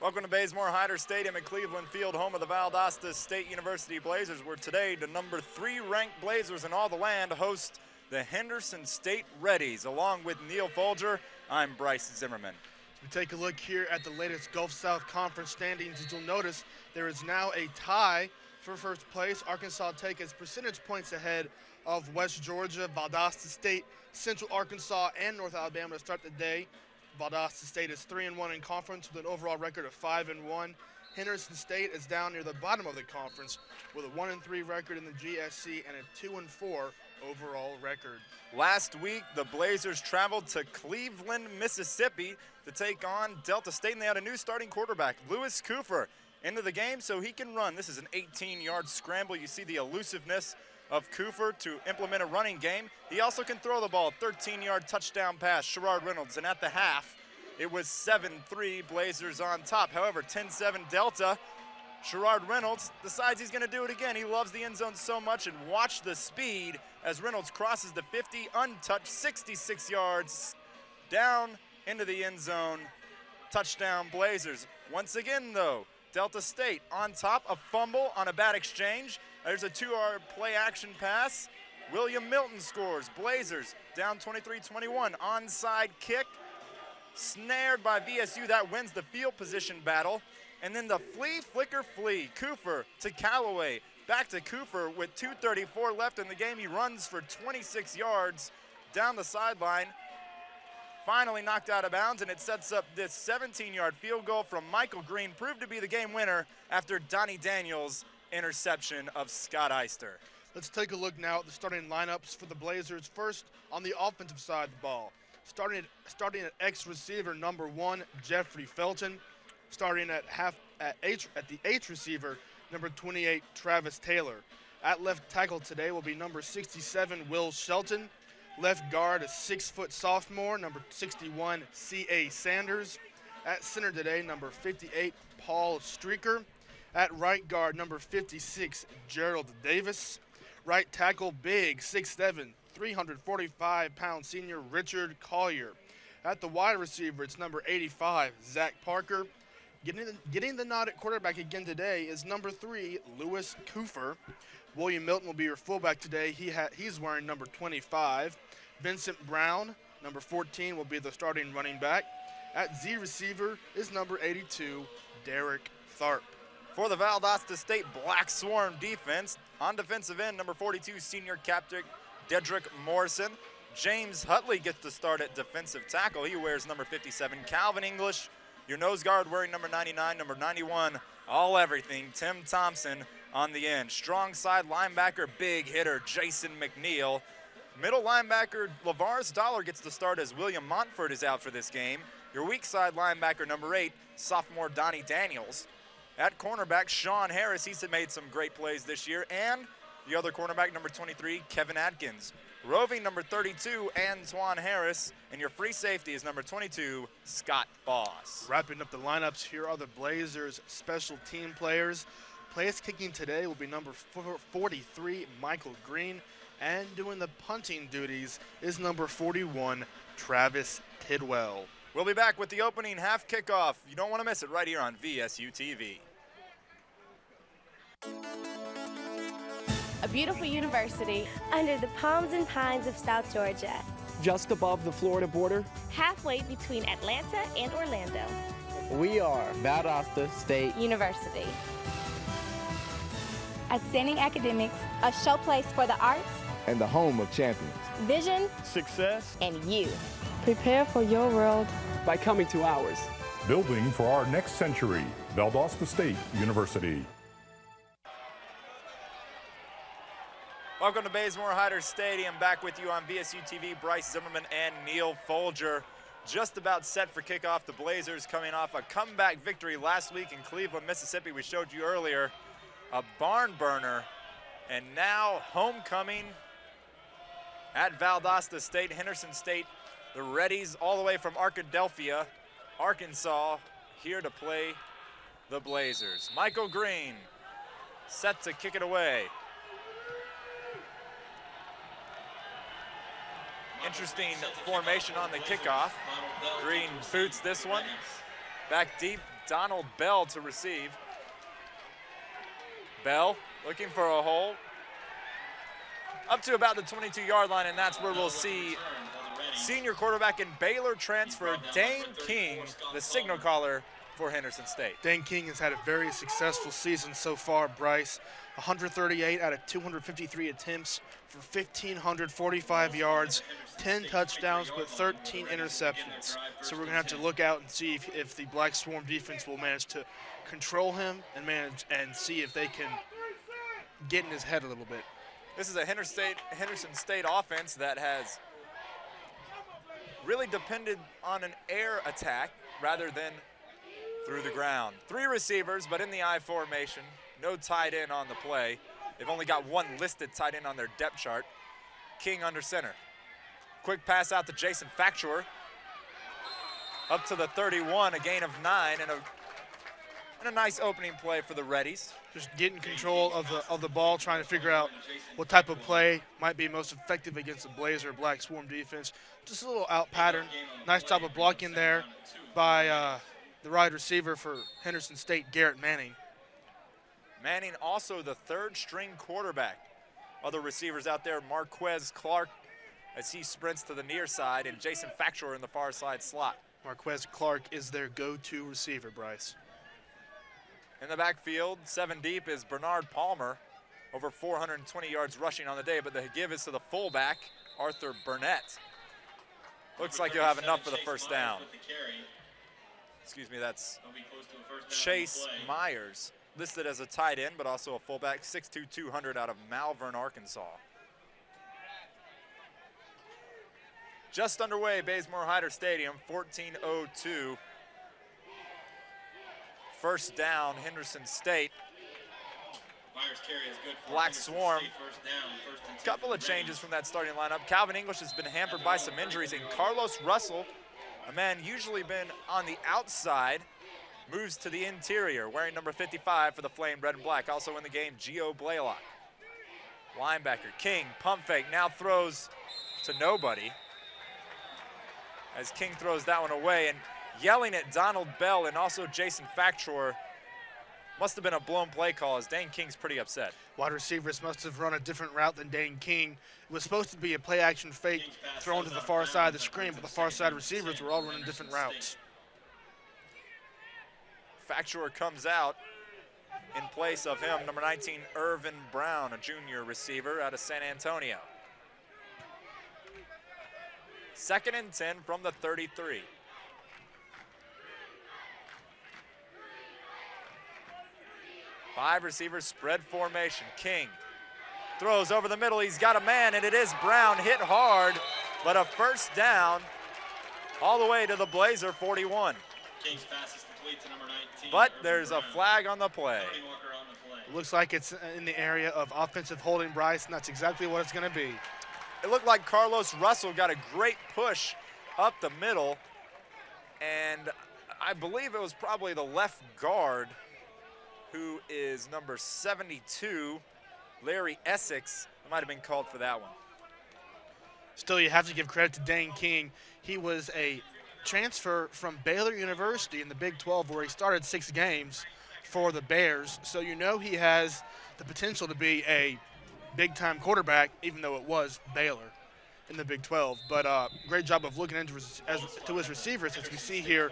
Welcome to Bazemore-Hyder Stadium at Cleveland Field, home of the Valdosta State University Blazers, where today the number 3 ranked Blazers in all the land host the Henderson State Reddies. Along with Neal Folger, I'm Brice Zimmerman. As we take a look here at the latest Gulf South Conference standings, as you'll notice, there is now a tie for first place. Arkansas Tech is percentage points ahead of West Georgia, Valdosta State, Central Arkansas, and North Alabama to start the day. Valdosta State is 3-1 in conference with an overall record of 5-1. Henderson State is down near the bottom of the conference with a 1-3 record in the GSC and a 2-4 overall record. Last week, the Blazers traveled to Cleveland, Mississippi to take on Delta State, and they had a new starting quarterback, Lewis Cooper, into the game so he can run. This is an 18-yard scramble. You see the elusiveness of Cooper to implement a running game. He also can throw the ball, 13-yard touchdown pass, Sherrard Reynolds, and at the half, it was 7-3 Blazers on top. However, 10-7 Delta. Sherrard Reynolds decides he's going to do it again. He loves the end zone so much, and watch the speed as Reynolds crosses the 50, untouched, 66 yards, down into the end zone. Touchdown Blazers. Once again, though, Delta State on top, a fumble on a bad exchange. There's a 2-yard play action pass. William Milton scores. Blazers down 23-21. Onside kick. Snared by VSU. That wins the field position battle. And then the flicker flee. Cooper to Callaway. Back to Cooper with 2:34 left in the game. He runs for 26 yards down the sideline. Finally knocked out of bounds, and it sets up this 17-yard field goal from Michael Green. Proved to be the game winner after Donnie Daniels' interception of Scott Eister. Let's take a look now at the starting lineups for the Blazers. First, on the offensive side of the ball. Starting at X receiver number 1, Jeffrey Felton. Starting at the H receiver, number 28, Travis Taylor. At left tackle today will be number 67, Will Shelton. Left guard, a 6-foot sophomore, number 61, C.A. Sanders. At center today, number 58, Paul Streaker. At right guard, number 56, Gerald Davis. Right tackle, big, 6'7", 345-pound senior Richard Collier. At the wide receiver, it's number 85, Zach Parker. Getting the nod at quarterback again today is number 3, Lewis Cooper. William Milton will be your fullback today. He's wearing number 25. Vincent Brown, number 14, will be the starting running back. At Z receiver is number 82, Derek Tharp. For the Valdosta State Black Swarm defense, on defensive end, number 42, senior captain Dedrick Morrison. James Hutley gets to start at defensive tackle. He wears number 57. Calvin English, your nose guard, wearing number 99, number 91, all everything. Tim Thompson on the end. Strong side linebacker, big hitter, Jason McNeil. Middle linebacker, LaVaris Dollar gets to start as William Montford is out for this game. Your weak side linebacker, number 8, sophomore Donnie Daniels. At cornerback, Sean Harris, he's made some great plays this year. And the other cornerback, number 23, Kevin Atkins. Roving number 32, Antoine Harris. And your free safety is number 22, Scott Boss. Wrapping up the lineups, here are the Blazers' special team players. Place kicking today will be number 43, Michael Green. And doing the punting duties is number 41, Travis Tidwell. We'll be back with the opening half kickoff. You don't want to miss it right here on VSU-TV. A beautiful university under the palms and pines of South Georgia. Just above the Florida border. Halfway between Atlanta and Orlando. We are Valdosta State University. outstanding academics, a showplace for the arts, and the home of champions. Vision, success, and you. Prepare for your world by coming to ours. Building for our next century, Valdosta State University. Welcome to Bazemore-Hyder Stadium. Back with you on VSU-TV, Brice Zimmerman and Neal Folger. Just about set for kickoff. The Blazers coming off a comeback victory last week in Cleveland, Mississippi. We showed you earlier a barn burner. And now homecoming at Valdosta State, Henderson State. The Reddies all the way from Arkadelphia, Arkansas, here to play the Blazers. Michael Green set to kick it away. Interesting formation on the kickoff. Green boots this one. Back deep, Donald Bell to receive. Bell looking for a hole. Up to about the 22-yard line, and that's where we'll see senior quarterback and Baylor transfer Dane King, the signal caller for Henderson State. Dane King has had a very successful season so far, Brice. 138 out of 253 attempts for 1,545 yards, 10 touchdowns, but 13 interceptions. So we're going to have to look out and see if the Black Swarm defense will manage to control him and see if they can get in his head a little bit. This is a Henderson State offense that has really depended on an air attack rather than through the ground. 3 receivers, but in the I formation. No tight end on the play. They've only got 1 listed tight end on their depth chart. King under center. Quick pass out to Jason Facturer. Up to the 31, a gain of 9, and a nice opening play for the Reddies. Just getting control of the ball, trying to figure out what type of play might be most effective against the Blazer Black Swarm defense. Just a little out pattern. Nice job of blocking there by the wide receiver for Henderson State, Garrett Manning. Manning also the 3rd string quarterback. Other receivers out there, Marquez Clark as he sprints to the near side, and Jason Facturer in the far side slot. Marquez Clark is their go-to receiver, Brice. In the backfield, 7 deep is Bernard Palmer, over 420 yards rushing on the day, but the give is to the fullback, Arthur Burnett. Looks like he'll have enough for the first down. Excuse me, that's Chase Myers, listed as a tight end, but also a fullback, 6'2", 200 out of Malvern, Arkansas. Just underway, Bazemore-Hyder Stadium, 14:02. First down, Henderson State. Black Swarm. Couple of changes from that starting lineup. Calvin English has been hampered by some injuries, and Carlos Russell, a man usually been on the outside, moves to the interior, wearing number 55 for the Flame Red and Black. Also in the game, Gio Blaylock. Linebacker King, pump fake, now throws to nobody. As King throws that one away, and yelling at Donald Bell and also Jason Facturer. Must have been a blown play call, as Dane King's pretty upset. Wide receivers must have run a different route than Dane King. It was supposed to be a play-action fake thrown to the far side of the screen, but the far side receivers were all running different routes. Facturer comes out in place of him, number 19, Irvin Brown, a junior receiver out of San Antonio. 2nd and 10 from the 33. Five receivers, spread formation. King throws over the middle. He's got a man, and it is Brown, hit hard, but a first down all the way to the Blazer 41. King's pass is complete to number 19. But there's a flag on the play. It looks like it's in the area of offensive holding, Brice, and that's exactly what it's going to be. It looked like Carlos Russell got a great push up the middle, and I believe it was probably the left guard, who is number 72, Larry Essex. It might have been called for that one. Still, you have to give credit to Dane King. He was a transfer from Baylor University in the Big 12, where he started 6 games for the Bears. So you know he has the potential to be a big-time quarterback, even though it was Baylor in the Big 12. But great job of looking into his receivers, as we see here.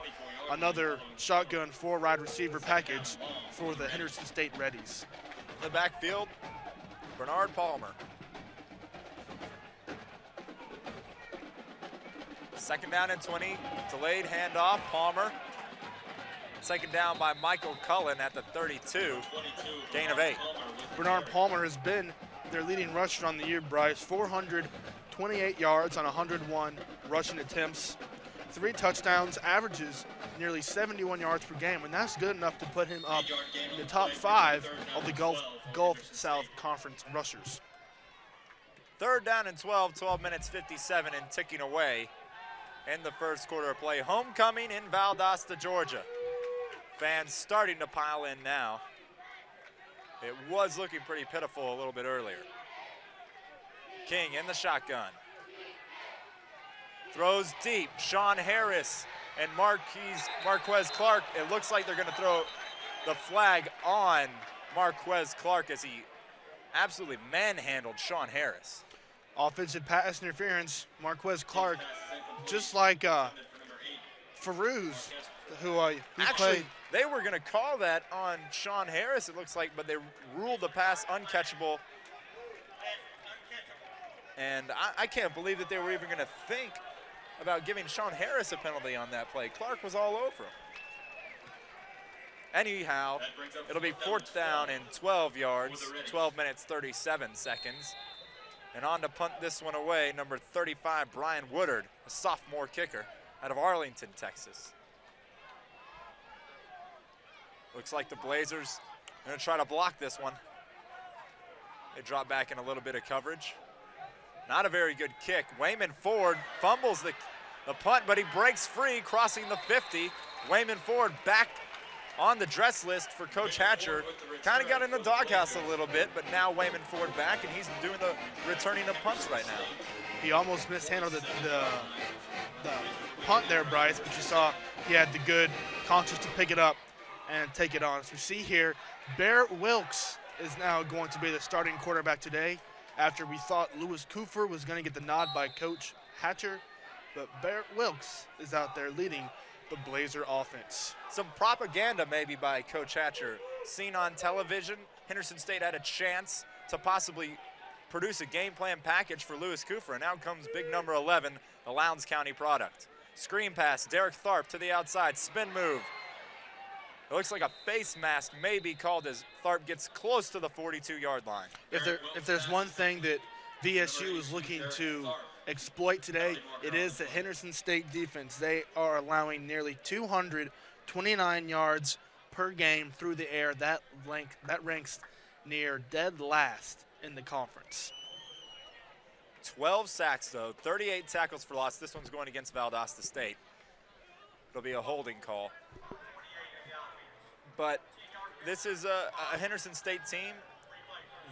Another shotgun 4-wide receiver package for the Henderson State Reddies. In the backfield, Bernard Palmer. 2nd down and 20, delayed handoff, Palmer. Taken down by Michael Cullen at the 32, gain of 8. Bernard Palmer has been their leading rusher on the year, Brice. 428 yards on 101 rushing attempts. 3 touchdowns, averages nearly 71 yards per game, and that's good enough to put him up in the top 5 of the Gulf South Conference rushers. 3rd down and 12 minutes 57 and ticking away in the first quarter of play. Homecoming in Valdosta, Georgia. Fans starting to pile in now. It was looking pretty pitiful a little bit earlier. King in the shotgun. Throws deep. Sean Harris and Marquez Clark, it looks like they're going to throw the flag on Marquez Clark as he absolutely manhandled Sean Harris. Offensive pass interference. Marquez Clark, just like Farouz, who Actually, played. they were going to call that on Sean Harris, it looks like, but they ruled the pass uncatchable. And I can't believe that they were even going to think about giving Sean Harris a penalty on that play. Clark was all over him. Anyhow, it'll be 4th down and 12 yards, 12 minutes, 37 seconds. And on to punt this one away, number 35, Brian Woodard, a sophomore kicker out of Arlington, Texas. Looks like the Blazers are going to try to block this one. They drop back in a little bit of coverage. Not a very good kick. Wayman Ford fumbles the punt, but he breaks free, crossing the 50. Wayman Ford back on the dress list for Coach Hatcher. Kind of got in the doghouse a little bit, but now Wayman Ford back, and he's doing the returning of punts right now. He almost mishandled the punt there, Brice, but you saw he had the good conscience to pick it up and take it on. So we see here, Barrett Wilkes is now going to be the starting quarterback today, after we thought Lewis Cooper was going to get the nod by Coach Hatcher, but Barrett Wilkes is out there leading the Blazer offense. Some propaganda maybe by Coach Hatcher. Seen on television, Henderson State had a chance to possibly produce a game plan package for Lewis Cooper, and out comes big number 11, the Lowndes County product. Screen pass, Derek Tharp to the outside, spin move. It looks like a face mask may be called as Tharp gets close to the 42-yard line. If there's one thing that VSU is looking to exploit today, it is the Henderson State defense. They are allowing nearly 229 yards per game through the air. That ranks near dead last in the conference. 12 sacks, though, 38 tackles for loss. This one's going against Valdosta State. It'll be a holding call. But this is a Henderson State team.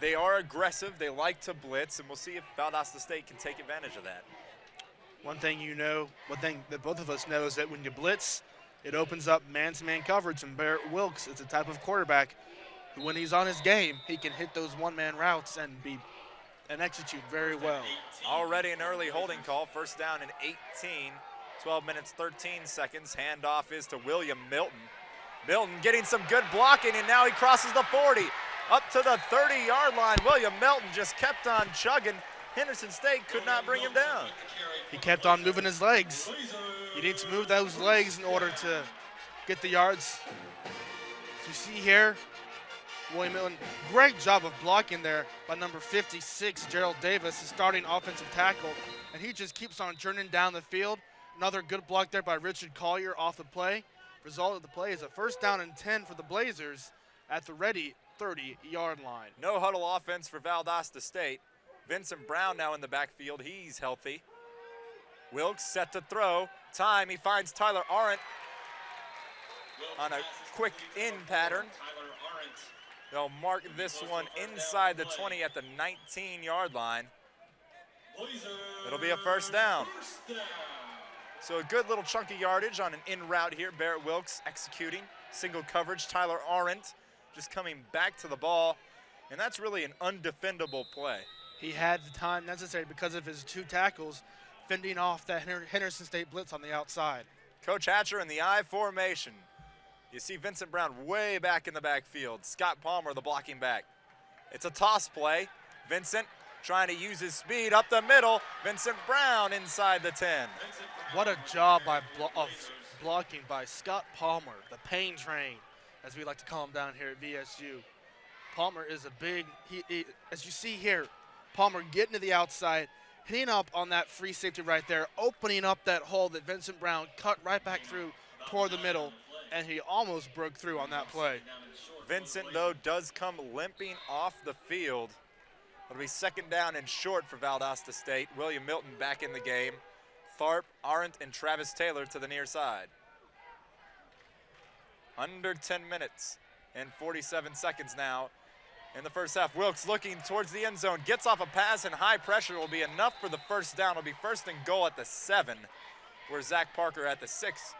They are aggressive. They like to blitz, and we'll see if Valdosta State can take advantage of that. One thing that both of us know is that when you blitz, it opens up man-to-man coverage, and Barrett Wilkes is the type of quarterback who, when he's on his game, he can hit those one-man routes and execute very well. Already an early holding call, 1st down and 18, 12 minutes, 13 seconds. Handoff is to William Milton. Milton getting some good blocking, and now he crosses the 40. Up to the 30-yard line. William Milton just kept on chugging. Henderson State could not bring him down. He kept on moving his legs. You need to move those legs in order to get the yards. As you see here, William Milton, great job of blocking there by number 56, Gerald Davis, the starting offensive tackle, and he just keeps on churning down the field. Another good block there by Richard Collier off the play. Result of the play is a 1st down and 10 for the Blazers at the ready 30-yard line. No huddle offense for Valdosta State. Vincent Brown now in the backfield. He's healthy. Wilkes set to throw. Time, he finds Tyler Arendt on a quick in pattern. They'll mark this one inside the 20 at the 19-yard line. It'll be a 1st down. So a good little chunky yardage on an in route here. Barrett Wilkes executing. Single coverage. Tyler Arendt just coming back to the ball. And that's really an undefendable play. He had the time necessary because of his 2 tackles, fending off that Henderson State blitz on the outside. Coach Hatcher in the I formation. You see Vincent Brown way back in the backfield. Scott Palmer, the blocking back. It's a toss play. Vincent trying to use his speed up the middle. Vincent Brown inside the 10. What a job of blocking by Scott Palmer, the pain train, as we like to call him down here at VSU. Palmer is a big, as you see here, Palmer getting to the outside, hitting up on that free safety right there, opening up that hole that Vincent Brown cut right back through toward the middle, and he almost broke through on that play. Vincent, though, does come limping off the field. It'll be 2nd down and short for Valdosta State. William Milton back in the game. Tharp, Arendt, and Travis Taylor to the near side. Under 10 minutes and 47 seconds now in the 1st half. Wilkes looking towards the end zone, gets off a pass, and high pressure will be enough for the 1st down. It'll be 1st and goal at the 7. where Zach Parker at the 6,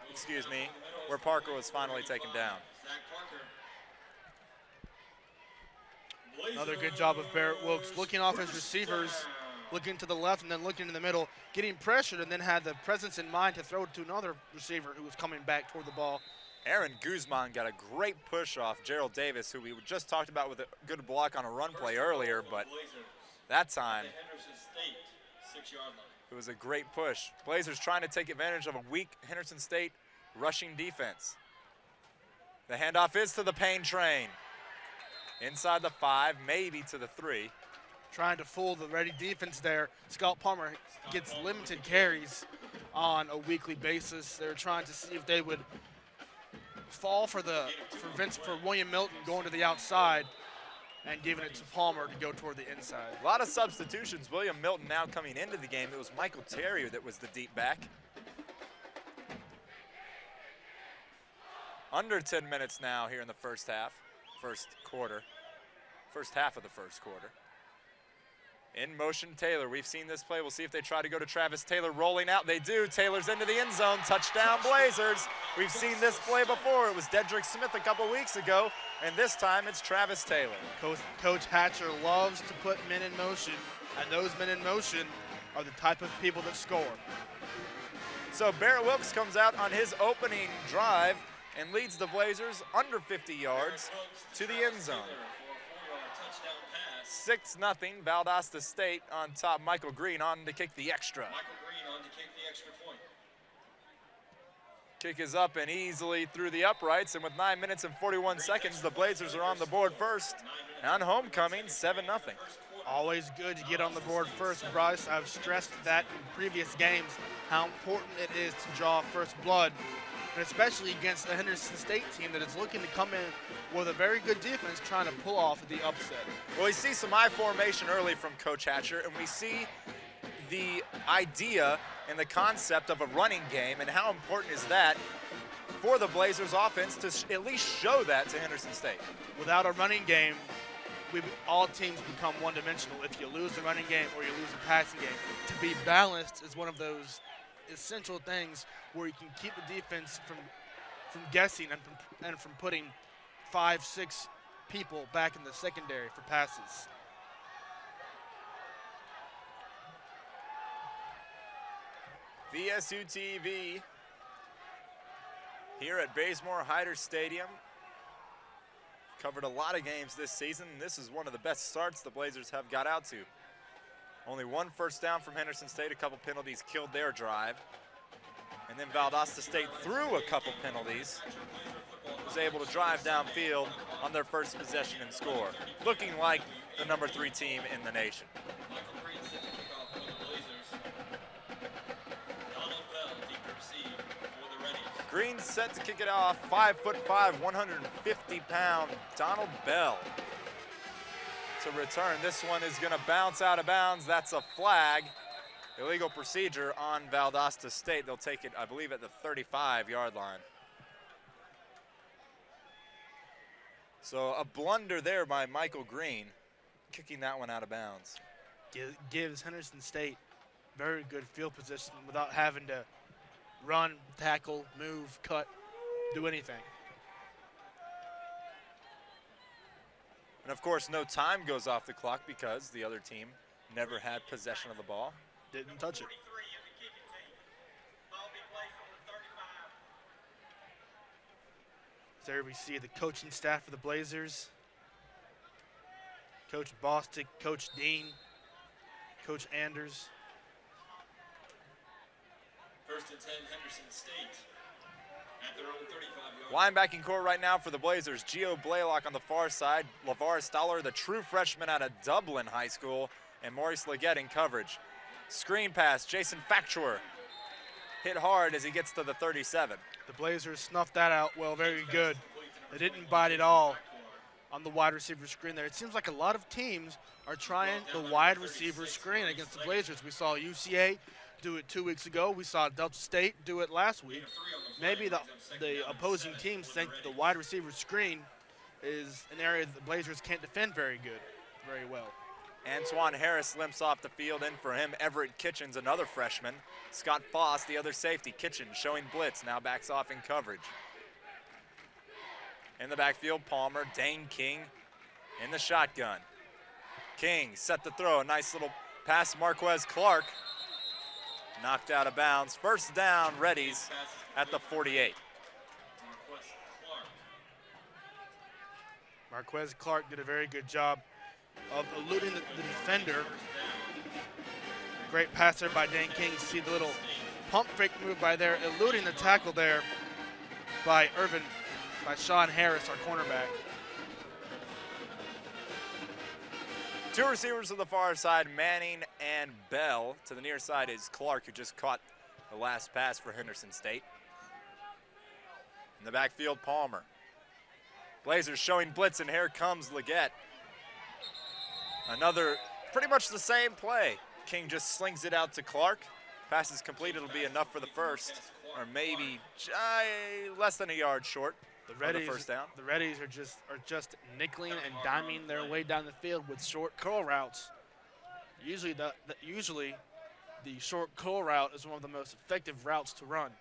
where Parker was finally taken down. Another good job of Barrett Wilkes looking off his receivers, looking to the left and then looking in the middle, getting pressured, and then had the presence in mind to throw it to another receiver who was coming back toward the ball. Aaron Guzman got a great push off Gerald Davis, who we just talked about with a good block on a run play earlier, but that time it was a great push. Blazers trying to take advantage of a weak Henderson State rushing defense. The handoff is to the Payne train. Inside the 5, maybe to the 3. Trying to fool the Ready defense there. Scott Palmer gets limited carries on a weekly basis. They're trying to see if they would fall for William Milton going to the outside and giving it to Palmer to go toward the inside. A lot of substitutions. William Milton now coming into the game. It was Michael Terrier that was the deep back. Under 10 minutes now here in the first half of the first quarter. In motion, Taylor. We've seen this play. We'll see if they try to go to Travis Taylor. Rolling out, they do. Taylor's into the end zone. Touchdown, Blazers. We've seen this play before. It was Dedrick Smith a couple weeks ago, and this time it's Travis Taylor. Coach Hatcher loves to put men in motion, and those men in motion are the type of people that score. So Barrett Wilkes comes out on his opening drive and leads the Blazers under 50 yards to the end zone. 6-0, Valdosta State on top. Michael Green on to kick the extra. Kick is up and easily through the uprights, and with 9 minutes and 41 seconds, the Blazers are on the board first. On homecoming, 7-0. Always good to get on the board first, Brice. I've stressed that in previous games, how important it is to draw first blood, and especially against the Henderson State team that is looking to come in with a very good defense trying to pull off the upset. Well, we see some I formation early from Coach Hatcher, and we see the idea and the concept of a running game, and how important is that for the Blazers offense to at least show that to Henderson State. Without a running game, all teams become one-dimensional. If you lose the running game or you lose the passing game, to be balanced is one of those essential things where you can keep the defense from guessing and from putting 5-6 people back in the secondary for passes. VSU-TV here at Bazemore-Hyder Stadium. Covered a lot of games this season. This is one of the best starts the Blazers have got out to. Only one first down from Henderson State. A couple penalties killed their drive. And then Valdosta State threw a couple penalties. Was able to drive downfield on their first possession and score. Looking like the number 3 team in the nation. Green set to kick it off. 5'5", 150-pound Donald Bell to return. This one is going to bounce out of bounds. That's a flag. Illegal procedure on Valdosta State. They'll take it, I believe, at the 35-yard line. So a blunder there by Michael Green, kicking that one out of bounds. Gives Henderson State very good field position without having to run, tackle, move, cut, do anything. And of course, no time goes off the clock because the other team never had possession of the ball. Didn't touch it. There we see the coaching staff for the Blazers. Coach Bostic, Coach Dean, Coach Anders. 1st and 10, Henderson State at their own 35-yard. Linebacking core right now for the Blazers. Gio Blaylock on the far side. LeVar Stoller, the true freshman out of Dublin High School. And Maurice Leggett in coverage. Screen pass, Jason Factuer. Hit hard as he gets to the 37. The Blazers snuffed that out well, very good. They didn't bite at all on the wide receiver screen there. It seems like a lot of teams are trying the wide receiver screen against the Blazers. We saw UCA do it 2 weeks ago. We saw Delta State do it last week. Maybe the opposing teams think the wide receiver screen is an area that the Blazers can't defend very well. Antoine Harris limps off the field. In for him, Everett Kitchens, another freshman. Scott Foss, the other safety. Kitchens showing blitz, now backs off in coverage. In the backfield, Palmer, Dane King in the shotgun. King set the throw, a nice little pass, Marquez Clark. Knocked out of bounds. First down, Reddies at the 48. Marquez Clark did a very good job of eluding the defender. Great pass there by Dane King. See the little pump fake move by there, eluding the tackle there by Sean Harris, our cornerback. Two receivers to the far side, Manning and Bell. To the near side is Clark, who just caught the last pass for Henderson State. In the backfield, Palmer. Blazers showing blitz, and here comes Leggett. Another, pretty much the same play. King just slings it out to Clark. Pass is complete, it'll be enough for the first, or maybe less than a yard short. The first down. The Reddies are just nickeling and diming their way down the field with short curl routes. Usually the short curl route is one of the most effective routes to run.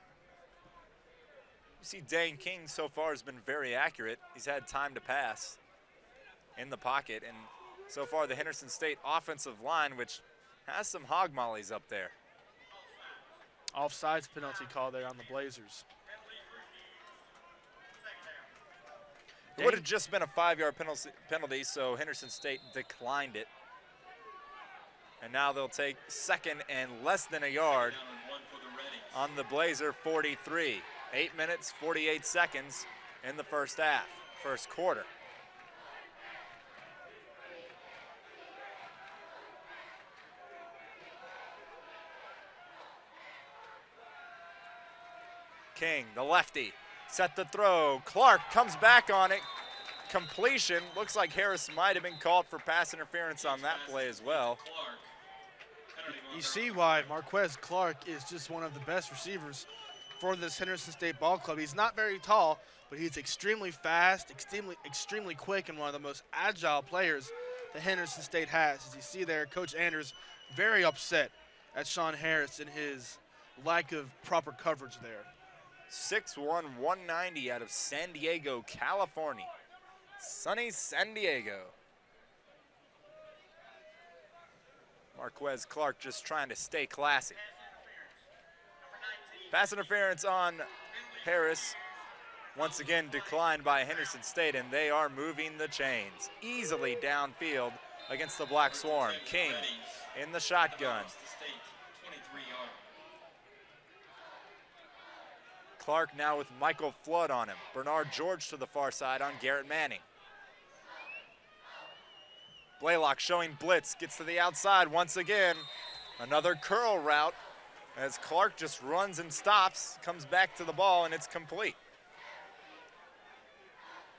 You see Dane King so far has been very accurate. He's had time to pass in the pocket, and so far the Henderson State offensive line, which has some hog mollies up there. Offsides penalty call there on the Blazers. It would have just been a 5-yard penalty, so Henderson State declined it. And now they'll take second and less than a yard on the Blazer 43. 8 minutes, 48 seconds in the first half, first quarter. King, the lefty, set the throw. Clark comes back on it. Completion. Looks like Harris might have been called for pass interference on that play as well. You see why Marquez Clark is just one of the best receivers for this Henderson State ball club. He's not very tall, but he's extremely fast, extremely quick, and one of the most agile players that Henderson State has. As you see there, Coach Anders very upset at Sean Harris and his lack of proper coverage there. 6'1", 190 out of San Diego, California. Sunny San Diego. Marquez Clark just trying to stay classy. Pass interference on Harris. Once again declined by Henderson State, and they are moving the chains easily downfield against the Black Swarm. King in the shotgun. Clark now with Michael Flood on him. Bernard George to the far side on Garrett Manning. Blaylock showing blitz, gets to the outside once again. Another curl route as Clark just runs and stops, comes back to the ball, and it's complete.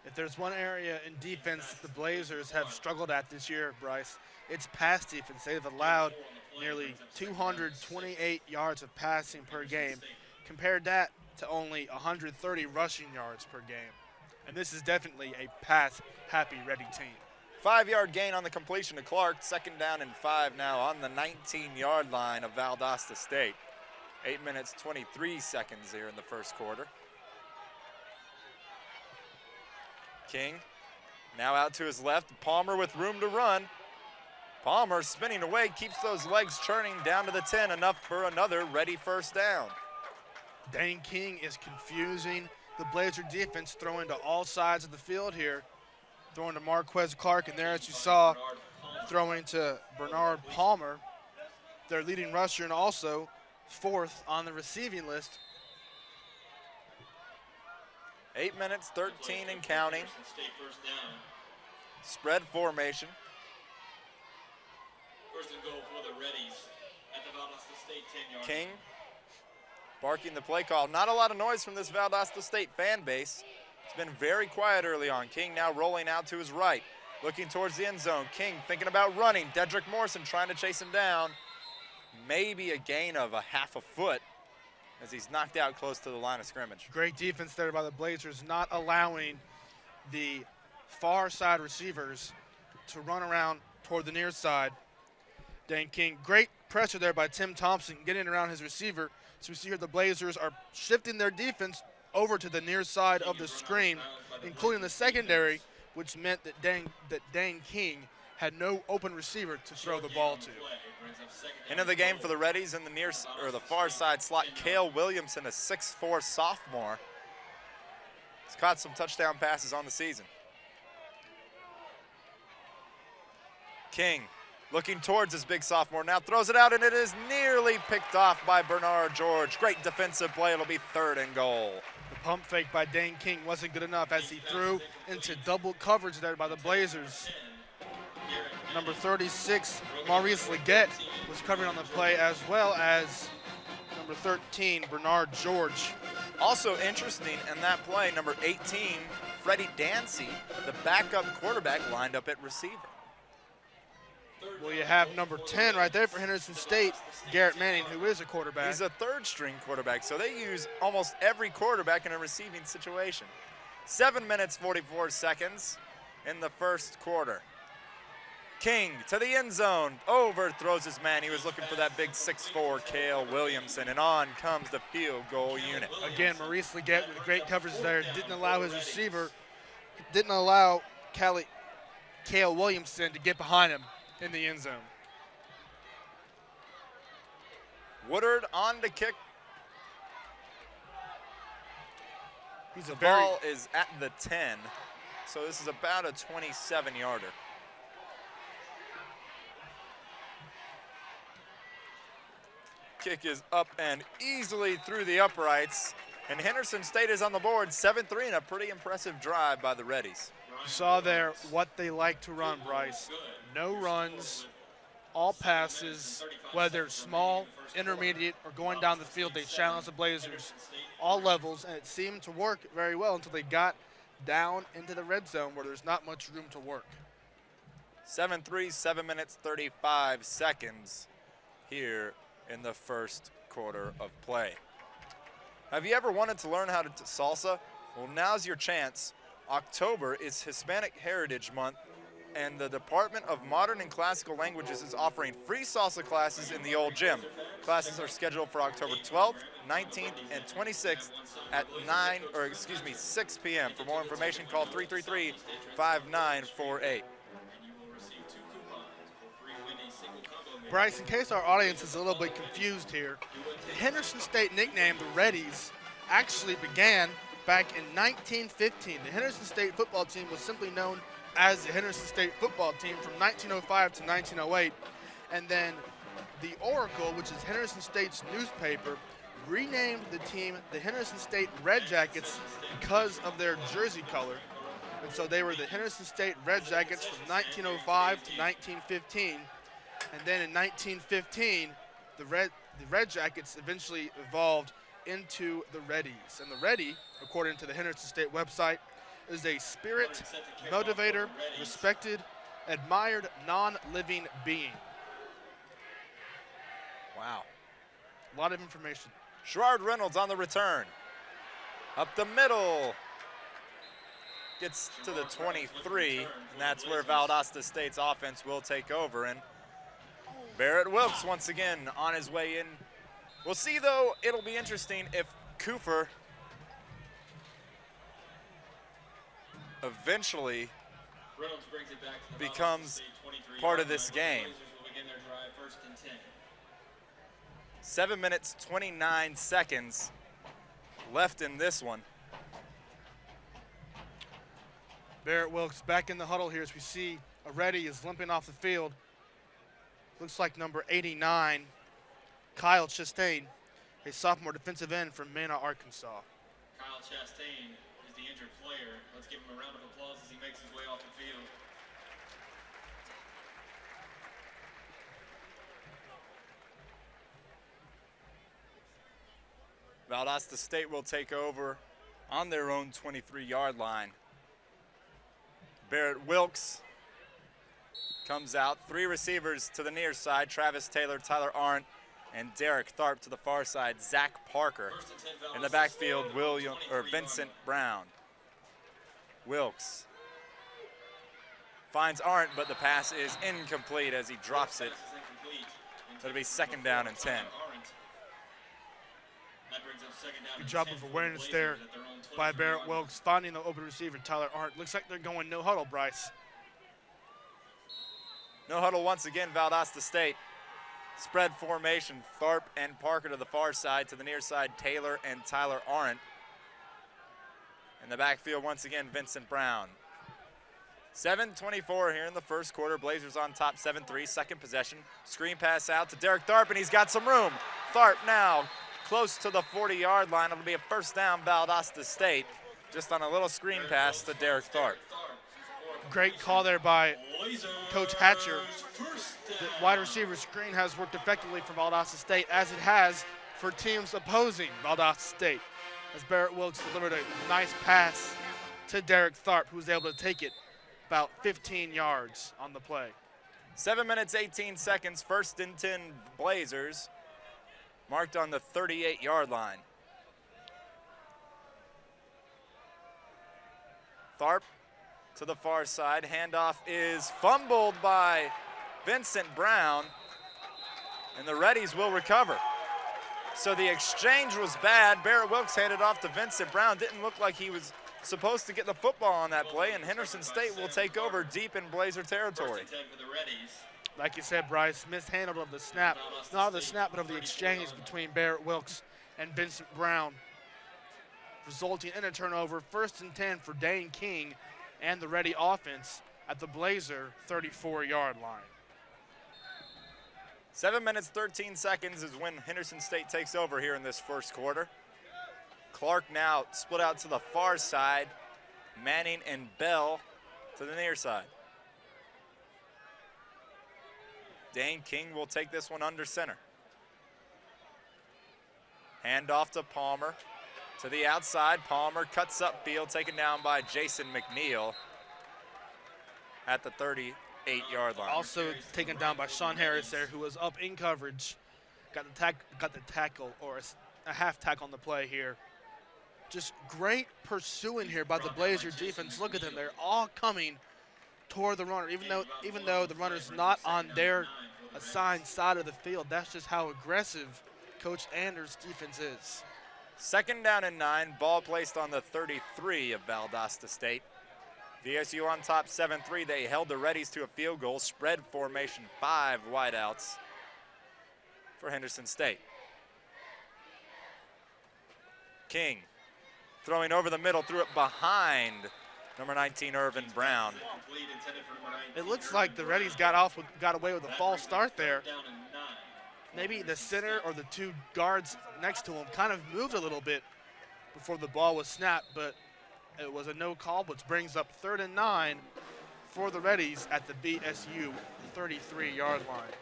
If there's one area in defense that the Blazers have struggled at this year, Brice, it's pass defense. They've allowed nearly 228 yards of passing per game. Compared that to only 130 rushing yards per game. And this is definitely a pass-happy Ready team. 5-yard gain on the completion to Clark. Second down and 5 now on the 19-yard line of Valdosta State. 8 minutes, 23 seconds here in the first quarter. King now out to his left. Palmer with room to run. Palmer spinning away, keeps those legs churning down to the 10, enough for another Ready first down. Dane King is confusing the Blazer defense, throwing to all sides of the field here. Throwing to Marquez Clark, and there, as you saw, throwing to Bernard Palmer, their leading rusher, and also fourth on the receiving list. 8 minutes, 13 and counting. Spread formation. First and goal for the Reddies at the Valdosta State 10-yard. King barking the play call. Not a lot of noise from this Valdosta State fan base. It's been very quiet early on. King now rolling out to his right, looking towards the end zone. King thinking about running. Dedrick Morrison trying to chase him down. Maybe a gain of a half a foot as he's knocked out close to the line of scrimmage. Great defense there by the Blazers, not allowing the far side receivers to run around toward the near side. Dane King, great pressure there by Tim Thompson, getting around his receiver. So we see here the Blazers are shifting their defense over to the near side of the screen, including the secondary, which meant that Dane King had no open receiver to throw the ball to. Into the game for the Reddies in the far side slot, Cale Williamson, a 6'4" sophomore. He's caught some touchdown passes on the season. King looking towards his big sophomore, now throws it out, and it is nearly picked off by Bernard George. Great defensive play. It'll be 3rd and goal. The pump fake by Dane King wasn't good enough as he threw into double coverage there by the Blazers. Number 36, Maurice Leggett, was covering on the play, as well as number 13, Bernard George. Also interesting in that play, number 18, Freddie Dancy, the backup quarterback, lined up at receiver. Well, you have number 10 right there for Henderson State, Garrett Manning, who is a quarterback. He's a 3rd-string quarterback, so they use almost every quarterback in a receiving situation. 7 minutes, 44 seconds in the first quarter. King to the end zone, overthrows his man. He was looking for that big 6'4" Cale Williamson, and on comes the field goal unit. Again, Maurice Leggett with great coverage there, didn't allow his receiver, didn't allow Cale Williamson to get behind him in the end zone. Woodard on to kick. He's the ball is at the 10, so this is about a 27-yarder. Kick is up and easily through the uprights, and Henderson State is on the board, 7-3, and a pretty impressive drive by the Reddies. You saw there what they like to run, Brice. No runs, all passes, whether small, intermediate, or going down the field, they challenge the Blazers, all levels, and it seemed to work very well until they got down into the red zone where there's not much room to work. 7-3, 7 minutes, 35 seconds here in the first quarter of play. Have you ever wanted to learn how to salsa? Well, now's your chance. October is Hispanic Heritage Month, and the Department of Modern and Classical Languages is offering free salsa classes in the old gym. Classes are scheduled for October 12th, 19th, and 26th at 6 p.m. For more information, call 333-5948. Brice, in case our audience is a little bit confused here, the Henderson State nickname, the Reddies, actually began back in 1915. The Henderson State football team was simply known as the Henderson State football team from 1905 to 1908. And then the Oracle, which is Henderson State's newspaper, renamed the team the Henderson State Red Jackets because of their jersey color. And so they were the Henderson State Red Jackets from 1905 to 1915. And then in 1915, the Red Jackets eventually evolved into the Reddies. And the Reddie, according to the Henderson State website, is a spirit, motivator, respected, admired, non-living being. Wow. A lot of information. Sherrard Reynolds on the return. Up the middle. Gets to the 23, and that's where Valdosta State's offense will take over. And Barrett Wilkes once again on his way in. We'll see, though, it'll be interesting if Cooper eventually becomes part of this game. 7 minutes, 29 seconds left in this one. Barrett Wilkes back in the huddle here as we see a Reddie is limping off the field. Looks like number 89, Kyle Chastain, a sophomore defensive end from Mena, Arkansas. Kyle Chastain is the injured player. Let's give him a round of applause as he makes his way off the field. Valdosta State will take over on their own 23-yard line. Barrett Wilkes comes out. 3 receivers to the near side. Travis Taylor, Tyler Arndt, and Derek Tharp to the far side. Zach Parker in the backfield. Vincent Brown. Wilkes Finds Arndt, but the pass is incomplete as he drops it. It'll be second down and 10. Good job of awareness there by Barrett Wilkes, finding the open receiver, Tyler Arndt. Looks like they're going no huddle, Brice. No huddle once again, Valdosta State. Spread formation, Tharp and Parker to the far side. To the near side, Taylor and Tyler Arndt. In the backfield, once again, Vincent Brown. 7:24 here in the first quarter. Blazers on top, 7-3, second possession. Screen pass out to Derek Tharp, and he's got some room. Tharp now close to the 40-yard line. It'll be a first down, Valdosta State, just on a little screen pass to Derek Tharp. Great call there by Coach Hatcher. The wide receiver screen has worked effectively for Valdosta State, as it has for teams opposing Valdosta State, as Barrett Wilkes delivered a nice pass to Derek Tharp, who was able to take it about 15 yards on the play. 7 minutes, 18 seconds, first and 10 Blazers, marked on the 38-yard line. Tharp to the far side. Handoff is fumbled by Vincent Brown, and the Reddies will recover. So the exchange was bad. Barrett Wilkes handed off to Vincent Brown. Didn't look like he was supposed to get the football on that play, and Henderson State will take over deep in Blazer territory. Like you said, Brice, mishandled of the snap. Not of the snap, but of the exchange between Barrett Wilkes and Vincent Brown, resulting in a turnover. First and 10 for Dane King and the Reddy offense at the Blazer 34-yard line. 7 minutes, 13 seconds is when Henderson State takes over here in this first quarter. Clark now split out to the far side. Manning and Bell to the near side. Dane King will take this one under center. Hand off to Palmer. To the outside, Palmer cuts upfield, taken down by Jason McNeil at the 38-yard line. Also taken down by Sean Harris there, who was up in coverage. Got the tackle, or a half tackle on the play here. Just great pursuing here by the Blazer defense. Look at them; they're all coming toward the runner, even though the runner's not on their assigned side of the field. That's just how aggressive Coach Anders' defense is. Second down and 9, ball placed on the 33 of Valdosta State. VSU on top, 7-3. They held the Reddies to a field goal. Spread formation, 5 wideouts for Henderson State. King throwing over the middle, threw it behind number 19, Irvin Brown. It looks like the Reddies got away with a false start there. Maybe the center or the two guards next to him kind of moved a little bit before the ball was snapped, but it was a no call, which brings up 3rd and 9 for the Reddies at the VSU 33-yard line.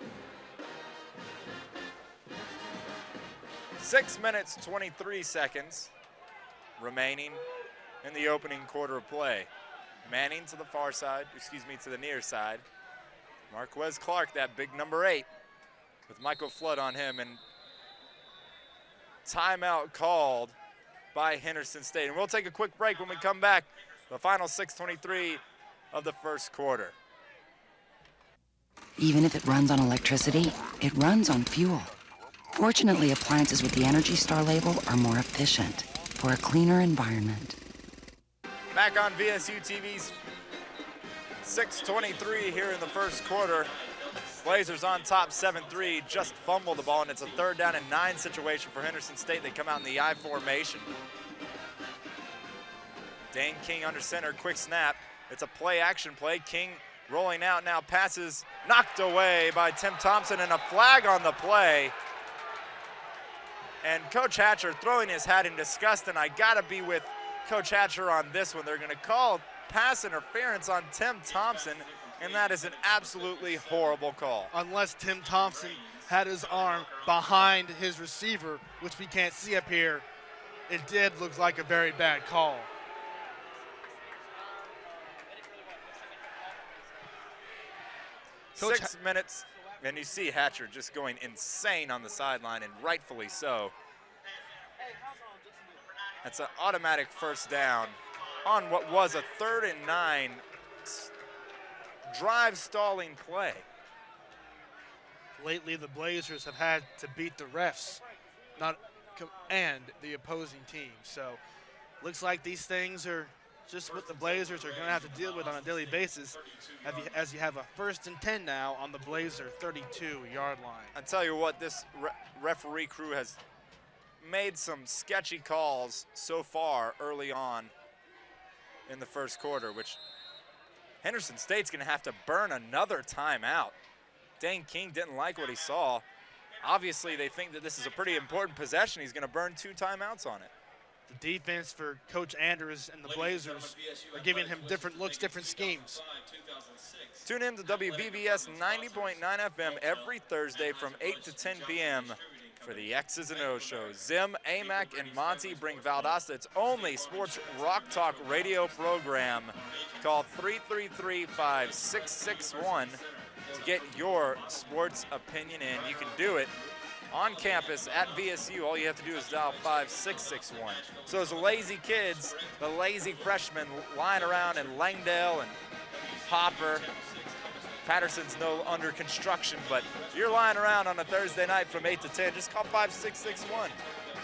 6 minutes, 23 seconds remaining in the opening quarter of play. Manning to the far side, to the near side. Marquez Clark, that big number 8, with Michael Flood on him, and timeout called by Henderson State. And we'll take a quick break. When we come back, the final 6:23 of the first quarter. Even if it runs on electricity, it runs on fuel. Fortunately, appliances with the Energy Star label are more efficient for a cleaner environment. Back on VSU-TV's 6:23 here in the first quarter. Blazers on top, 7-3, just fumbled the ball, and it's a 3rd down and 9 situation for Henderson State. They come out in the I formation. Dane King under center, quick snap. It's a play-action play. King rolling out now, passes knocked away by Tim Thompson, and a flag on the play. And Coach Hatcher throwing his hat in disgust, and I gotta be with Coach Hatcher on this one. They're gonna call pass interference on Tim Thompson, and that is an absolutely horrible call. Unless Tim Thompson had his arm behind his receiver, which we can't see up here, it did look like a very bad call. Coach 6 minutes, and you see Hatcher just going insane on the sideline, and rightfully so. That's an automatic first down on what was a 3rd and 9 drive-stalling play. Lately, the Blazers have had to beat the refs and the opposing team. So looks like these things are just what the Blazers are going to have to deal with on a daily basis as you have a 1st and 10 now on the Blazer 32-yard line. I tell you what, this referee crew has made some sketchy calls so far early on in the first quarter, which Henderson State's going to have to burn another timeout. Dane King didn't like what he saw. Obviously, they think that this is a pretty important possession. He's going to burn 2 timeouts on it. The defense for Coach Anders and the Blazers are giving him different looks, different schemes. Tune in to WVBS 90.9 FM every Thursday from 8 to 10 p.m. for the X's and O's show. Zim, Amac, and Monty bring Valdosta its only sports rock talk radio program. Call 333-5661 to get your sports opinion in. You can do it on campus at VSU. All you have to do is dial 5661. So those lazy kids, the lazy freshmen lying around in Langdale and Hopper, Patterson's no under construction, but you're lying around on a Thursday night from 8 to 10, just call 5661.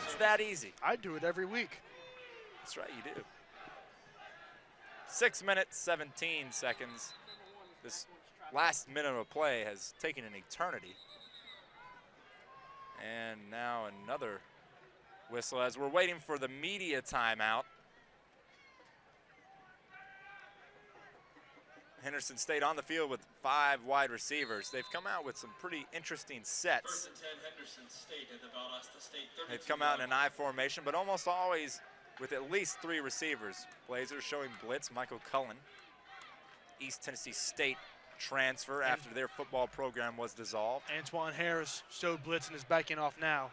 It's that easy. I do it every week. That's right, you do. 6 minutes, 17 seconds. This last minute of play has taken an eternity. And now another whistle as we're waiting for the media timeout. Henderson State on the field with 5 wide receivers. They've come out with some pretty interesting sets. They've come out in an I formation, but almost always with at least 3 receivers. Blazers showing blitz, Michael Cullen, East Tennessee State transfer after their football program was dissolved. Antoine Harris showed blitz and is backing off now.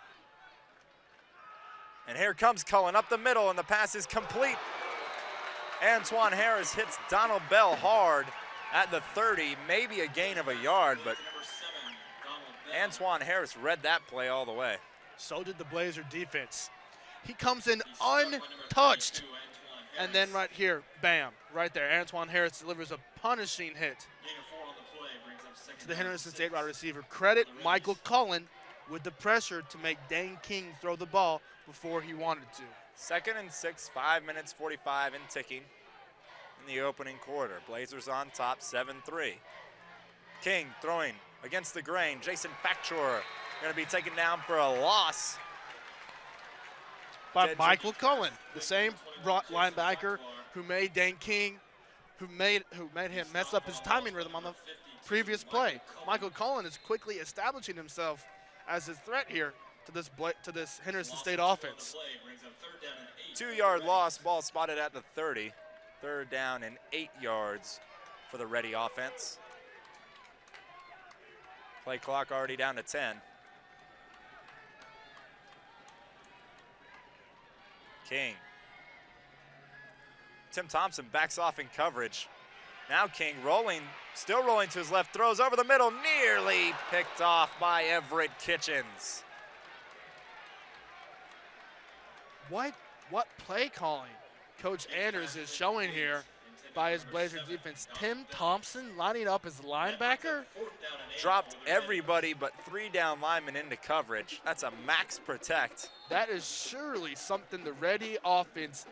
And here comes Cullen up the middle, and the pass is complete. Antoine Harris hits Donald Bell hard at the 30, maybe a gain of a yard, but Antoine Harris read that play all the way. So did the Blazer defense. He comes in untouched, and then right here, bam, right there. Antoine Harris delivers a punishing hit to the Henderson State wide receiver. Credit Michael Cullen with the pressure to make Dane King throw the ball before he wanted to. 2nd and 6, 5 minutes 45 and ticking in the opening quarter. Blazers on top, 7-3. King throwing against the grain. Jason Factor going to be taken down for a loss. By Michael Cullen, the same linebacker who made Dane King, who made him mess up his timing rhythm on the previous play. Michael Cullen is quickly establishing himself as a threat here to this Henderson State offense. 2-yard loss, ball spotted at the 30. 3rd down and 8 yards for the Reddy offense. Play clock already down to 10. King. Tim Thompson backs off in coverage. Now King rolling, still rolling to his left, throws over the middle, nearly picked off by Everett Kitchens. What play calling Coach Anders is showing here by his Blazer defense. Tim Thompson lining up as linebacker. Dropped everybody but 3 down linemen into coverage. That's a max protect. That is surely something the Reddy offense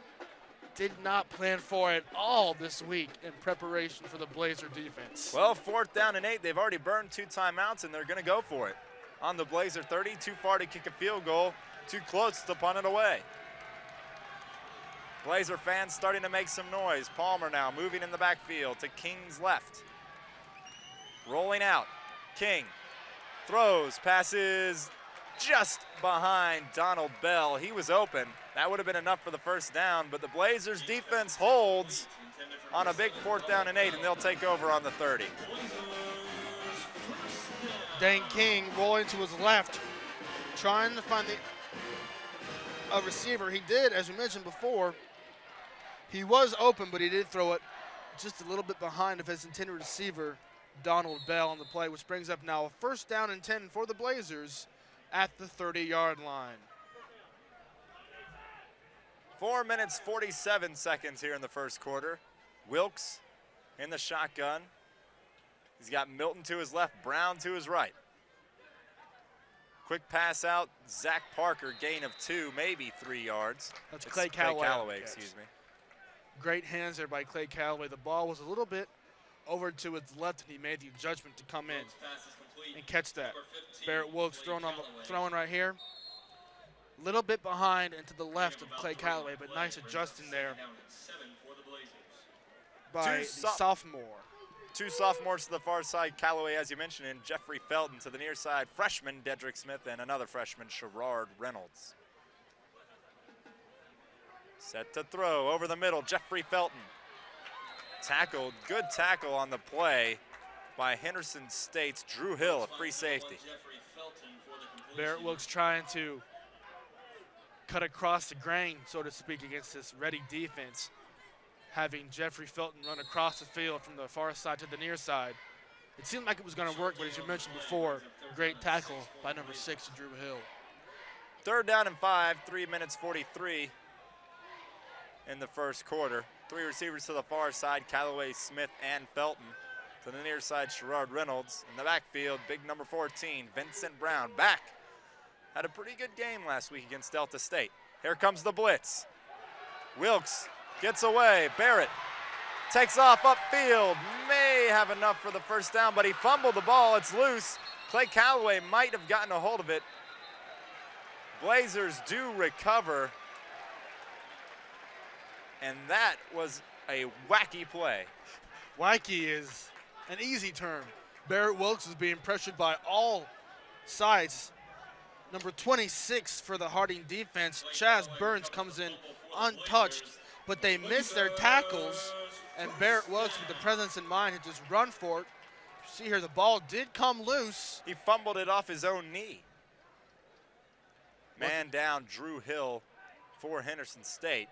did not plan for at all this week in preparation for the Blazer defense. Well, 4th down and 8. They've already burned 2 timeouts, and they're going to go for it. On the Blazer 30, too far to kick a field goal, too close to punt it away. Blazer fans starting to make some noise. Palmer now moving in the backfield to King's left. Rolling out. King throws, passes just behind Donald Bell. He was open. That would have been enough for the 1st down, but the Blazers defense holds on a big 4th down and 8, and they'll take over on the 30. Dane King rolling to his left, trying to find a receiver. He did, as we mentioned before, he was open, but he did throw it just a little bit behind of his intended receiver, Donald Bell, on the play, which brings up now a 1st down and 10 for the Blazers at the 30-yard line. 4 minutes, 47 seconds here in the first quarter. Wilkes in the shotgun. He's got Milton to his left, Brown to his right. Quick pass out, Zach Parker, gain of 2, maybe 3 yards. That's Clay Calloway, excuse me. Great hands there by Clay Calloway. The ball was a little bit over to his left, and he made the judgment to come in and catch that. Barrett Wilkes throwing right here. A little bit behind and to the left of Clay Calloway, but nice adjusting there by the sophomore. 2 sophomores to the far side, Calloway, as you mentioned, and Jeffrey Felton to the near side, freshman Dedrick Smith, and another freshman, Sherrard Reynolds. Set to throw over the middle, Jeffrey Felton. Tackled, good tackle on the play by Henderson State's Drew Hill, a free safety. Barrett Wilkes trying to cut across the grain, so to speak, against this Ready defense, having Jeffrey Felton run across the field from the far side to the near side. It seemed like it was going to work, but as you mentioned before, great tackle by number 6, Drew Hill. 3rd down and 5, 3 minutes 43 in the first quarter. 3 receivers to the far side, Calloway, Smith, and Felton. To the near side, Sherrard Reynolds. In the backfield, big number 14, Vincent Brown, back. Had a pretty good game last week against Delta State. Here comes the blitz. Wilkes gets away. Barrett takes off upfield. May have enough for the first down, but he fumbled the ball. It's loose. Clay Calloway might have gotten a hold of it. Blazers do recover. And that was a wacky play. Wacky is an easy term. Barrett Wilkes is being pressured by all sides. Number 26 for the Harding defense, Chaz Burns, comes in untouched, but they miss their tackles, and Barrett Wilkes, with the presence in mind, had just run for it. See here, the ball did come loose. He fumbled it off his own knee. Man down, Drew Hill for Henderson State.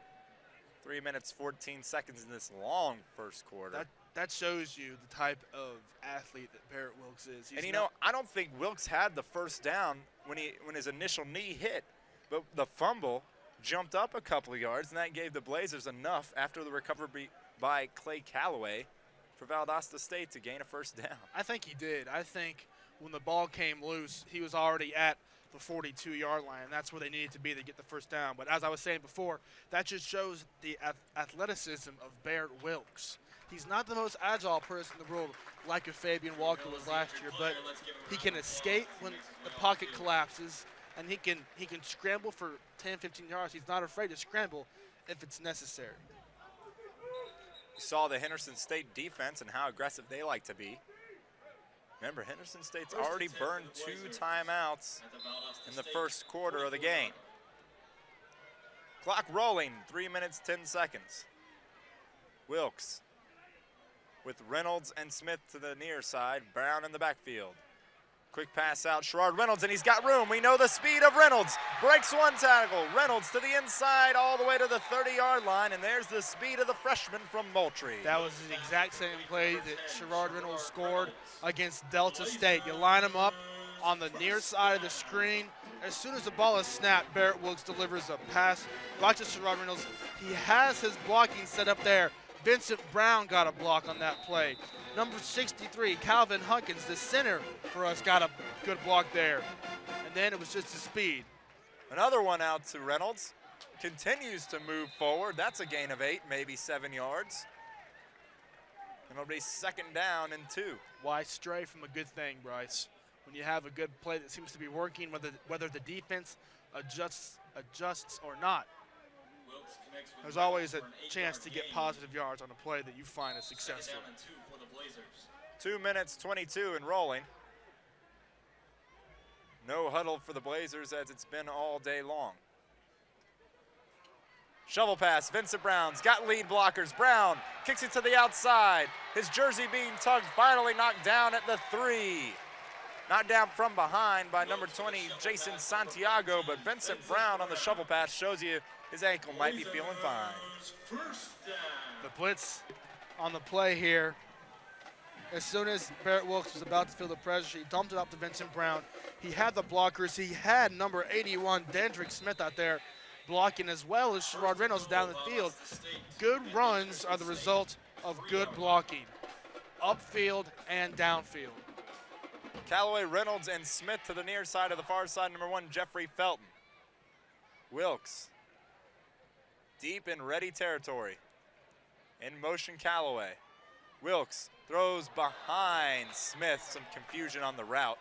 3 minutes, 14 seconds in this long first quarter. That shows you the type of athlete that Barrett Wilkes is. And you know, I don't think Wilkes had the first down when his initial knee hit, but the fumble jumped up a couple of yards, and that gave the Blazers enough after the recovery by Clay Calloway for Valdosta State to gain a first down. I think he did. I think when the ball came loose, he was already at the 42-yard line, and that's where they needed to be to get the first down. But as I was saying before, that just shows the athleticism of Barrett Wilkes. He's not the most agile person in the world like a Fabian Walker was last year, but he can escape when the pocket collapses, and he can scramble for 10, 15 yards. He's not afraid to scramble if it's necessary. You saw the Henderson State defense and how aggressive they like to be. Remember, Henderson State's already burned 2 timeouts in the first quarter of the game. Clock rolling, 3 minutes, 10 seconds. Wilkes with Reynolds and Smith to the near side, Brown in the backfield. Quick pass out, Sherrard Reynolds, and he's got room. We know the speed of Reynolds. Breaks one tackle. Reynolds to the inside all the way to the 30-yard line, and there's the speed of the freshman from Moultrie. That was the exact same play that Sherrard Reynolds scored against Delta State. You line him up on the near side of the screen. As soon as the ball is snapped, Barrett Wilkes delivers a pass. Watch this, Sherrard Reynolds. He has his blocking set up there. Vincent Brown got a block on that play. Number 63, Calvin Hunkins, the center for us, got a good block there. And then it was just the speed. Another one out to Reynolds. Continues to move forward. That's a gain of 8, maybe 7 yards. And it'll be 2nd down and 2. Why stray from a good thing, Brice? When you have a good play that seems to be working, whether the defense adjusts or not, there's always a chance to get positive yards on a play that you find is successful. 2 minutes, 22 and rolling. No huddle for the Blazers as it's been all day long. Shovel pass, Vincent Brown's got lead blockers. Brown kicks it to the outside. His jersey being tugged, finally knocked down at the 3. Knocked down from behind by number 20, Jason Santiago, but Vincent Brown on the shovel pass shows you his ankle might be feeling fine. The blitz on the play here. As soon as Barrett Wilkes was about to feel the pressure, he dumped it up to Vincent Brown. He had the blockers. He had number 81, Dedrick Smith, out there blocking, as well as Sherrard Reynolds down the field. Good runs are the result of good blocking. upfield and downfield. Callaway, Reynolds, and Smith to the near side of the far side. Number 1, Jeffrey Felton. Wilkes, deep in ready territory. In motion, Callaway. Wilkes throws behind Smith. Some confusion on the route.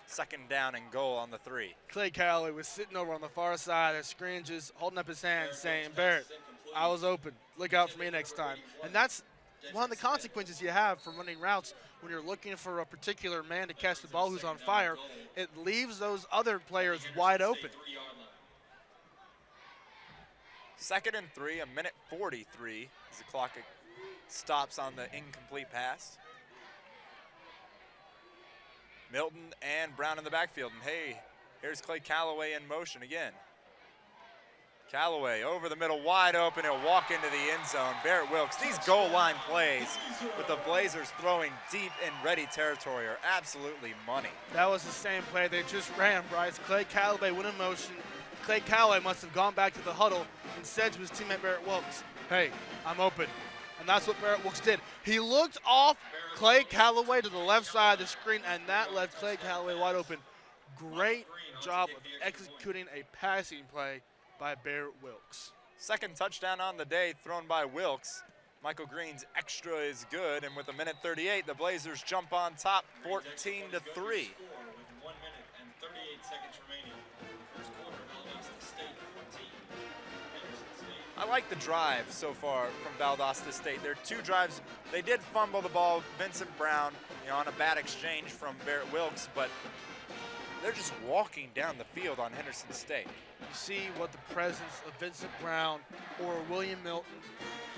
2nd down and goal on the 3. Clay Callaway was sitting over on the far side of the screen, just holding up his hand saying, Barrett, I was open. Look out for me next time. And that's one of the consequences you have for running routes when you're looking for a particular man to catch the ball who's on fire. It leaves those other players wide open. 2nd and 3, a minute 43 as the clock stops on the incomplete pass. Milton and Brown in the backfield. And hey, here's Clay Callaway in motion again. Callaway over the middle, wide open. He'll walk into the end zone. Barrett Wilkes, these goal line plays with the Blazers throwing deep in ready territory are absolutely money. That was the same play they just ran, Brice. Clay Callaway went in motion. Clay Callaway must have gone back to the huddle and said to his teammate Barrett Wilkes, hey, I'm open. And that's what Barrett Wilkes did. He looked off Clay Callaway to the left side of the screen, and that left Clay Callaway wide open. Great job of executing a passing play by Barrett Wilkes. 2nd touchdown on the day thrown by Wilkes. Michael Green's extra is good, and with a minute 38, the Blazers jump on top 14-3. With 1 minute and 38 seconds remaining. First quarter, Valdosta State 14, Henderson State. I like the drive so far from Valdosta State. There are 2 drives. They did fumble the ball, Vincent Brown, on a bad exchange from Barrett Wilkes, but they're just walking down the field on Henderson State. You see what the presence of Vincent Brown or William Milton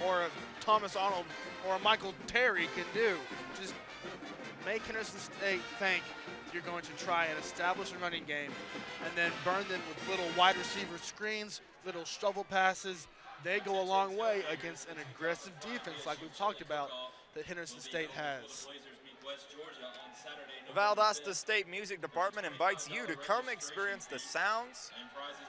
or a Thomas Arnold or a Michael Terry can do. Just make Henderson State think you're going to try and establish a running game and then burn them with little wide receiver screens, little shovel passes. They go a long way against an aggressive defense like we've talked about that Henderson State has. The Valdosta State Music Department invites you to come experience the sounds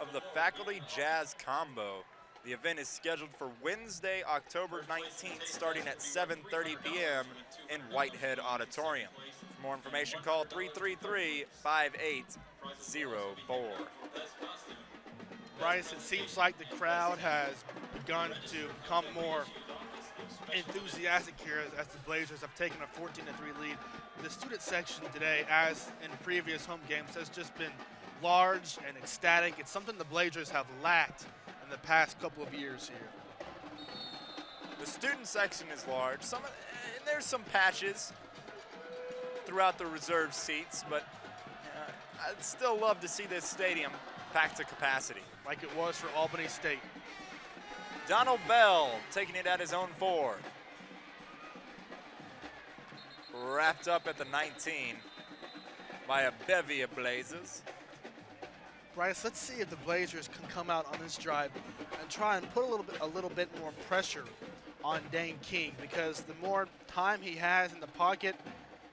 of the Faculty Jazz Combo. The event is scheduled for Wednesday, October 19th, starting at 7:30 p.m. in Whitehead Auditorium. For more information, call 333-5804. Brice, it seems like the crowd has begun to become more enthusiastic here as the Blazers have taken a 14-3 lead. The student section today, as in previous home games, has just been large and ecstatic. It's something the Blazers have lacked in the past couple of years here. The student section is large. And there's some patches throughout the reserve seats, but I'd still love to see this stadium packed to capacity. Like it was for Albany State. Donald Bell taking it at his own 4. Wrapped up at the 19 by a bevy of Blazers. Brice, let's see if the Blazers can come out on this drive and try and put a little bit more pressure on Dane King, because the more time he has in the pocket,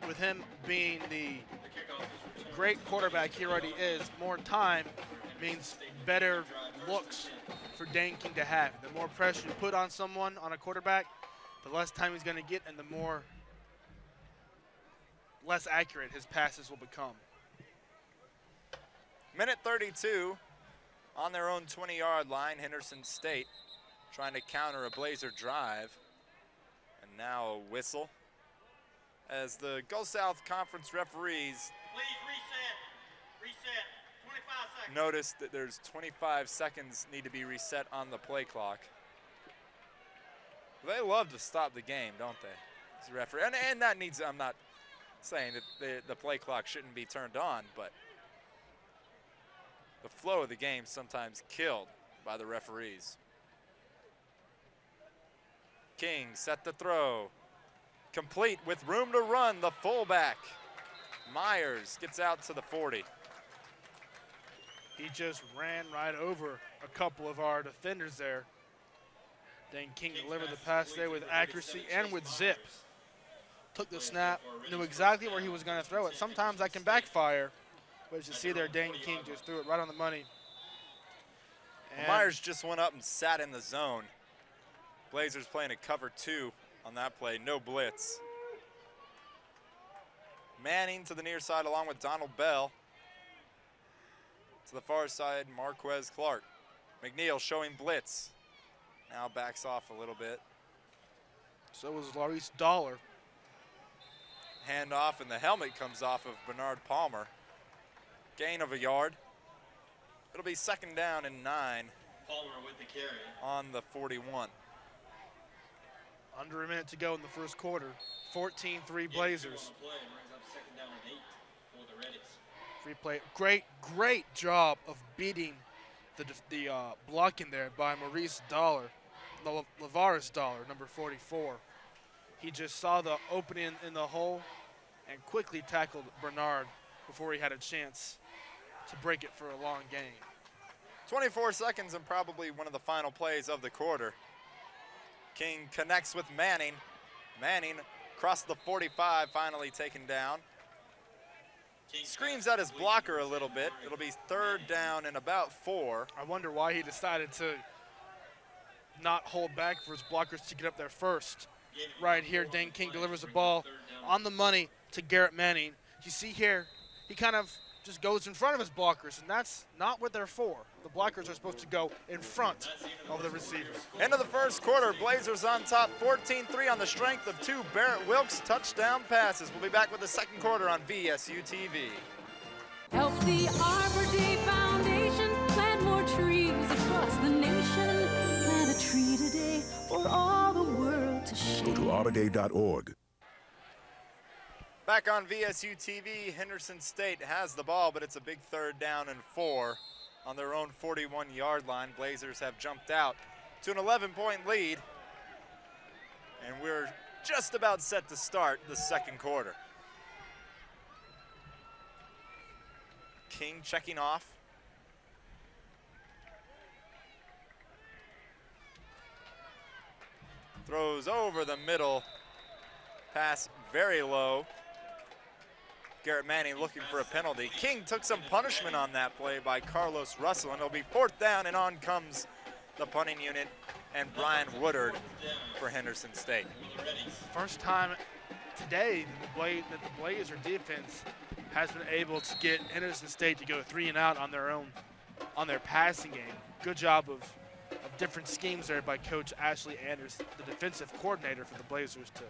with him being the great quarterback he already is, more time means better looks for Dane King to have. The more pressure you put on someone, on a quarterback, the less time he's going to get and the less accurate his passes will become. Minute 32 on their own 20-yard line. Henderson State trying to counter a Blazer drive. And now a whistle as the Go South Conference referees Reset. 25 seconds. notice that there's 25 seconds need to be reset on the play clock. They love to stop the game, don't they? As a referee. And that needs, I'm not saying that the play clock shouldn't be turned on, but the flow of the game sometimes killed by the referees. King set the throw. Complete with room to run, the fullback. Myers gets out to the 40. He just ran right over a couple of our defenders there. Dane King delivered the pass there with accuracy and with zip. Took the snap, knew exactly where he was going to throw it. Sometimes that can backfire, but as you see there, Dane King just threw it right on the money. And Myers just went up and sat in the zone. Blazers playing a cover 2 on that play, no blitz. Manning to the near side along with Donald Bell. To the far side, Marquez Clark. McNeal showing blitz. Now backs off a little bit. So was Laurice Dollar. Hand off, and the helmet comes off of Bernard Palmer. Gain of a yard. It'll be 2nd down and 9. Palmer with the carry. On the 41. Under a minute to go in the first quarter. 14-3 Blazers. Play brings up 2nd down and 8 for the Reddies. Free play. Great job of beating the blocking there by Maurice Dollar. Lavaris Dollar, number 44. He just saw the opening in the hole and quickly tackled Bernard before he had a chance to break it for a long gain. 24 seconds and probably one of the final plays of the quarter. King connects with Manning. Manning across the 45, finally taken down. Screams at his blocker a little bit. It'll be 3rd down and about 4. I wonder why he decided to not hold back for his blockers to get up there first. Right here, Dane King delivers the ball on the money to Garrett Manning. You see here, he kind of just goes in front of his blockers, and that's not what they're for. The blockers are supposed to go in front of the receivers. End of the first quarter, Blazers on top 14-3 on the strength of 2 Barrett Wilkes touchdown passes. We'll be back with the second quarter on VSU-TV. Help the Arbor Day Foundation plant more trees across the nation. Plant a tree today for all the world to share. Go to arborday.org. Back on VSU-TV, Henderson State has the ball, but it's a big 3rd down and 4 on their own 41-yard line. Blazers have jumped out to an 11-point lead, and we're just about set to start the second quarter. King checking off. Throws over the middle. Pass very low. Garrett Manning looking for a penalty. King took some punishment on that play by Carlos Russell, and it'll be 4th down, and on comes the punting unit and Brian Woodard for Henderson State. First time today that the Blazer defense has been able to get Henderson State to go 3 and out on their passing game. Good job of different schemes there by Coach Ashley Anders, the defensive coordinator for the Blazers, to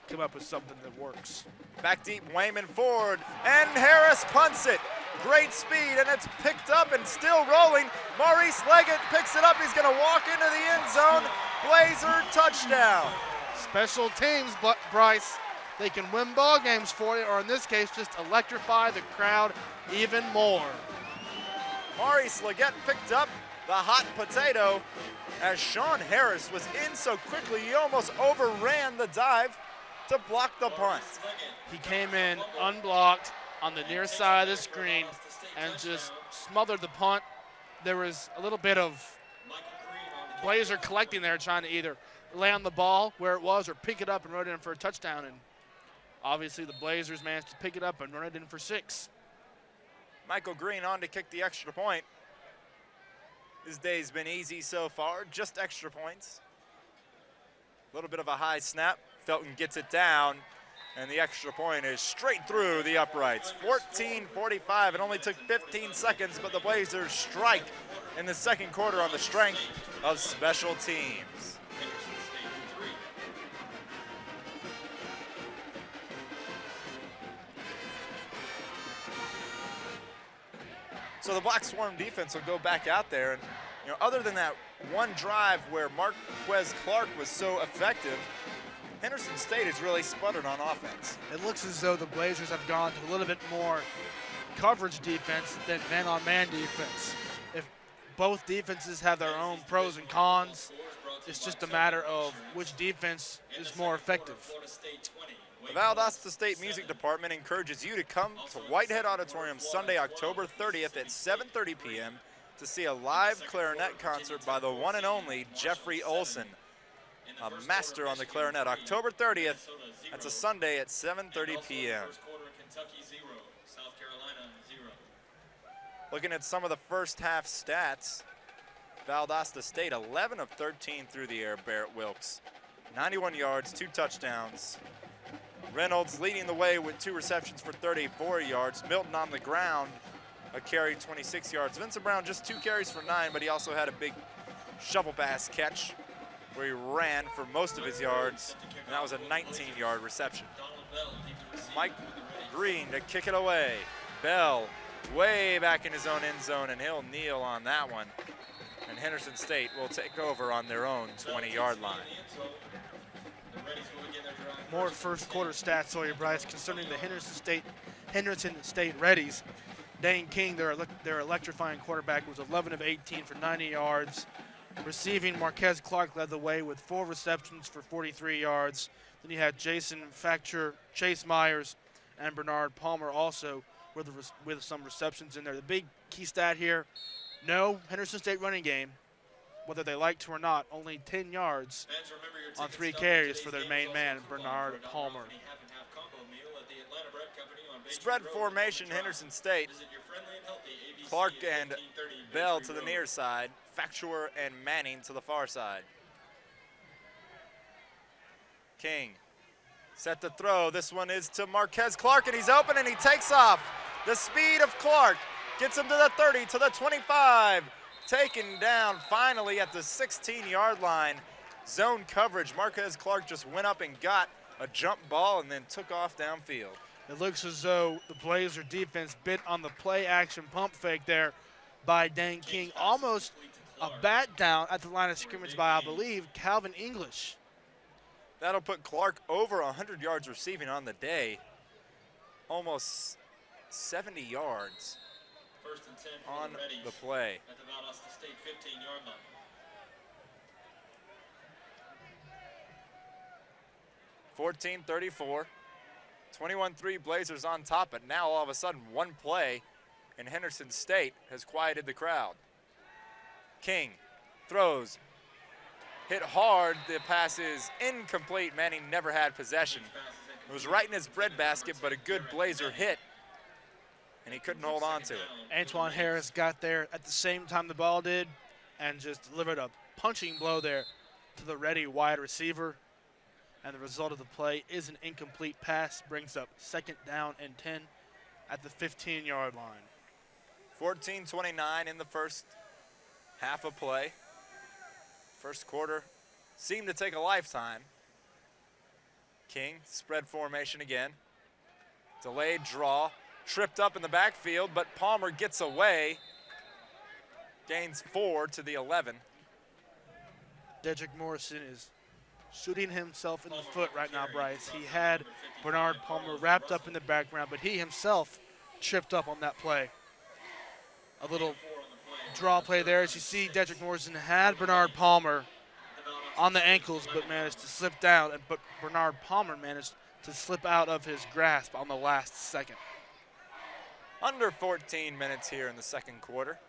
come up with something that works. Back deep, Wayman Ford, and Harris punts it. Great speed, and it's picked up and still rolling. Maurice Leggett picks it up. He's going to walk into the end zone. Blazer touchdown. Special teams, Brice. They can win ball games for you, or in this case, just electrify the crowd even more. Maurice Leggett picked up the hot potato as Sean Harris was in so quickly he almost overran the dive to block the punt. He came in unblocked on the near side of the screen and just smothered the punt. There was a little bit of Blazer collecting there, trying to either lay on the ball where it was or pick it up and run it in for a touchdown. And obviously the Blazers managed to pick it up and run it in for 6. Michael Green on to kick the extra point. His day's been easy so far, just extra points. A little bit of a high snap. Felton gets it down, and the extra point is straight through the uprights. 14:45. It only took 15 seconds, but the Blazers strike in the second quarter on the strength of special teams. So the Black Swarm defense will go back out there, and other than that one drive where Marquez Clark was so effective, Henderson State has really sputtered on offense. It looks as though the Blazers have gone to a little bit more coverage defense than man-on-man defense. If both defenses have their own pros and cons, it's just a matter of which defense is more effective. The Valdosta State Music Department encourages you to come to Whitehead Auditorium Sunday, October 30th at 7:30 p.m. to see a live clarinet concert by the one and only Jeffrey Olson, a master on the clarinet. October 30th, that's a Sunday at 7:30 p.m. Looking at some of the first half stats, Valdosta State 11 of 13 through the air. Barrett Wilkes, 91 yards, 2 touchdowns. Reynolds leading the way with 2 receptions for 34 yards. Milton on the ground, a carry, 26 yards. Vincent Brown just 2 carries for 9, but he also had a big shovel pass catch where he ran for most of his yards, and that was a 19-yard reception. Mike Green to kick it away. Bell way back in his own end zone, and he'll kneel on that one. And Henderson State will take over on their own 20-yard line. More first quarter stats for you, Brice, concerning the Henderson State Reddies. Dane King, their electrifying quarterback, was 11 of 18 for 90 yards. Receiving, Marquez Clark led the way with 4 receptions for 43 yards. Then you had Jason Facture, Chase Myers, and Bernard Palmer also with some receptions in there. The big key stat here, no Henderson State running game, whether they like to or not, only 10 yards on 3 carries for their main man, Bernard Palmer. Spread formation, Henderson State. Clark and Bell to the near side. Facture and Manning to the far side. King set to throw. This one is to Marquez Clark, and he's open and he takes off. The speed of Clark gets him to the 30, to the 25. Taken down finally at the 16-yard line. Zone coverage. Marquez Clark just went up and got a jump ball and then took off downfield. It looks as though the Blazer defense bit on the play-action pump fake there by Dane King. Almost a bat down at the line of scrimmage by, I believe, Calvin English. That'll put Clark over 100 yards receiving on the day. Almost 70 yards on the play. At the Valdosta State 15-yard line. 14-34. 21-3 Blazers on top, but now all of a sudden one play and Henderson State has quieted the crowd. King throws, hit hard, the pass is incomplete. Manning never had possession. It was right in his breadbasket, but a good Blazer hit, and he couldn't hold on to it. Antoine Harris got there at the same time the ball did and just delivered a punching blow there to the ready wide receiver. And the result of the play is an incomplete pass, brings up 2nd down and 10 at the 15-yard line. 14-29 in the first half of play. First quarter seemed to take a lifetime. King, spread formation again. Delayed draw, tripped up in the backfield, but Palmer gets away. Gains 4 to the 11. Dedrick Morrison is shooting himself in the foot right now, Brice. He had Bernard Palmer wrapped up in the background, but he himself tripped up on that play. A little draw play there. As you see, Dedrick Morrison had Bernard Palmer on the ankles, but managed to slip down, but Bernard Palmer managed to slip out of his grasp on the last second. Under 14 minutes here in the second quarter.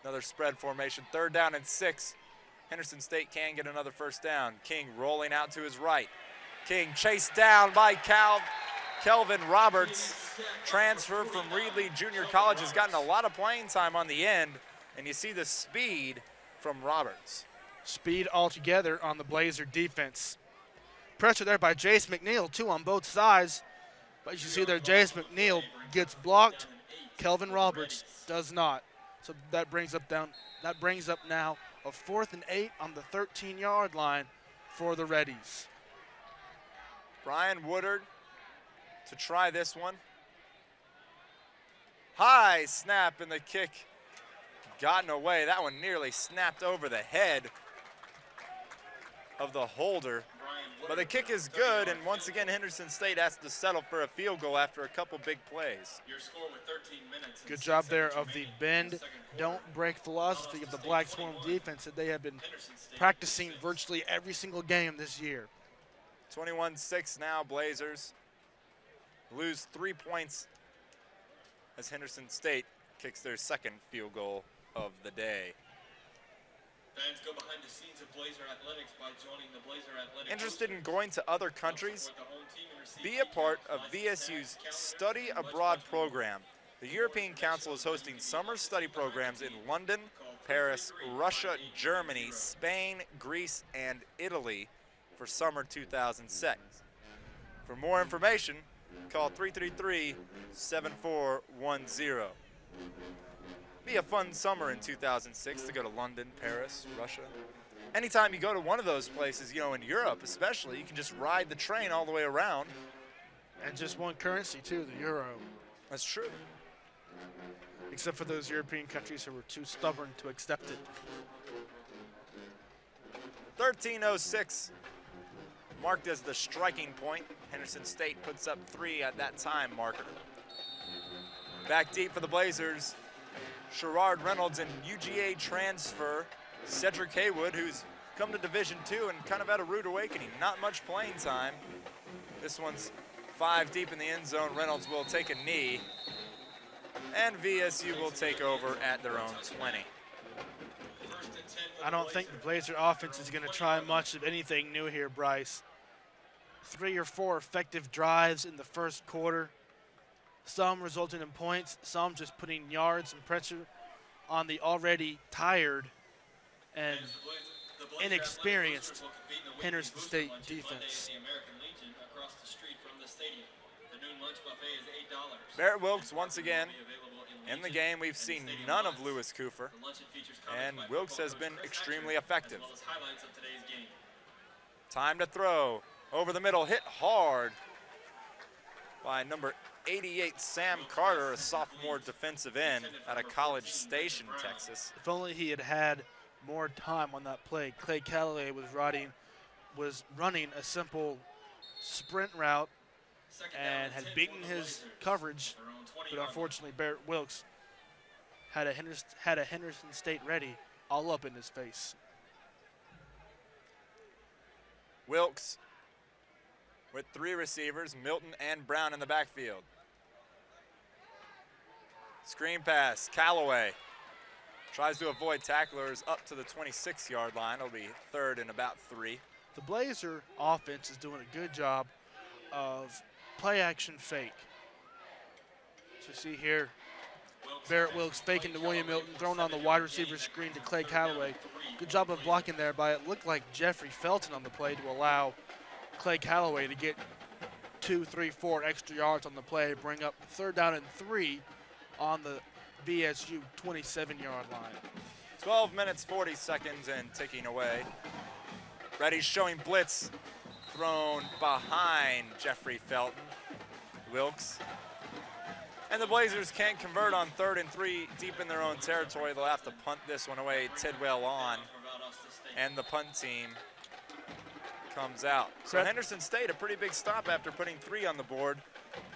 Another spread formation, 3rd down and 6. Henderson State can get another first down. King rolling out to his right. King chased down by Kelvin Roberts. Transfer from Reedley Junior College, has gotten a lot of playing time on the end, and you see the speed from Roberts. Speed altogether on the Blazer defense. Pressure there by Jace McNeil, 2 on both sides. But you see there, Jace McNeil gets blocked. Kelvin Roberts does not. So that brings up now a 4th and 8 on the 13-yard line for the Reddies. Brian Woodard to try this one. High snap, and the kick gotten away. That one nearly snapped over the head of the holder. But the kick is good, and once again, Henderson State has to settle for a field goal after a couple big plays. Your score with 13 minutes. Good job there of the bend, don't break philosophy of the Black Swarm defense that they have been practicing virtually every single game this year. 21-6 now, Blazers lose 3 points as Henderson State kicks their 2nd field goal of the day. Fans go behind the scenes of Blazer Athletics by joining the Blazer Athletics. Interested in going to other countries? Be a part of VSU's Study Abroad program. The European Council is hosting summer study programs in London, Paris, Russia, Germany, Spain, Greece, and Italy for summer 2006. For more information, call 333-7410. Be a fun summer in 2006 to go to London, Paris, Russia. Anytime you go to one of those places, you know, in Europe especially, you can just ride the train all the way around. And just one currency, too, the euro. That's true. Except for those European countries who were too stubborn to accept it. 13:06, marked as the striking point. Henderson State puts up 3 at that time marker. Back deep for the Blazers, Sherrard Reynolds and UGA transfer Cedric Haywood, who's come to Division II and kind of had a rude awakening. Not much playing time. This one's 5 deep in the end zone. Reynolds will take a knee, and VSU will take over at their own 20. I don't think the Blazer offense is going to try much of anything new here, Brice. 3 or 4 effective drives in the first quarter. Some resulting in points, some just putting yards and pressure on the already tired and inexperienced Henderson State defense. Barrett Wilkes once again in the game. We've seen none of Lewis Cooper, and Wilkes has been extremely effective. Time to throw. Over the middle, hit hard by number 88, Sam Carter, a sophomore defensive end out of College Station, Texas. If only he had had more time on that play. Clay Calloway was running a simple sprint route and had beaten his coverage, but unfortunately Barrett Wilkes had a Henderson State ready all up in his face. Wilkes with 3 receivers, Milton and Brown in the backfield. Screen pass, Callaway tries to avoid tacklers up to the 26-yard line. It'll be 3rd and about 3. The Blazer offense is doing a good job of play-action fake. So see here, Barrett Wilkes faking to William Milton, throwing on the wide receiver screen to Clay Callaway. Good job of blocking there by, it looked like Jeffrey Felton on the play to allow Clay Callaway to get 2, 3, 4 extra yards on the play, bring up 3rd down and 3 on the VSU 27-yard line. 12 minutes, 40 seconds and ticking away. Reddies showing blitz, thrown behind Jeffrey Felton. Wilkes. And the Blazers can't convert on 3rd and 3 deep in their own territory. They'll have to punt this one away. Tidwell on, and the punt team comes out. So Henderson State, a pretty big stop after putting 3 on the board.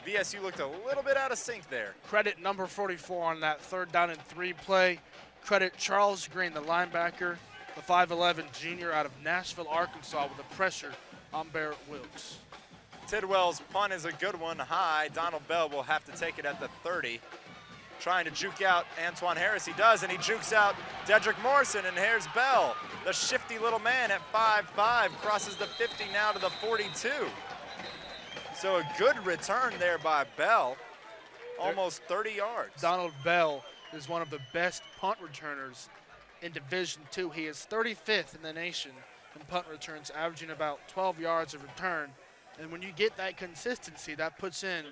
VSU looked a little bit out of sync there. Credit number 44 on that 3rd down and 3 play. Credit Charles Green, the linebacker, the 5'11 junior out of Nashville, Arkansas, with the pressure on Barrett Wilkes. Tidwell's punt is a good one, high. Donald Bell will have to take it at the 30. Trying to juke out Antoine Harris. He does, and he jukes out Dedrick Morrison, and here's Bell. The shifty little man at 5'5", crosses the 50 now to the 42. So a good return there by Bell, almost 30 yards. Donald Bell is one of the best punt returners in Division II. He is 35th in the nation in punt returns, averaging about 12 yards of return. And when you get that consistency, that puts in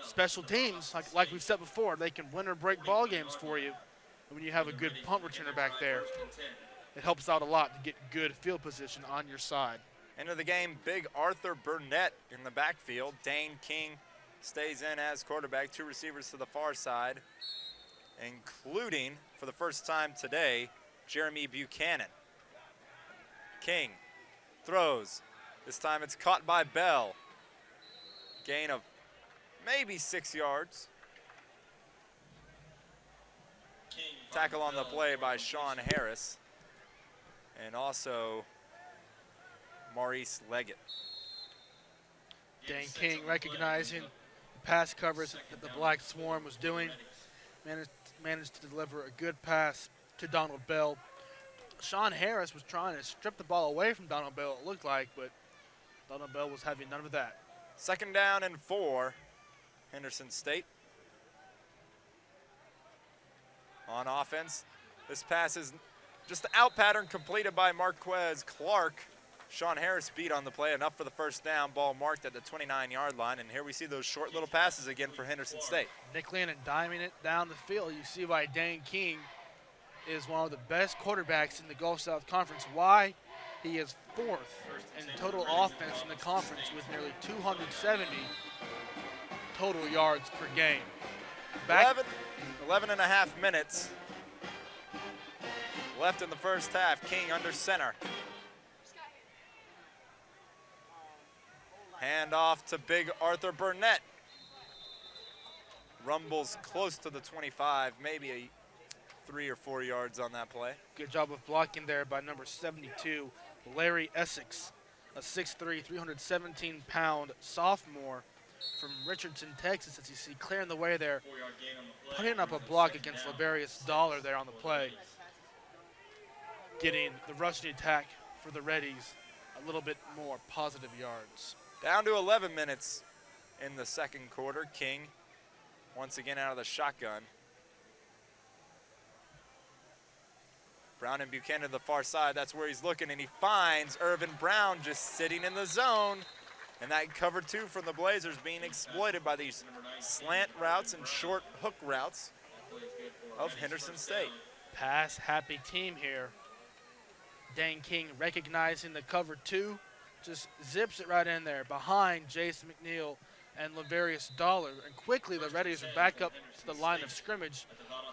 special teams, like we've said before, they can win or break ball games for you. And when you have a good punt returner back there, it helps out a lot to get good field position on your side. Into the game, big Arthur Burnett in the backfield. Dane King stays in as quarterback. 2 receivers to the far side, including, for the first time today, Jeremy Buchanan. King throws. This time it's caught by Bell. Gain of maybe 6 yards. Tackle on the play by Sean Harris. And also Maurice Leggett. Dane King recognizing the pass coverage that the Black Swarm was doing. Managed to deliver a good pass to Donald Bell. Sean Harris was trying to strip the ball away from Donald Bell, it looked like, but Donald Bell was having none of that. 2nd down and 4, Henderson State. On offense, this pass is just the out pattern completed by Marquez Clark. Sean Harris beat on the play, enough for the first down. Ball marked at the 29-yard line, and here we see those short little passes again for Henderson State. Nickeling and diming it down the field. You see why Dane King is one of the best quarterbacks in the Gulf South Conference. Why he is 4th in total offense in the conference with nearly 270 total yards per game. 11 and a half minutes left in the first half. King under center. Hand off to big Arthur Burnett. Rumbles close to the 25, maybe a 3 or 4 yards on that play. Good job of blocking there by number 72, Larry Essex, a 6'3", 317-pound sophomore from Richardson, Texas, as you see clearing the way there, putting up a block against Laverius Dollar there on the play, getting the rushing attack for the Reddies a little bit more positive yards. Down to 11 minutes in the second quarter. King once again out of the shotgun. Brown and Buchanan to the far side. That's where he's looking, and he finds Irvin Brown just sitting in the zone. And that cover 2 from the Blazers being exploited by these slant routes and short hook routes of Henderson State. Pass-happy team here. Dane King recognizing the cover 2. Just zips it right in there behind Jason McNeil and Laverius Dollar. And quickly the Reddies are back up to the line of scrimmage.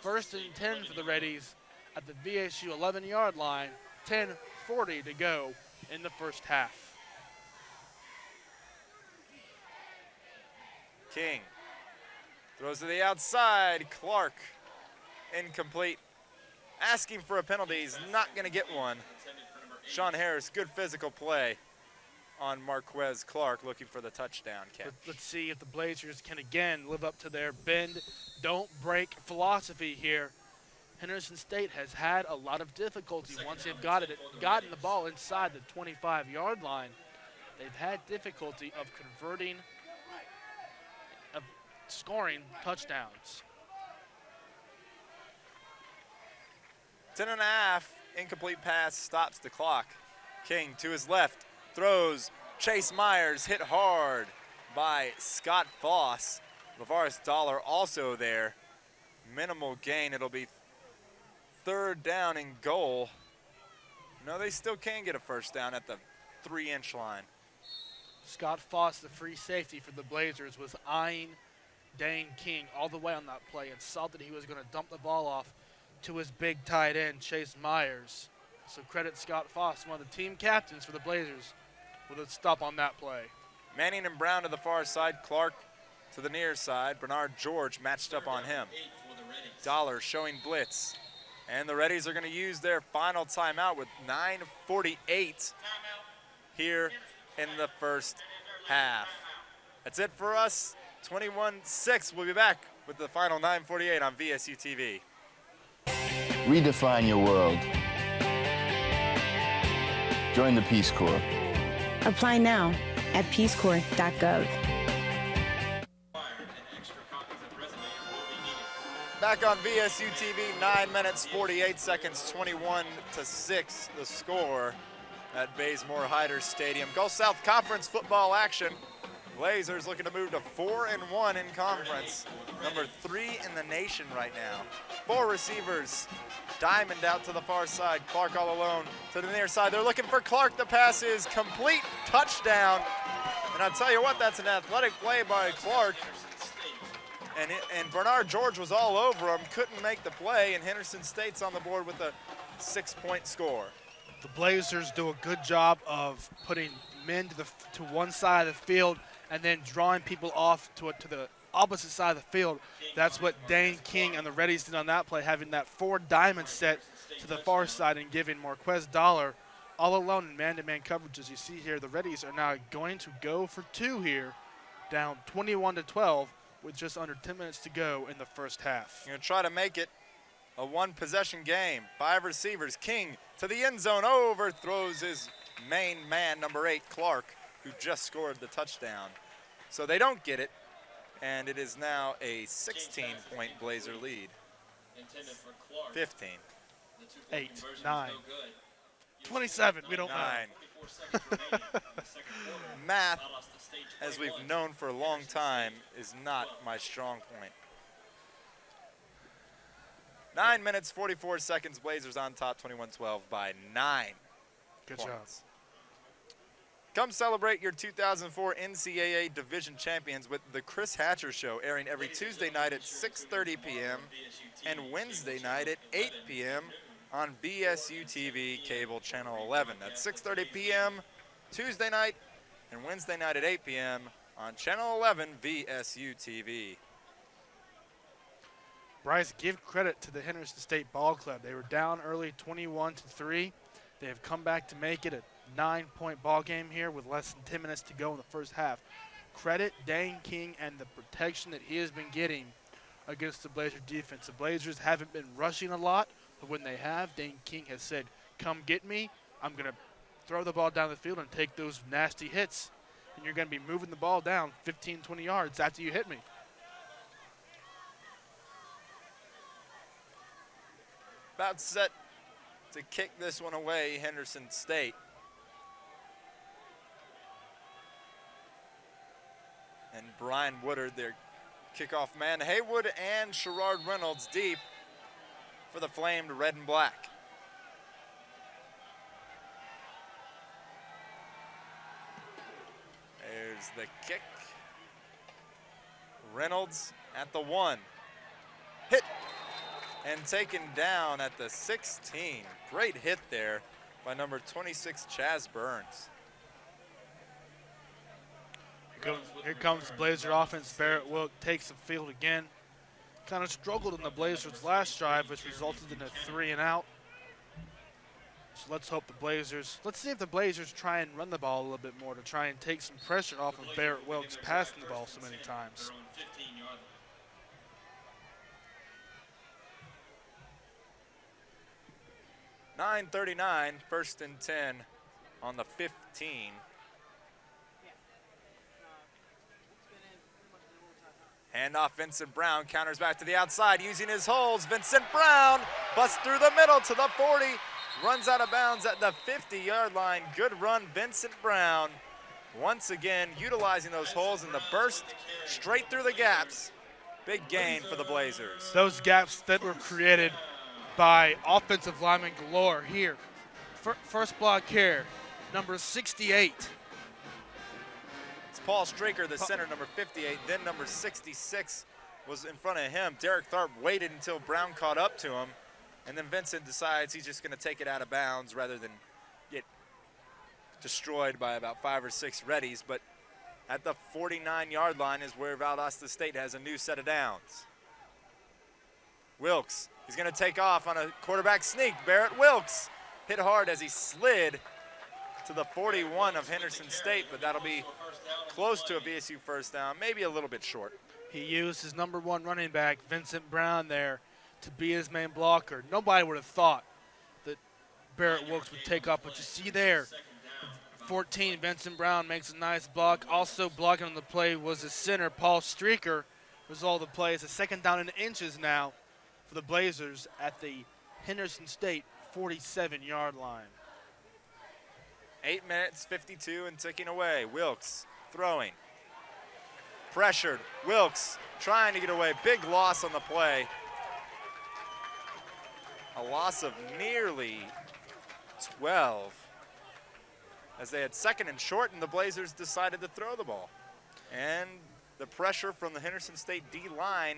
1st and 10 for the Reddies at the VSU 11-yard line. 10:40 to go in the first half. King throws to the outside. Clark incomplete. Asking for a penalty. He's not going to get one. Sean Harris, good physical play on Marquez Clark, looking for the touchdown catch. Let's see if the Blazers can again live up to their bend, don't break philosophy here. Henderson State has had a lot of difficulty once they've gotten the ball inside the 25-yard line. They've had difficulty of converting, of scoring touchdowns. 10 and a half, incomplete pass, stops the clock. King to his left, throws. Chase Myers hit hard by Scott Foss. Laverius Dollar also there. Minimal gain. It'll be 3rd down and goal. No, they still can get a first down at the 3-inch line. Scott Foss, the free safety for the Blazers, was eyeing Dane King all the way on that play and saw that he was going to dump the ball off to his big tight end, Chase Myers. So credit Scott Foss, one of the team captains for the Blazers, with a stop on that play. Manning and Brown to the far side. Clark to the near side. Bernard George matched up on him. Dollar showing blitz. And the Reddies are going to use their final timeout with 9:48 here in the first half. That's it for us. 21-6. We'll be back with the final 9:48 on VSU-TV. Redefine your world. Join the Peace Corps. Apply now at peacecorps.gov. Back on VSU-TV, 9 minutes, 48 seconds, 21-6 the score at Bazemore-Hyder Stadium. Gulf South Conference football action. Blazers looking to move to 4-1 in conference. Number 3 in the nation right now. 4 receivers. Diamond out to the far side. Clark all alone to the near side. They're looking for Clark. The pass is complete. Touchdown. And I'll tell you what, that's an athletic play by Clark. And Bernard George was all over him. Couldn't make the play. And Henderson State's on the board with a 6-point score. The Blazers do a good job of putting men to one side of the field and then drawing people off to the opposite side of the field. That's what Dane King and the Reddies did on that play, having that 4 diamond set to the far side and giving Marquez Dollar all alone in man-to-man coverage. As you see here, the Reddies are now going to go for 2 here, down 21-12 with just under 10 minutes to go in the first half. You're going to try to make it a 1-possession game. 5 receivers. King to the end zone, overthrows his main man, number 8, Clark, who just scored the touchdown. So they don't get it, and it is now a 16-point Blazer lead. 15. 8, 9. 27. We don't 9. know. Math, as we've known for a long time, is not my strong point. 9 minutes, 44 seconds. Blazers on top, 21-12 by 9 Good points. job. Come celebrate your 2004 NCAA Division Champions with the Chris Hatcher Show, airing every Tuesday night at 6:30 p.m. and Wednesday night at 8 p.m. on VSU-TV Cable Channel 11. That's 6:30 p.m. Tuesday night and Wednesday night at 8 p.m. on Channel 11 VSU-TV. Brice, give credit to the Henderson State Ball Club. They were down early 21-3. They have come back to make it a 9-point ball game here with less than 10 minutes to go in the first half. Credit Dane King and the protection that he has been getting against the Blazer defense. The Blazers haven't been rushing a lot, but when they have, Dane King has said, come get me. I'm going to throw the ball down the field and take those nasty hits. And you're going to be moving the ball down 15, 20 yards after you hit me. About set to kick this one away, Henderson State. And Brian Woodard, their kickoff man. Haywood and Sherrard Reynolds deep for the flamed red and black. There's the kick. Reynolds at the 1. Hit and taken down at the 16. Great hit there by number 26, Chaz Burns. Here comes the Blazer offense. Barrett Wilk takes the field again. Kind of struggled in the Blazers' last drive, which resulted in a 3-and-out. So let's hope the Blazers, let's see if the Blazers try and run the ball a little bit more to try and take some pressure off of Barrett Wilkes passing the ball so many times. 9:39, 1st and 10 on the 15. Handoff, Vincent Brown counters back to the outside using his holes. Vincent Brown busts through the middle to the 40, runs out of bounds at the 50-yard line. Good run, Vincent Brown. Once again, utilizing those holes in the burst straight through the gaps. Big gain for the Blazers. Those gaps that were created by offensive lineman galore here. First block here, number 68. It's Paul Straker, the center, number 58. Then number 66 was in front of him. Derek Tharp waited until Brown caught up to him. And then Vincent decides he's just going to take it out of bounds rather than get destroyed by about 5 or 6 Reddies. But at the 49-yard line is where Valdosta State has a new set of downs. Wilkes, he's going to take off on a quarterback sneak. Barrett Wilkes hit hard as he slid to the 41 of Henderson State, but that'll be close to a VSU first down, maybe a little bit short. He used his number 1 running back, Vincent Brown, there to be his main blocker. Nobody would have thought that Barrett Wilkes would take off, but you see there, 14, Vincent Brown makes a nice block. Also blocking on the play was his center, Paul Streaker. Result of the play is a 2nd down in inches now for the Blazers at the Henderson State 47-yard line. 8 minutes, 52 and ticking away. Wilkes throwing. Pressured. Wilkes trying to get away. Big loss on the play. A loss of nearly 12. As they had 2nd and short, and the Blazers decided to throw the ball. And the pressure from the Henderson State D-line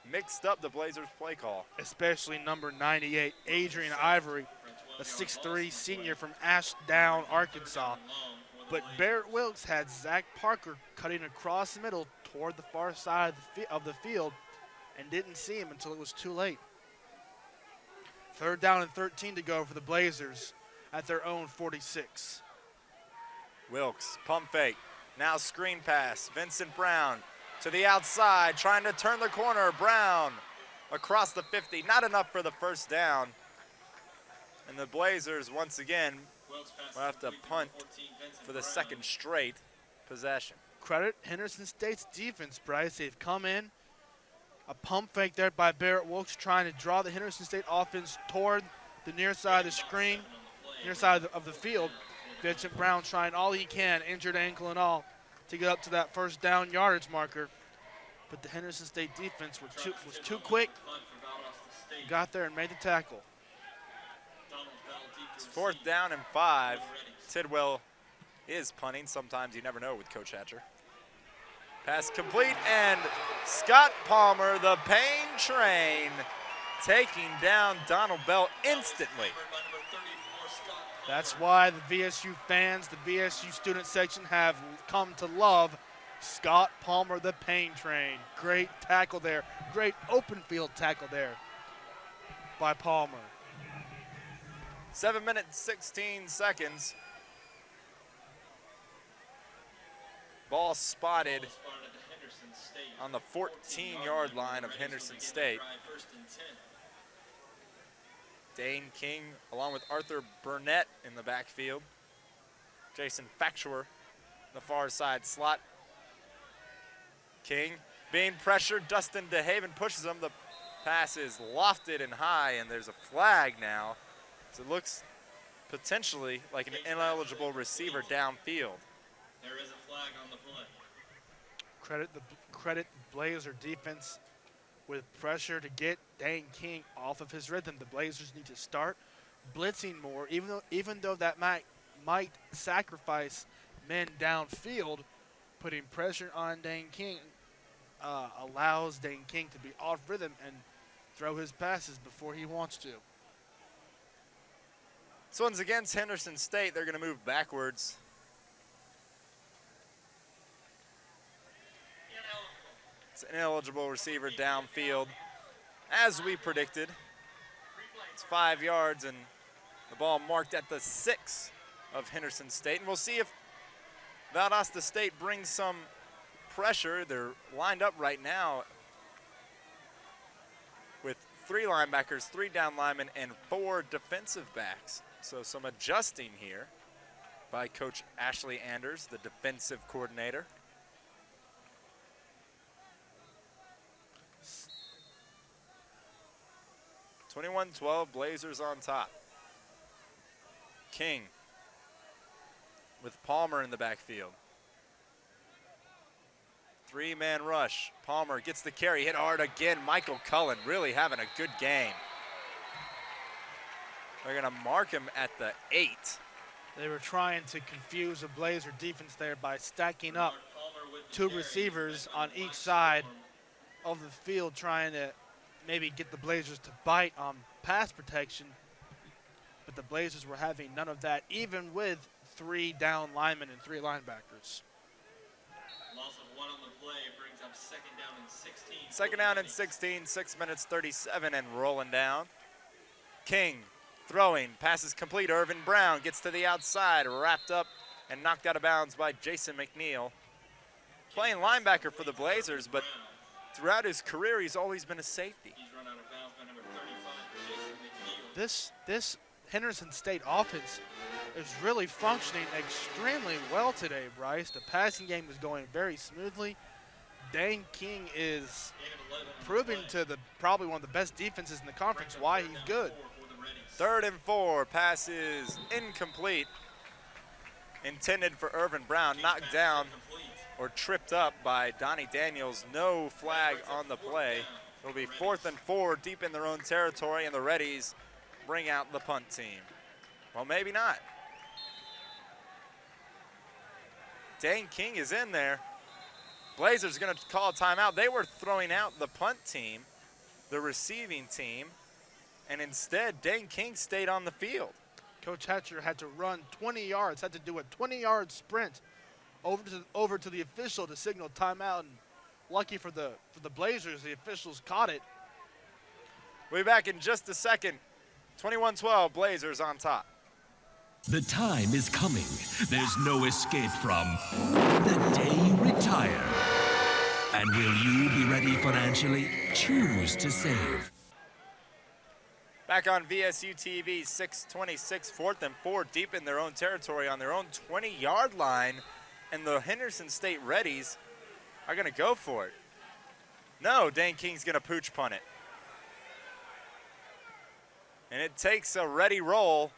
mixed up the Blazers' play call. Especially number 98, Adrian Ivory, a 6'3" senior from Ashdown, Arkansas. But Barrett Wilkes had Zach Parker cutting across the middle toward the far side of the field and didn't see him until it was too late. 3rd down and 13 to go for the Blazers at their own 46. Wilkes, pump fake, now screen pass. Vincent Brown to the outside, trying to turn the corner. Brown across the 50, not enough for the first down. And the Blazers, once again, will have to punt for the 2nd straight possession. Credit Henderson State's defense, Brice. They've come in. A pump fake there by Barrett Wilkes trying to draw the Henderson State offense toward the near side of the screen. near side of the field. Vincent Brown trying all he can, injured ankle and all, to get up to that first down yardage marker. But the Henderson State defense was too quick, got there and made the tackle. It's 4th down and 5. Tidwell is punting. Sometimes you never know with Coach Hatcher. Pass complete, and Scott Palmer, the pain train, taking down Donald Bell instantly. That's why the VSU fans, the VSU student section have come to love Scott Palmer, the pain train. Great tackle there. Great open field tackle there by Palmer. 7 minutes, 16 seconds. Ball spotted on the 14-yard line of Henderson State. Dane King along with Arthur Burnett in the backfield. Jason Factuer, the far side slot. King being pressured. Dustin DeHaven pushes him. The pass is lofted and high, and there's a flag now. So it looks potentially like an ineligible receiver downfield. There is a flag on the play. Credit the Blazer defense with pressure to get Dane King off of his rhythm. The Blazers need to start blitzing more, even though that might sacrifice men downfield. Putting pressure on Dane King allows Dane King to be off rhythm and throw his passes before he wants to. This one's against Henderson State. They're going to move backwards. It's an ineligible receiver downfield, as we predicted. It's 5 yards, and the ball marked at the 6 of Henderson State. And we'll see if Valdosta State brings some pressure. They're lined up right now with 3 linebackers, 3 down linemen, and 4 defensive backs. So some adjusting here by Coach Ashley Anders, the defensive coordinator. (21-12), Blazers on top. King with Palmer in the backfield. 3-man rush. Palmer gets the carry, hit hard again. Michael Cullen really having a good game. They're gonna mark him at the 8. They were trying to confuse the Blazer defense there by stacking up 2 receivers on each side of the field, trying to maybe get the Blazers to bite on pass protection. But the Blazers were having none of that, even with 3 down linemen and 3 linebackers. Loss of 1 on the play brings up 2nd down and 16. 2nd down and 16, 6 minutes 37 and rolling down. King throwing, passes complete. Irvin Brown gets to the outside, wrapped up and knocked out of bounds by Jason McNeal. Playing linebacker for the Blazers, but throughout his career, he's always been a safety. He's run out of bounds by number 35, Jason McNeal. This Henderson State offense is really functioning extremely well today, Brice. The passing game is going very smoothly. Dane King is proving to probably one of the best defenses in the conference why he's good. 3rd and 4, pass is incomplete. Intended for Irvin Brown, knocked down or tripped up by Donnie Daniels. No flag on the play. It'll be 4th and 4, deep in their own territory, and the Reddies bring out the punt team. Well, maybe not. Dane King is in there. Blazers going to call a timeout. They were throwing out the punt team, the receiving team, and instead Dane King stayed on the field. Coach Hatcher had to run 20 yards, had to do a 20-yard sprint over to the official to signal timeout. And lucky for the Blazers, the officials caught it. We'll be back in just a second. 21-12, Blazers on top. The time is coming. There's no escape from the day you retire. And will you be ready financially? Choose to save. Back on VSU-TV, 6:26, 4th and 4, deep in their own territory on their own 20-yard line. And the Henderson State Reddies are going to go for it. No, Dane King's going to pooch punt it. And it takes a ready roll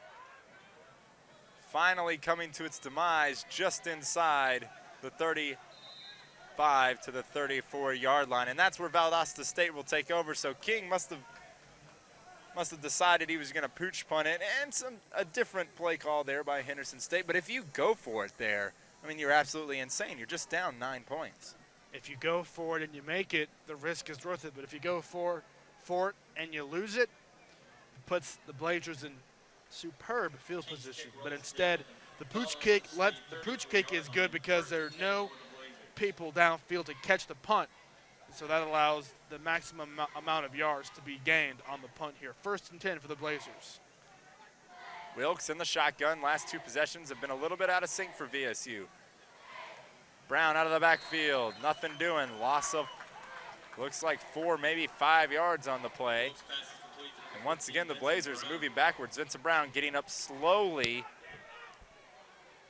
finally coming to its demise just inside the 35 to the 34-yard line. And that's where Valdosta State will take over. So King must have decided he was going to pooch punt it, and a different play call there by Henderson State. But if you go for it there, I mean, you're absolutely insane. You're just down 9 points. If you go for it and you make it, the risk is worth it. But if you go for it and you lose it, it puts the Blazers in superb field position. But instead, the pooch kick is good because there are no people downfield to catch the punt. So that allows the maximum amount of yards to be gained on the punt here. 1st and 10 for the Blazers. Wilkes in the shotgun. Last 2 possessions have been a little bit out of sync for VSU. Brown out of the backfield. Nothing doing. Loss of, looks like 4, maybe 5 yards on the play. And once again, the Blazers moving backwards. Vincent Brown getting up slowly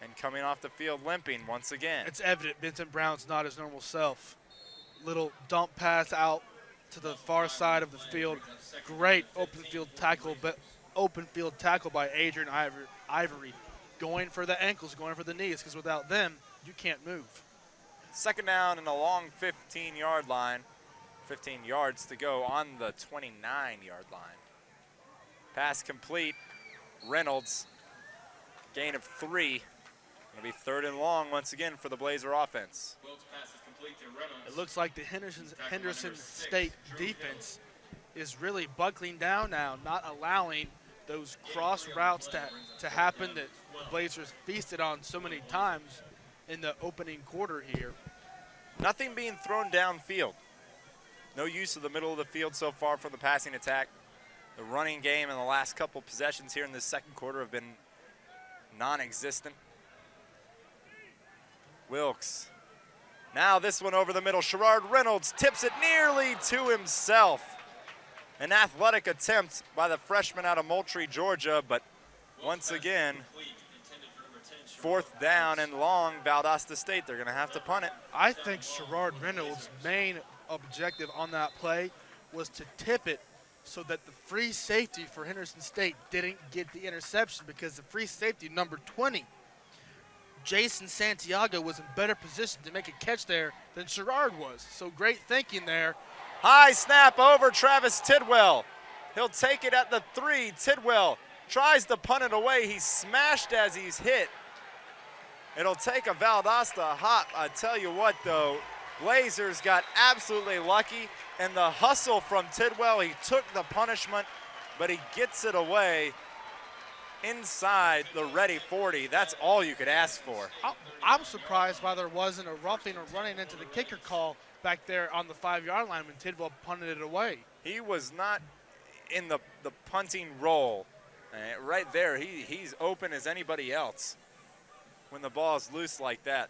and coming off the field limping once again. It's evident Vincent Brown's not his normal self. Little dump pass out to the far side of the field. Great open field tackle by Adrian Ivory. Going for the ankles, going for the knees, because without them, you can't move. 2nd down and a long 15-yard line. 15 yards to go on the 29-yard line. Pass complete. Reynolds, gain of 3. It'll be 3rd and long once again for the Blazer offense. It looks like the Henderson State defense is really buckling down now, not allowing those cross routes to happen that the Blazers feasted on so many times in the opening quarter here. Nothing being thrown downfield. No use of the middle of the field so far from the passing attack. The running game in the last couple possessions here in this 2nd quarter have been non-existent. Wilkes. Now this one over the middle. Sherrard Reynolds tips it nearly to himself. An athletic attempt by the freshman out of Moultrie, Georgia, but once again, 4th down and long, Valdosta State. They're going to have to punt it. I think Sherrard Reynolds' main objective on that play was to tip it so that the free safety for Henderson State didn't get the interception, because the free safety, number 20, Jason Santiago, was in better position to make a catch there than Sherrard was. So great thinking there. High snap over Travis Tidwell. He'll take it at the 3. Tidwell tries to punt it away. He's smashed as he's hit. It'll take a Valdosta hop. I tell you what, though, Blazers got absolutely lucky, and the hustle from Tidwell, he took the punishment, but he gets it away inside the ready 40. That's all you could ask for. I'm surprised why there wasn't a roughing or running into the kicker call back there on the 5-yard line when Tidwell punted it away. He was not in the punting role. Right there, he's open as anybody else when the ball is loose like that.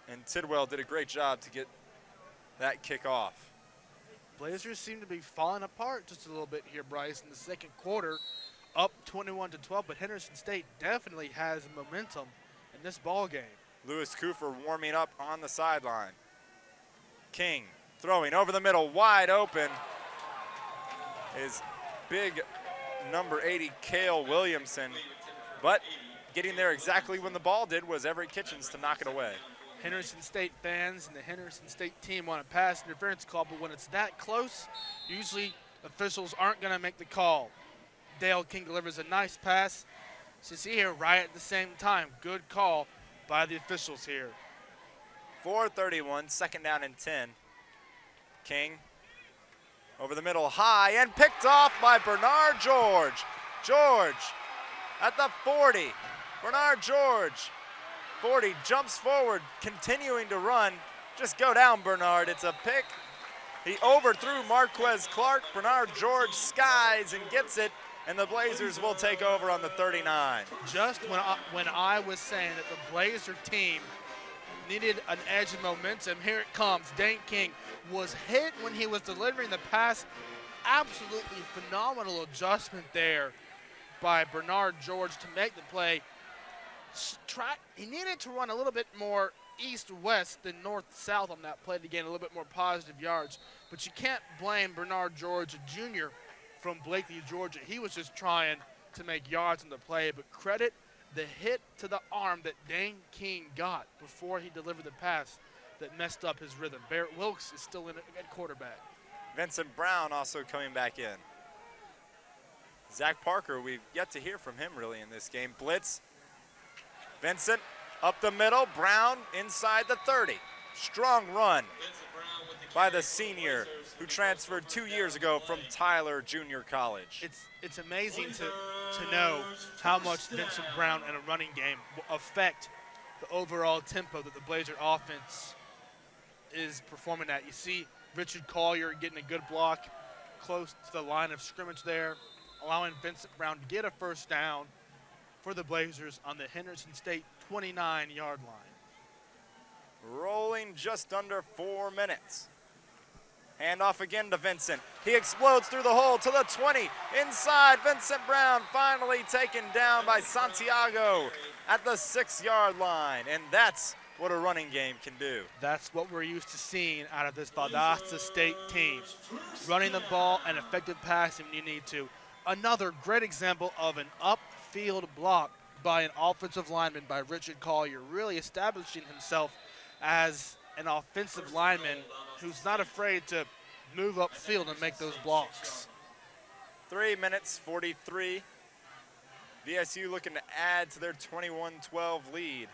And Tidwell did a great job to get that kick off. Blazers seem to be falling apart just a little bit here, Brice, in the 2nd quarter. Up 21-12, but Henderson State definitely has momentum in this ball game. Lewis Cooper warming up on the sideline. King throwing over the middle, wide open is big number 80, Cale Williamson. But getting there exactly when the ball did was Everett Kitchens to knock it away. Henderson State fans and the Henderson State team want a pass interference call, but when it's that close, usually officials aren't going to make the call. Dale King delivers a nice pass. So you see here, right at the same time, good call by the officials here. 4:31, 2nd down and 10. King over the middle, high, and picked off by Bernard George. George at the 40. Bernard George, 40, jumps forward, continuing to run. Just go down, Bernard. It's a pick. He overthrew Marquez Clark. Bernard George skies and gets it, and the Blazers will take over on the 39. Just when I was saying that the Blazer team needed an edge of momentum, here it comes. Dane King was hit when he was delivering the pass. Absolutely phenomenal adjustment there by Bernard George to make the play. He needed to run a little bit more east-west than north-south on that play to gain a little bit more positive yards. But you can't blame Bernard George, a junior from Blakely, Georgia. He was just trying to make yards on the play. But credit the hit to the arm that Dane King got before he delivered the pass that messed up his rhythm. Barrett Wilkes is still in at quarterback. Vincent Brown also coming back in. Zach Parker, we've yet to hear from him really in this game. Blitz. Vincent up the middle. Brown inside the 30. Strong run by the senior who transferred 2 years ago from Tyler Junior College. It's amazing to know how much Vincent Brown in a running game will affect the overall tempo that the Blazer offense is performing at. You see Richard Collier getting a good block close to the line of scrimmage there, allowing Vincent Brown to get a first down for the Blazers on the Henderson State 29-yard line. Rolling just under 4 minutes. Handoff again to Vincent. He explodes through the hole to the 20. Inside, Vincent Brown finally taken down by Santiago at the 6-yard line. And that's what a running game can do. That's what we're used to seeing out of this Valdosta State team. Running the ball and effective passing when you need to. Another great example of an upfield block by an offensive lineman by Richard Collier, really establishing himself as an offensive lineman who's not afraid to move upfield and make those blocks. 3 minutes 43. VSU looking to add to their 21-12 lead.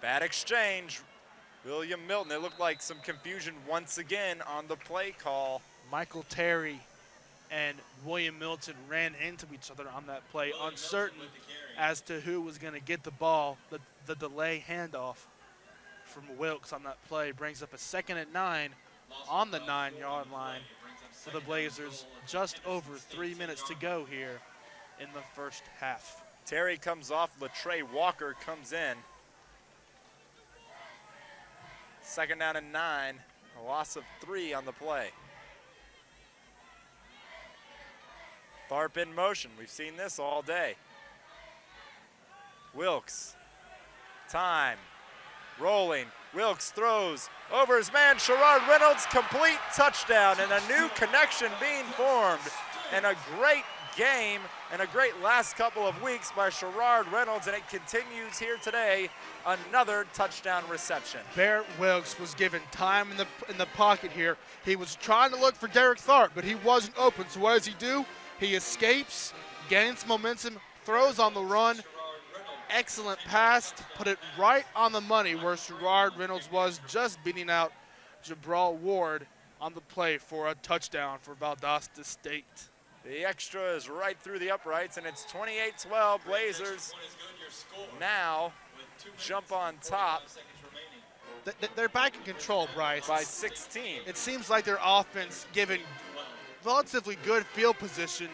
Bad exchange. William Milton. It looked like some confusion once again on the play call. Michael Terry and William Milton ran into each other on that play, uncertain as to who was going to get the ball. The delay handoff from Wilkes on that play brings up a 2nd and 9 on the 9-yard line for the Blazers. Just over 3 minutes to go here in the first half. Terry comes off. Latrey Walker comes in. 2nd down and 9. A loss of 3 on the play. Tharp in motion. We've seen this all day. Wilkes. Time. Rolling. Wilkes throws over his man, Sherrard Reynolds. Complete touchdown and a new connection being formed. And a great game and a great last couple of weeks by Sherrard Reynolds, and it continues here today. Another touchdown reception. Barrett Wilkes was given time in the pocket here. He was trying to look for Derek Tharp, but he wasn't open. So what does he do? He escapes, gains momentum, throws on the run. Excellent pass to put it right on the money where Sherrard Reynolds was, just beating out Jabral Ward on the play for a touchdown for Valdosta State. The extra is right through the uprights, and it's 28-12. Blazers now jump on top. They're back in control, Brice. By 16. It seems like their offense given relatively good field position,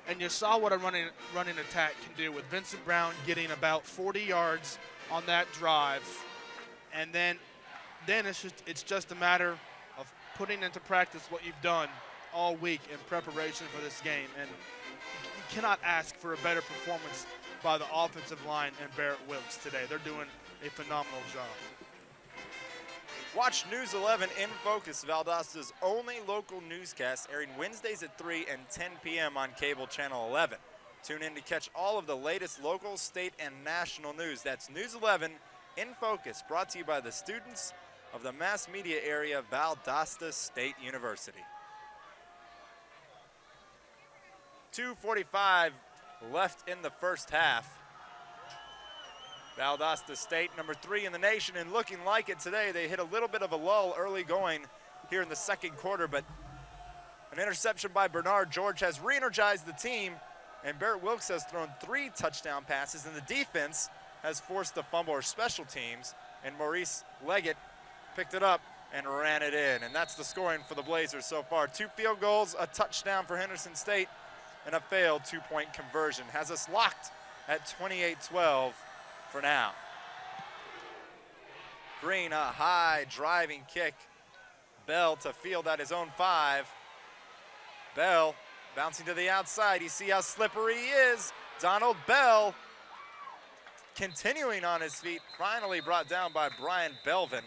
and you saw what a running attack can do with Vincent Brown getting about 40 yards on that drive. And then it's just a matter of putting into practice what you've done all week in preparation for this game. And you cannot ask for a better performance by the offensive line and Barrett Wilkes today. They're doing a phenomenal job. Watch News 11 in Focus, Valdosta's only local newscast, airing Wednesdays at 3 and 10 p.m. on cable channel 11. Tune in to catch all of the latest local, state, and national news. That's News 11 in Focus, brought to you by the students of the mass media area, Valdosta State University. 2:45 left in the first half. Valdosta State, number 3 in the nation, and looking like it today. They hit a little bit of a lull early going here in the second quarter, but an interception by Bernard George has re-energized the team, and Barrett Wilkes has thrown 3 touchdown passes, and the defense has forced a fumble, or special teams, and Maurice Leggett picked it up and ran it in, and that's the scoring for the Blazers so far. 2 field goals, a touchdown for Henderson State, and a failed 2-point conversion. Has us locked at 28-12 for now. Green, a high driving kick. Bell to field at his own 5. Bell bouncing to the outside. You see how slippery he is. Donald Bell continuing on his feet, finally brought down by Brian Belvin.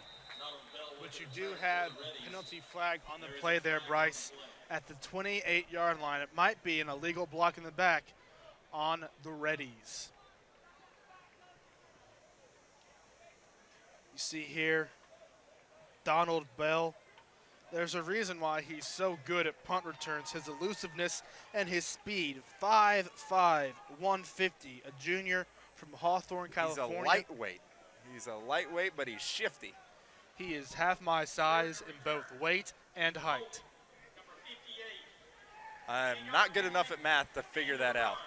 But you do have penalty flag on the play there, Brice, at the 28-yard line. It might be an illegal block in the back on the Reddies. You see here, Donald Bell. There's a reason why he's so good at punt returns, his elusiveness and his speed. 5'5", 150, a junior from Hawthorne, California. He's a lightweight. He's a lightweight, but he's shifty. He is half my size in both weight and height. I'm not good enough at math to figure that out.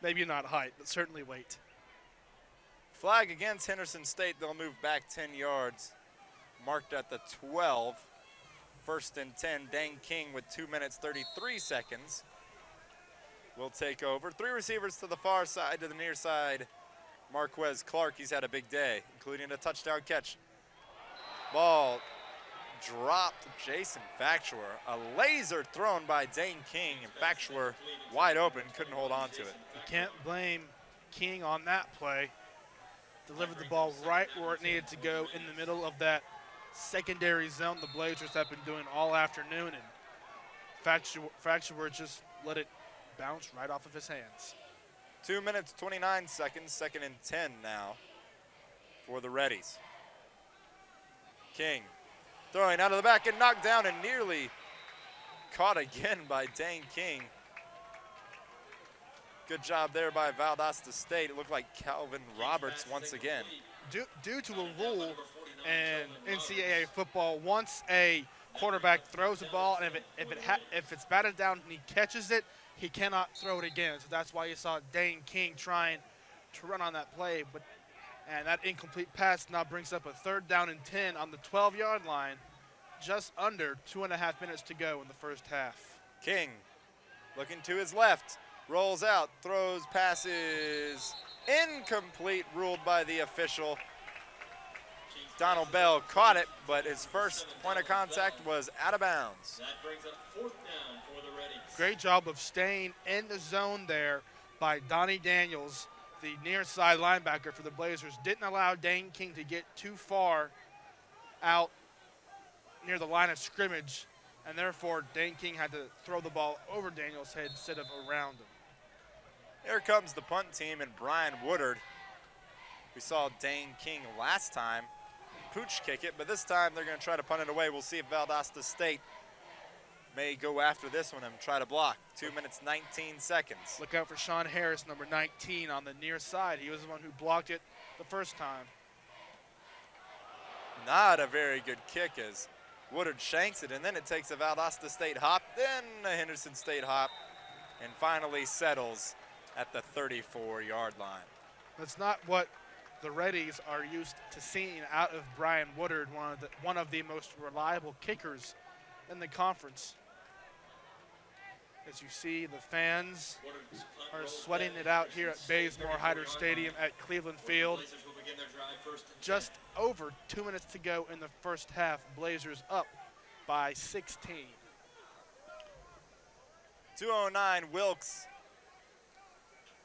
Maybe not height, but certainly weight. Flag against Henderson State. They'll move back 10 yards. Marked at the 12. First and 10, Dane King with 2 minutes, 33 seconds. Will take over. 3 receivers to the far side, to the near side. Marquez Clark, he's had a big day, including a touchdown catch. Ball dropped Jason Factuer. A laser thrown by Dane King, and Factuer wide open, couldn't hold on to it. You can't blame King on that play. Delivered the ball right where it needed to go in the middle of that secondary zone the Blazers have been doing all afternoon, and Factuer just let it bounce right off of his hands. 2 minutes, 29 seconds, 2nd and 10 now for the Reddies. King throwing out of the back and knocked down and nearly caught again by Dane King. Good job there by Valdosta State. It looked like Calvin Roberts once again. Due to a rule in NCAA football, once a quarterback throws a ball, and if it's batted down and he catches it, he cannot throw it again. So that's why you saw Dane King trying to run on that play. And that incomplete pass now brings up a 3rd down and 10 on the 12-yard line. Just under 2.5 minutes to go in the first half. King looking to his left. Rolls out, throws, passes, incomplete, ruled by the official. Donald Bell caught it, but his first point of contact was out of bounds. That brings up 4th down for the Reddies. Great job of staying in the zone there by Donnie Daniels, the near side linebacker for the Blazers. Didn't allow Dane King to get too far out near the line of scrimmage, and therefore Dane King had to throw the ball over Daniels' head instead of around him. Here comes the punt team and Brian Woodard. We saw Dane King last time pooch kick it, but this time they're going to try to punt it away. We'll see if Valdosta State may go after this one and try to block. 2 minutes, 19 seconds. Look out for Sean Harris, number 19, on the near side. He was the one who blocked it the first time. Not a very good kick as Woodard shanks it, and then it takes a Valdosta State hop, then a Henderson State hop, and finally settles at the 34-yard line. That's not what the Reddies are used to seeing out of Brian Woodard, one of the most reliable kickers in the conference. As you see, the fans are sweating it out here at Bazemore-Hyder Stadium at Cleveland Field. Just over 2 minutes to go in the first half. Blazers up by 16. 209 Wilkes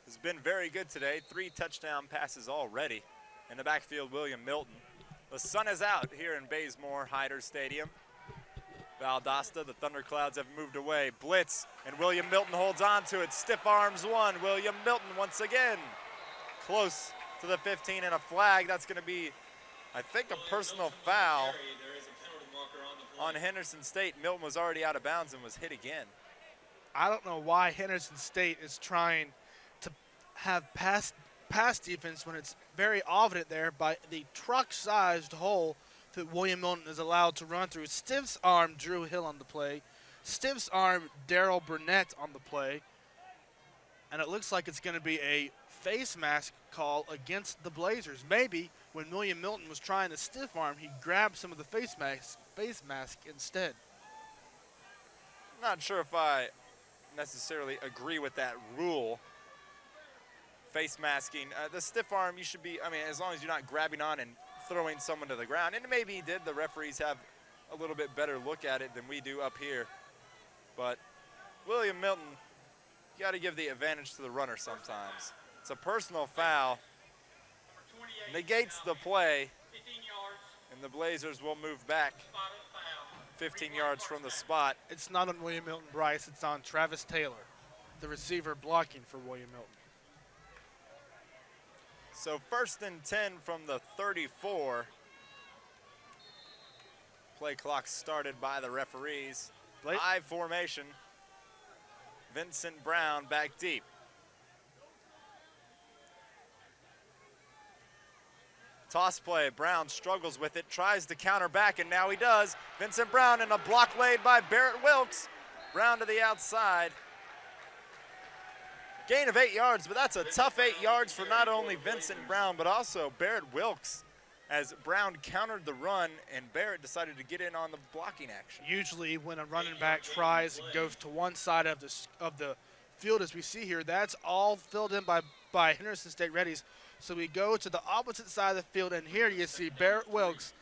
has been very good today. 3 touchdown passes already. In the backfield, William Milton. The sun is out here in Bazemore-Hyder Stadium. Valdosta, the Thunderclouds have moved away. Blitz, and William Milton holds on to it. Stiff arms one. William Milton once again close to the 15 and a flag. That's going to be, I think, a personal foul on Henderson State. Milton was already out of bounds and was hit again. I don't know why Henderson State is trying to have pass defense when it's very evident there by the truck-sized hole that William Milton is allowed to run through. Stiff's arm Drew Hill on the play. Stiff's arm Daryl Burnett on the play. And it looks like it's going to be a face mask call against the Blazers. Maybe when William Milton was trying to stiff arm, he grabbed some of the face mask instead. I'm not sure if I necessarily agree with that rule. Face masking, the stiff arm, you should be, I mean, as long as you're not grabbing on and throwing someone to the ground. And maybe he did. The referees have a little bit better look at it than we do up here. But William Milton, you got to give the advantage to the runner sometimes. It's a personal foul. Negates the play. And the Blazers will move back 15 yards from the spot. It's not on William Milton Brice, it's on Travis Taylor, the receiver blocking for William Milton. So 1st and 10 from the 34. Play clock started by the referees. I formation. Vincent Brown back deep. Toss play, Brown struggles with it, tries to counter back, and now he does. Vincent Brown and a block laid by Barrett Wilkes. Brown to the outside. Gain of 8 yards, but that's a tough 8 yards for not only Vincent Brown, but also Barrett Wilkes, as Brown countered the run, and Barrett decided to get in on the blocking action. Usually when a running back tries and goes to one side of the field, as we see here, that's all filled in by Henderson State Reddies. So we go to the opposite side of the field, and here you see Barrett Wilkes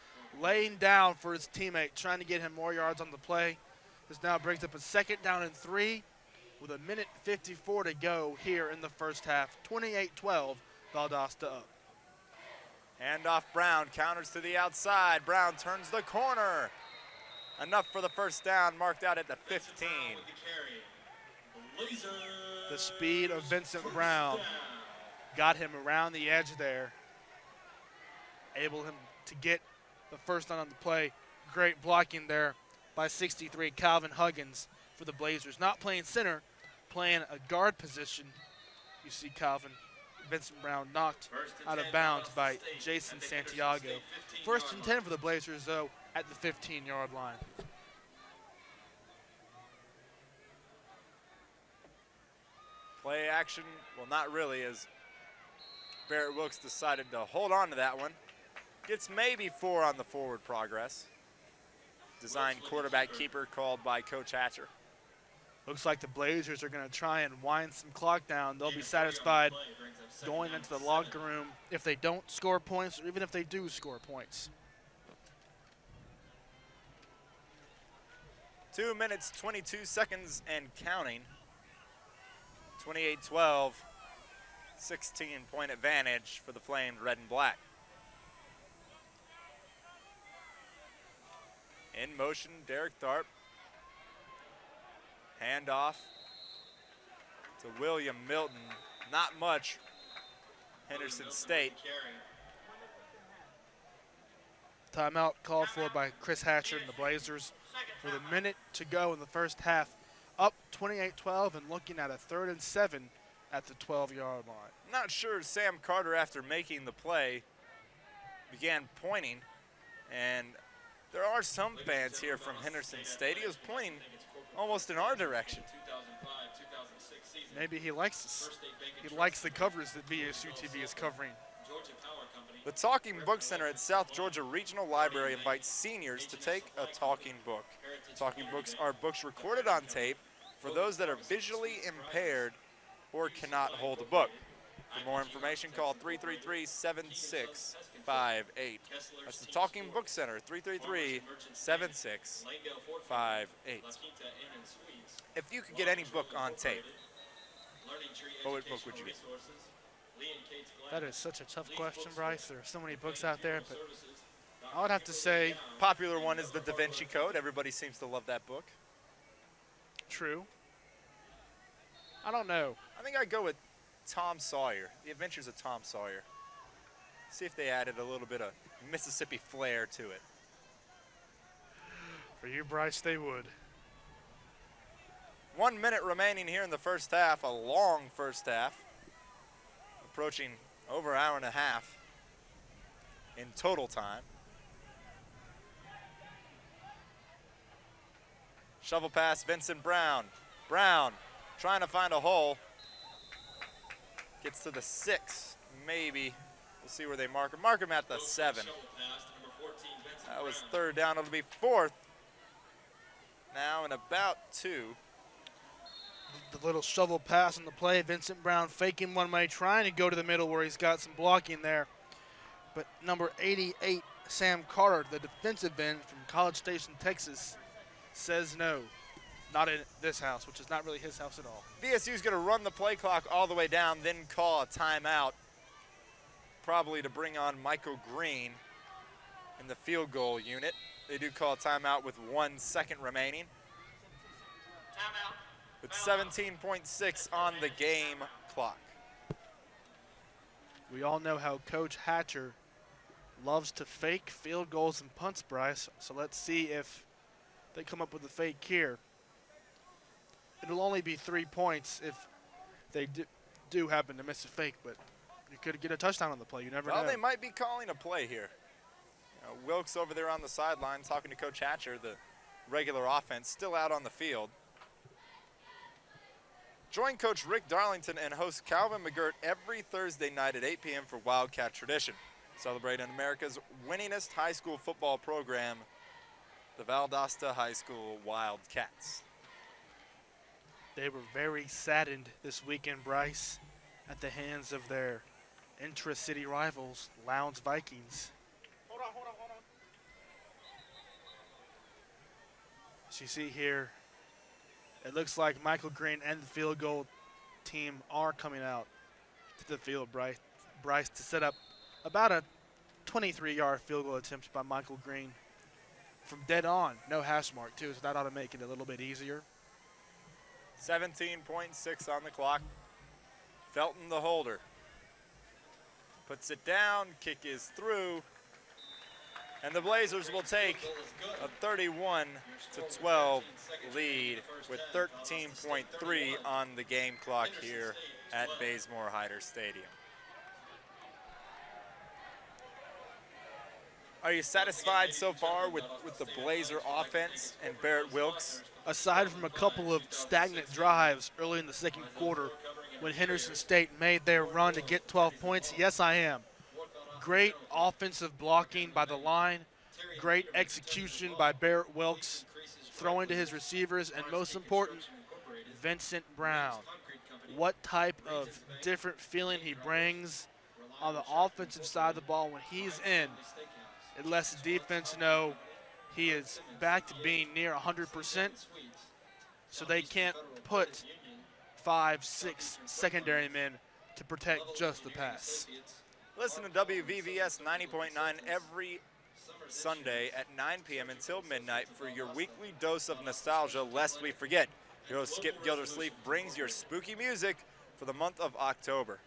laying down for his teammate, trying to get him more yards on the play. This now brings up a 2nd down and 3 with 1:54 to go here in the first half. 28-12, Valdosta up. Handoff Brown, counters to the outside. Brown turns the corner. Enough for the first down, marked out at the 15. The speed of Vincent Brown got him around the edge there, able him to get the first down on the play. Great blocking there by 63 Calvin Huggins for the Blazers. Not playing center, playing a guard position. You see Vincent Brown knocked out of bounds by Jason Santiago. 1st and 10 for the Blazers, though, at the 15-yard line. Play action, well, not really, as Barrett Wilkes decided to hold on to that one. Gets maybe 4 on the forward progress. Design quarterback keeper called by Coach Hatcher. Looks like the Blazers are going to try and wind some clock down. They'll be satisfied going into the locker room if they don't score points, or even if they do score points. 2 minutes, 22 seconds and counting. 28-12, 16-point advantage for the Flames, red and black. In motion, Derek Tharp. Handoff to William Milton. Not much. Henderson State. Timeout called for by Chris Hatcher and the Blazers with 1 minute to go in the first half. Up 28-12 and looking at a 3rd and 7 at the 12-yard line. Not sure Sam Carter, after making the play, began pointing, and there are some fans here from Henderson State. He was pointing almost in our direction. Maybe he likes this. He likes the coverage that VSU-TV is covering. The Talking Book Center at South Georgia Regional Library invites seniors to take a talking book. Talking books are books recorded on tape for those that are visually impaired or cannot hold a book. For more information, call 333-7658. That's the Talking Book Center, 333-7658. If you could get any book on tape, what book would you get? That is such a tough question, Brice. There are so many books out there, but I would have to say popular one is the Da Vinci Code. Everybody seems to love that book. True. I don't know. I think I'd go with Tom Sawyer, The Adventures of Tom Sawyer. See if they added a little bit of Mississippi flair to it. For you, Brice, they would. 1 minute remaining here in the first half, a long first half. Approaching over an hour and a half in total time. Shovel pass, Vincent Brown. Brown trying to find a hole. Gets to the 6, maybe. We'll see where they mark him. Mark him at the 7. That was 3rd down. It'll be 4th. Now in about 2. The little shovel pass on the play. Vincent Brown faking one way, trying to go to the middle where he's got some blocking there. But number 88, Sam Carter, the defensive end from College Station, Texas, says no. Not in this house, which is not really his house at all. VSU's going to run the play clock all the way down, then call a timeout, probably to bring on Michael Green in the field goal unit. They do call a timeout with 1 second remaining. Timeout. With 17.6 on the game clock. We all know how Coach Hatcher loves to fake field goals and punts, Brice. So let's see if they come up with a fake here. It'll only be 3 points if they do happen to miss a fake, but you could get a touchdown on the play. You never know. Well, they might be calling a play here. Wilkes over there on the sideline talking to Coach Hatcher, the regular offense, still out on the field. Join Coach Rick Darlington and host Calvin McGirt every Thursday night at 8 p.m. for Wildcat Tradition, celebrating America's winningest high school football program, the Valdosta High School Wildcats. They were very saddened this weekend, Brice, at the hands of their intra-city rivals, Lowndes Vikings. Hold on. As you see here, it looks like Michael Green and the field goal team are coming out to the field, Brice, to set up about a 23-yard field goal attempt by Michael Green from dead on. No hash mark, too, so that ought to make it a little bit easier. 17.6 on the clock. Felton the holder. Puts it down, kick is through. And the Blazers will take a 31-12 lead with 13.3 on the game clock here at Bazemore-Hyder Stadium. Are you satisfied so far with the Blazer offense and Barrett Wilkes? Aside from a couple of stagnant drives early in the second quarter when Henderson State made their run to get 12 points, yes, I am. Great offensive blocking by the line, great execution by Barrett Wilkes, throwing to his receivers, and most important, Vincent Brown. What type of different feeling he brings on the offensive side of the ball when he's in. It lets the defense know he is back to being near 100%, so they can't put 5, 6 secondary men to protect just the pass. Listen to WVVS 90.9 every Sunday at 9 p.m. until midnight for your weekly dose of nostalgia, lest we forget. Your host Skip Gildersleeve brings your spooky music for the month of October.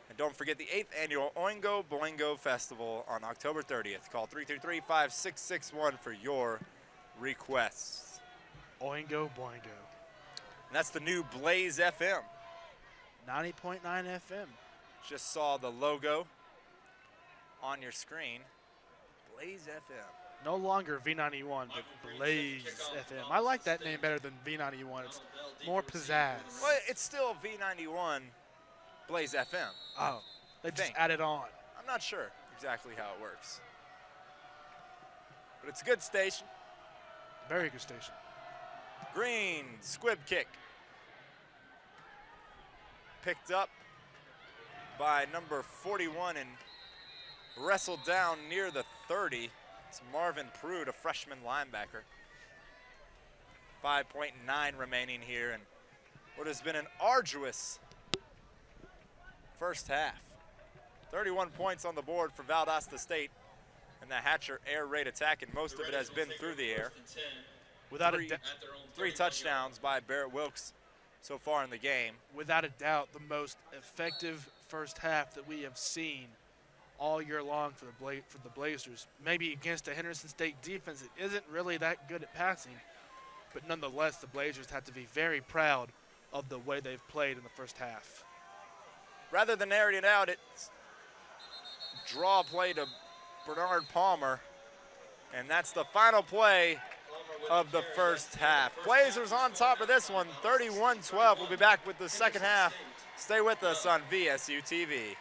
And don't forget the 8th annual Oingo Boingo Festival on October 30th. Call 333-5661 for your requests. Oingo Boingo. And that's the new Blaze FM. 90.9 FM. Just saw the logo on your screen. Blaze FM. No longer V91, but Blaze FM. I like that name better than V91. It's more pizzazz. Well, it's still V91 Blaze FM. Oh, they just added on. I'm not sure exactly how it works. But it's a good station. Very good station. Green, squib kick. Picked up by number 41 and wrestled down near the 30. It's Marvin Prude, a freshman linebacker. 5.9 remaining here in what has been an arduous first half. 31 points on the board for Valdosta State and the Hatcher air raid attack, and most of it has been through the air. Without three touchdowns by Barrett Wilkes so far in the game. Without a doubt, the most effective first half that we have seen all year long for the Blazers. Maybe against a Henderson State defense that isn't really that good at passing, but nonetheless, the Blazers have to be very proud of the way they've played in the first half. Rather than airing it out, it's draw play to Bernard Palmer, and that's the final play of the first half. Blazers on top of this one, 31-12. We'll be back with the second half. Stay with us on VSU-TV.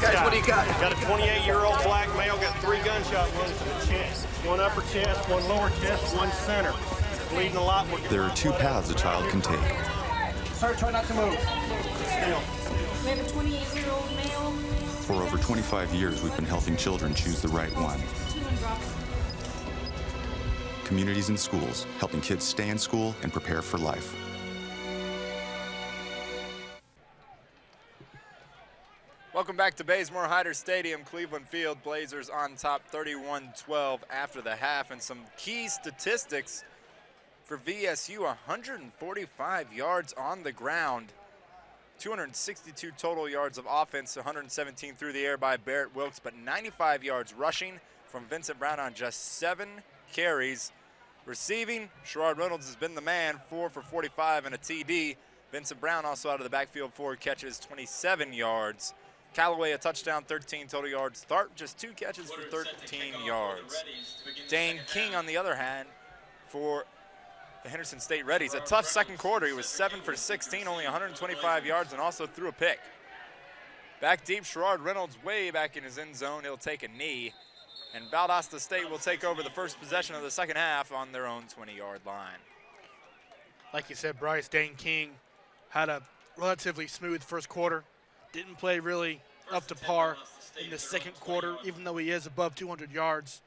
Guys, what do you got? Got a 28-year-old black male, got 3 gunshot wounds to the chest. 1 upper chest, 1 lower chest, 1 center. Bleeding a lot. There are 2 paths a child can take. Sir, try not to move. Still. We have a 28-year-old male. For over 25 years, we've been helping children choose the right one. Communities and schools, helping kids stay in school and prepare for life. Welcome back back to Bazemore-Hyder Stadium, Cleveland Field. Blazers on top 31-12 after the half. And some key statistics for VSU: 145 yards on the ground, 262 total yards of offense, 117 through the air by Barrett Wilkes, but 95 yards rushing from Vincent Brown on just 7 carries. Receiving, Sherrod Reynolds has been the man, 4 for 45 and a TD. Vincent Brown also out of the backfield, 4 catches, 27 yards. Callaway a touchdown, 13 total yards. Tharp just 2 catches for 13 yards. Dane King, on the other hand, for the Henderson State Reddies. A tough second quarter. He was 7 for 16, only 125 yards, and also threw a pick. Back deep, Sherrod Reynolds way back in his end zone. He'll take a knee. And Valdosta State will take over the first possession of the second half on their own 20-yard line. Like you said, Brice, Dane King had a relatively smooth first quarter. Didn't play really up to par in the second quarter, even though he is above 200 yards.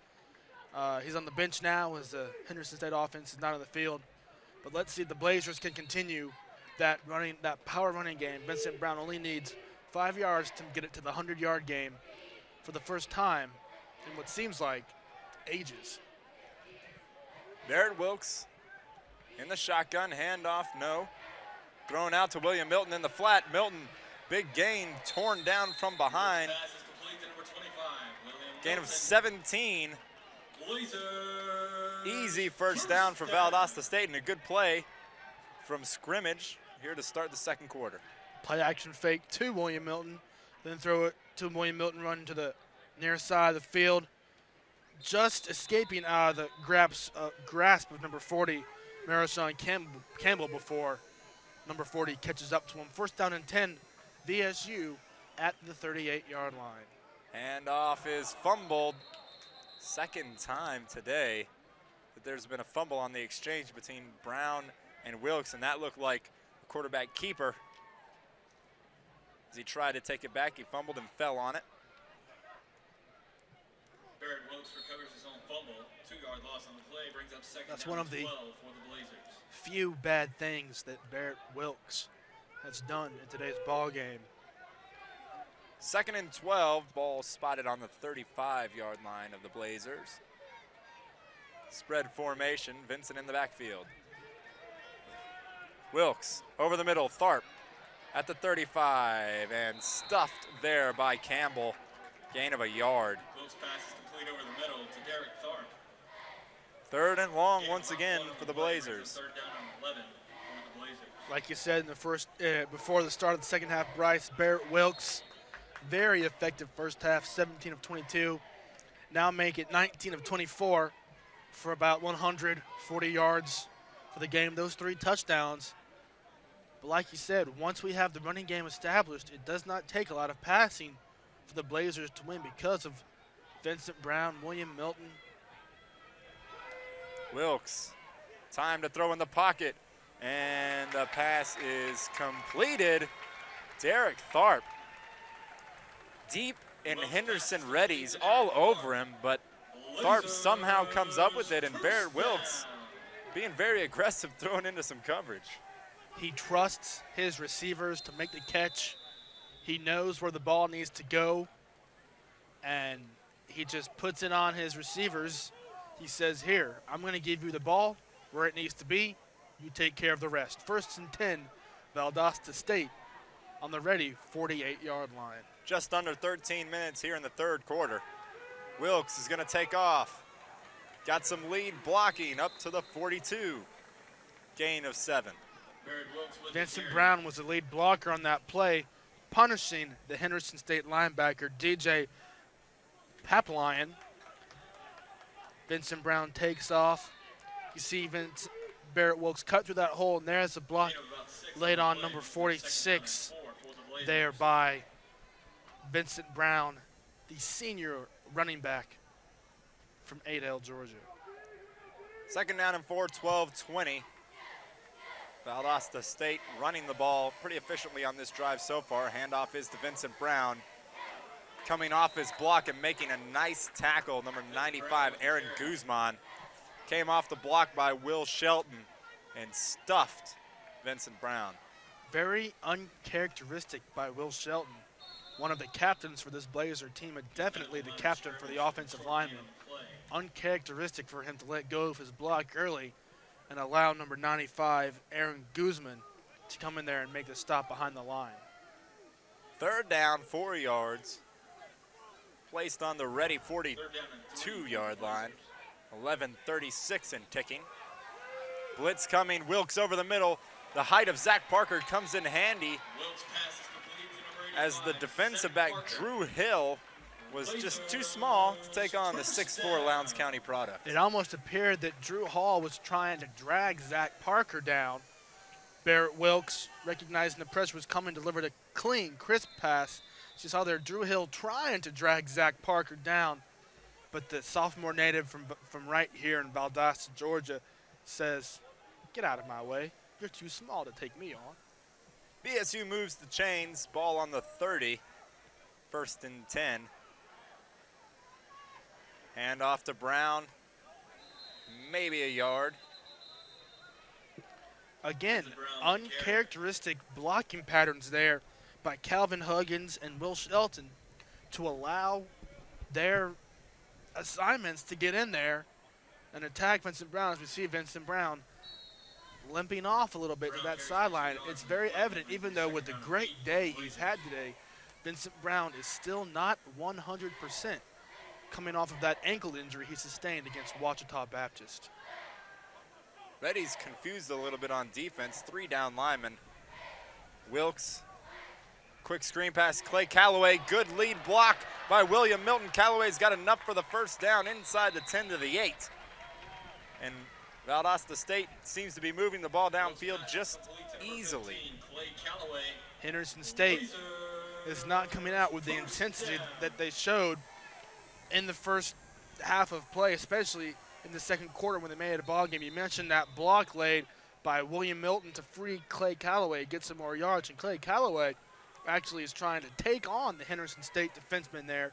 He's on the bench now as the Henderson State offense is not on the field. But let's see if the Blazers can continue that power running game. Vincent Brown only needs 5 yards to get it to the 100-yard game for the first time in what seems like ages. Barrett Wilkes in the shotgun, handoff, no. Thrown out to William Milton in the flat. Milton, big gain, torn down from behind. Gain of 17. Easy first down for Valdosta State, and a good play from scrimmage here to start the second quarter. Play action fake to William Milton, then throw it to William Milton, run to the near side of the field. Just escaping out of the grasp of number 40, Marishawn Campbell, before number 40 catches up to him. First down and 10, VSU at the 38-yard line. Handoff is fumbled. Second time today that there's been a fumble on the exchange between Brown and Wilkes, and that looked like a quarterback keeper. As he tried to take it back, he fumbled and fell on it. Barrett Wilkes recovers his own fumble. 2-yard loss on the play brings up second That's down one of and the 12 for the Blazers. Few bad things that Barrett Wilkes has done in today's ball game. Second and 12, ball spotted on the 35-yard line of the Blazers. Spread formation, Vincent in the backfield. Wilkes over the middle, Tharp at the 35, and stuffed there by Campbell. Gain of a yard. Wilkes pass is complete over the middle to Derek Tharp. Third and long once again for the Blazers. Third down and 11 for the Blazers. Like you said in the first, before the start of the second half, Brice, Barrett Wilkes, very effective first half, 17 of 22. Now make it 19 of 24 for about 140 yards for the game. Those 3 touchdowns. But like you said, once we have the running game established, it does not take a lot of passing for the Blazers to win because of Vincent Brown, William Milton. Wilkes, time to throw in the pocket, and the pass is completed. Derek Tharp, deep in Henderson Reddies, all over him, but Tharp somehow comes up with it, and Barrett Wilkes being very aggressive, throwing into some coverage. He trusts his receivers to make the catch. He knows where the ball needs to go, and he just puts it on his receivers. He says, here, I'm going to give you the ball where it needs to be. You take care of the rest. First and 10, Valdosta State on the ready 48-yard line. Just under 13 minutes here in the third quarter. Wilkes is going to take off. Got some lead blocking up to the 42. Gain of 7. Vincent Brown was the lead blocker on that play, punishing the Henderson State linebacker, DJ Papalion. Vincent Brown takes off. You see Barrett Wilkes cut through that hole, and there's a block laid on number 46 there by Vincent Brown, the senior running back from Adel, Georgia. Second down and 4, 12-20. Valdosta State running the ball pretty efficiently on this drive so far. Handoff is to Vincent Brown. Coming off his block and making a nice tackle, number 95, Aaron Guzman. Came off the block by Will Shelton and stuffed Vincent Brown. Very uncharacteristic by Will Shelton one of the captains for this Blazer team, and definitely the captain for the offensive lineman. Uncharacteristic for him to let go of his block early and allow number 95, Aaron Guzman, to come in there and make the stop behind the line. 3rd down, 4 yards. Placed on the ready 42-yard line. 11:36 and ticking. Blitz coming, Wilkes over the middle. The height of Zach Parker comes in handy as the defensive back, Drew Hill, was just too small to take on the 6'4" Lowndes County product. It almost appeared that Drew Hall was trying to drag Zach Parker down. Barrett Wilkes, recognizing the pressure was coming, delivered a clean, crisp pass. You saw there Drew Hill trying to drag Zach Parker down, but the sophomore native from right here in Valdosta, Georgia, says, "Get out of my way. You're too small to take me on." BSU moves the chains, ball on the 30, 1st and 10. Hand off to Brown, maybe a yard. Again, uncharacteristic blocking patterns there by Calvin Huggins and Will Shelton to allow their assignments to get in there and attack Vincent Brown, as we see Vincent Brown limping off a little bit to that sideline. It's very evident, even though with the great day he's had today, Vincent Brown is still not 100% coming off of that ankle injury he sustained against Ouachita Baptist. Reddies confused a little bit on defense. 3 down linemen. Wilkes, quick screen pass, Clay Calloway. Good lead block by William Milton. Calloway's got enough for the 1st down inside the 10 to the 8. And Valdosta State seems to be moving the ball downfield just easily. Henderson State is not coming out with the intensity that they showed in the first half of play, especially in the second quarter when they made it a ball game. You mentioned that block laid by William Milton to free Clay Calloway, get some more yards, and Clay Calloway actually is trying to take on the Henderson State defenseman there,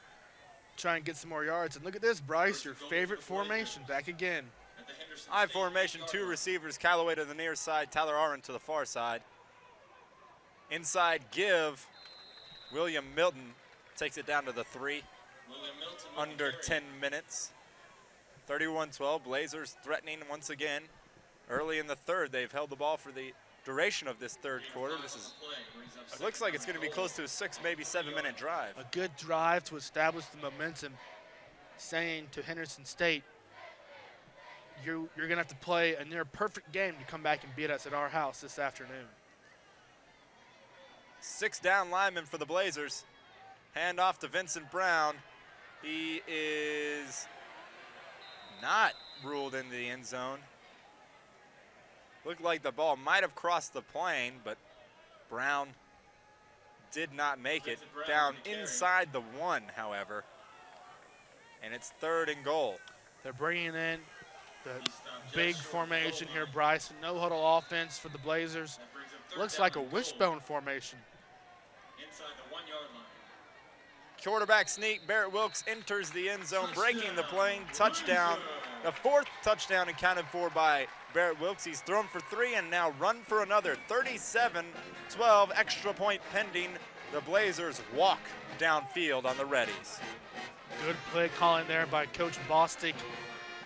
try and get some more yards. And look at this, Brice, your favorite formation back again. I formation, 2 receivers, Calloway to the near side, Tyler Aaron to the far side. Inside give, William Milton takes it down to the 3. Under 10 minutes. 31-12, Blazers threatening once again. Early in the 3rd, they've held the ball for the duration of this 3rd quarter. It looks like it's going to be close to a 6, maybe 7-minute drive. A good drive to establish the momentum, saying to Henderson State, you're going to have to play a near perfect game to come back and beat us at our house this afternoon. 6 down linemen for the Blazers. Hand off to Vincent Brown. He is not ruled into the end zone. Looked like the ball might have crossed the plane, but Brown did not make it. Down inside the 1, however. And it's 3rd and goal. They're bringing in the big formation here, Brice. No huddle offense for the Blazers. Looks like a wishbone formation. Inside the 1-yard line. Quarterback sneak, Barrett Wilkes enters the end zone, breaking the plane, touchdown. The 4th touchdown accounted for by Barrett Wilkes. He's thrown for 3 and now run for another. 37-12, extra point pending. The Blazers walk downfield on the Reddies. Good play calling there by Coach Bostic,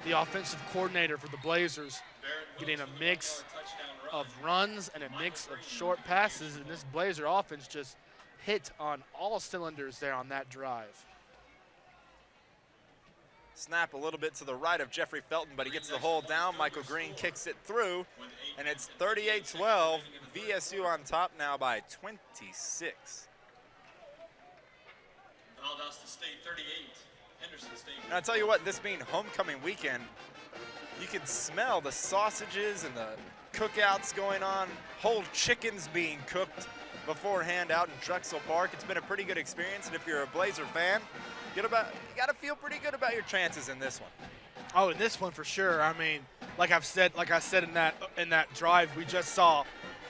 the offensive coordinator for the Blazers, getting a mix of runs and a mix of short passes, and this Blazer offense just hit on all cylinders there on that drive. Snap a little bit to the right of Jeffrey Felton, but he gets the hold down. Michael Green kicks it through, and it's 38-12. VSU on top now by 26. Valdosta State 38, Henderson State. And I'll tell you what, this being homecoming weekend, you can smell the sausages and the cookouts going on, whole chickens being cooked beforehand out in Drexel Park. It's been a pretty good experience, and if you're a Blazer fan, you got to feel pretty good about your chances in this one. Oh, in this one for sure. I mean, like I said in that drive we just saw,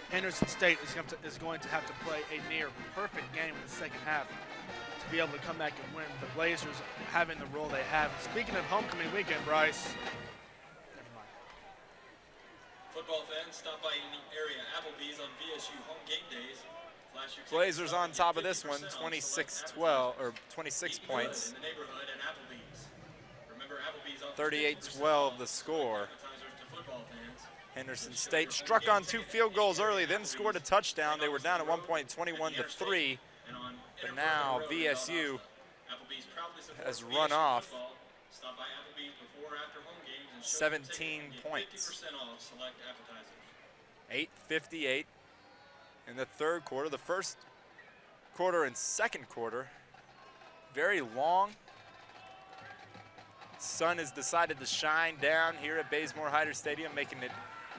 Henderson State is going to have to play a near perfect game in the second half to be able to come back and win. The Blazers having the role they have. And speaking of homecoming weekend, Brice. Never mind. Football fans, stop by any area Applebee's on VSU home game days. Blazers on top of this one, 26-12, or 26 points. 38-12 the score. Henderson State struck on 2 field goals early, then scored a touchdown. They were down at one point, 21-3. But now VSU has run off 17 points. 8:58 in the third quarter. The first quarter and second quarter, very long. Sun has decided to shine down here at Bazemore-Hyder Stadium, making it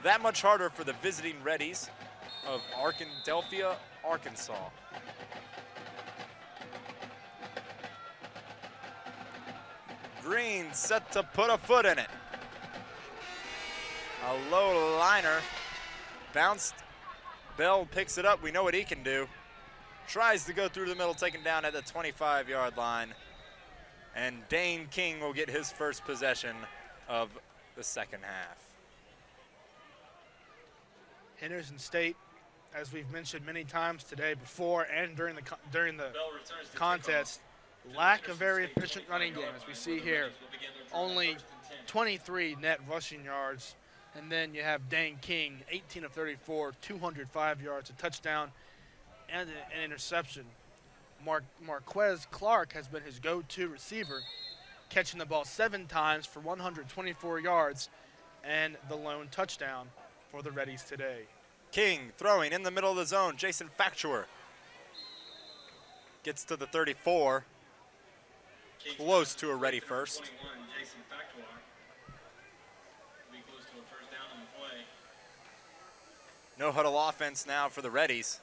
that much harder for the visiting Reddies of Arkadelphia, Arkansas. Green set to put a foot in it. A low liner, bounced. Bell picks it up. We know what he can do. Tries to go through the middle, taken down at the 25-yard line. And Dane King will get his first possession of the second half. Henderson State, as we've mentioned many times today before and during the contest, lack a very efficient running game, as we see here. Only 23 net rushing yards. And then you have Dane King, 18 of 34, 205 yards, a touchdown, and an interception. Marquez Clark has been his go-to receiver, catching the ball 7 times for 124 yards and the lone touchdown for the Reddies today. King throwing in the middle of the zone. Jason Factuer gets to the 34. Close to a Reddy first. No huddle offense now for the Reddies.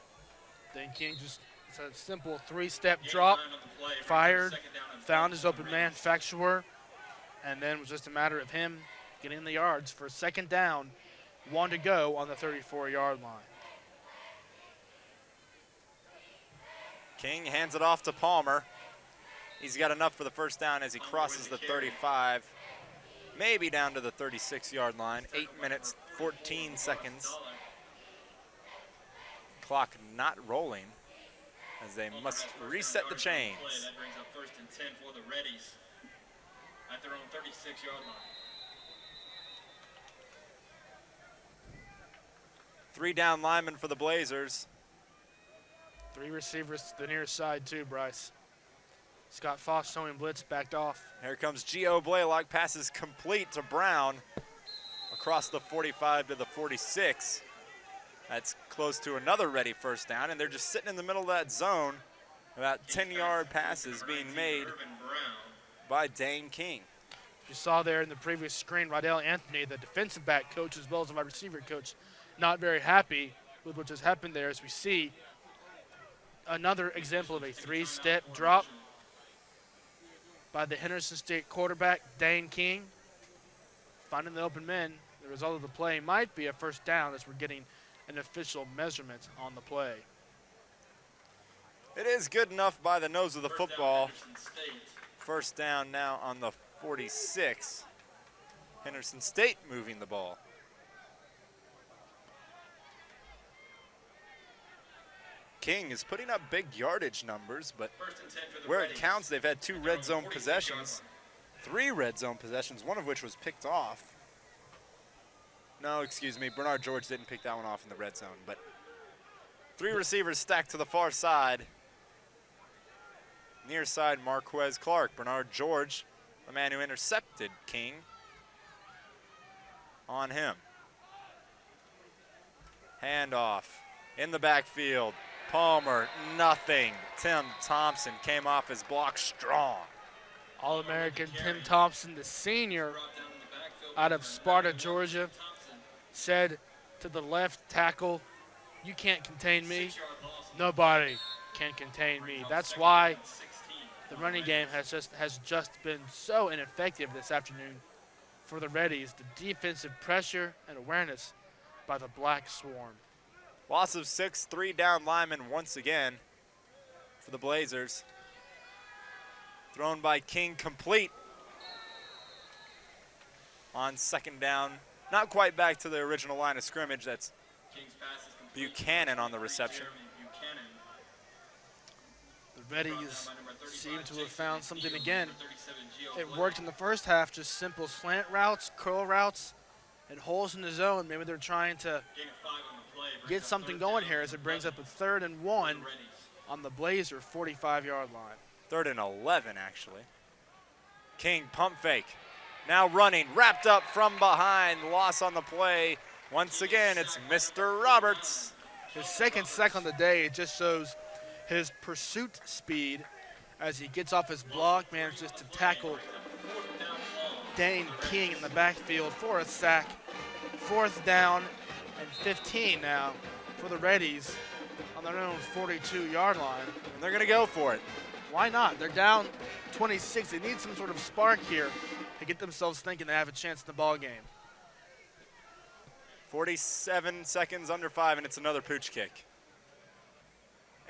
Then King just, it's a simple 3-step drop, fired, found his open man, Factuer, and then it was just a matter of him getting the yards for second down, 1 to go on the 34-yard line. King hands it off to Palmer. He's got enough for the first down as he crosses the 35, maybe down to the 36-yard line. 8 minutes, 14 seconds. Clock not rolling as they must reset the chains. That brings up 1st and 10 for the Reddies at their own 36-yard line. 3 down linemen for the Blazers. 3 receivers to the near side too, Brice. Scott Foss showing blitz, backed off. Here comes Gio Blaylock, passes complete to Brown across the 45 to the 46. That's close to another Reddy first down, and they're just sitting in the middle of that zone. About 10-yard passes being made by Dane King. You saw there in the previous screen, Rydell Anthony, the defensive back coach as well as the wide receiver coach, not very happy with what just happened there, as we see another example of a 3-step drop by the Henderson State quarterback, Dane King. Finding the open men, the result of the play might be a first down as we're getting an official measurement on the play. It is good enough by the nose of the football. First down now on the 46. Henderson State moving the ball. King is putting up big yardage numbers, but where it counts, they've had 2 red zone possessions, 3 red zone possessions, one of which was picked off. No, excuse me, Bernard George didn't pick that one off in the red zone, but 3 receivers stacked to the far side. Near side, Marquez Clark. Bernard George, the man who intercepted King, on him. Handoff in the backfield. Palmer, nothing. Tim Thompson came off his block strong. All-American Tim Thompson, the senior out of Sparta, Georgia, said to the left tackle, "You can't contain me. Nobody can contain me." That's why the running game has just been so ineffective this afternoon for the Reddies. The defensive pressure and awareness by the Black Swarm. Loss of 6, 3 down linemen once again for the Blazers. Thrown by King, complete on second down. Not quite back to the original line of scrimmage. That's Buchanan on the reception. Reddies seem to have found something again. It worked in the first half, just simple slant routes, curl routes, and holes in the zone. Maybe they're trying to get something going here as it brings up a 3rd and 1 on the Blazer 45-yard line. 3rd and 11, actually. King pump fake. Now running, wrapped up from behind, loss on the play. Once again, it's Mr. Roberts. His second sack on the day. It just shows his pursuit speed as he gets off his block, manages to tackle Dane King in the backfield for a sack. 4th down and 15 now for the Reddies on their own 42-yard line. And they're going to go for it. Why not? They're down 26. They need some sort of spark here to get themselves thinking they have a chance in the ball game. 47 seconds under 5, and it's another pooch kick.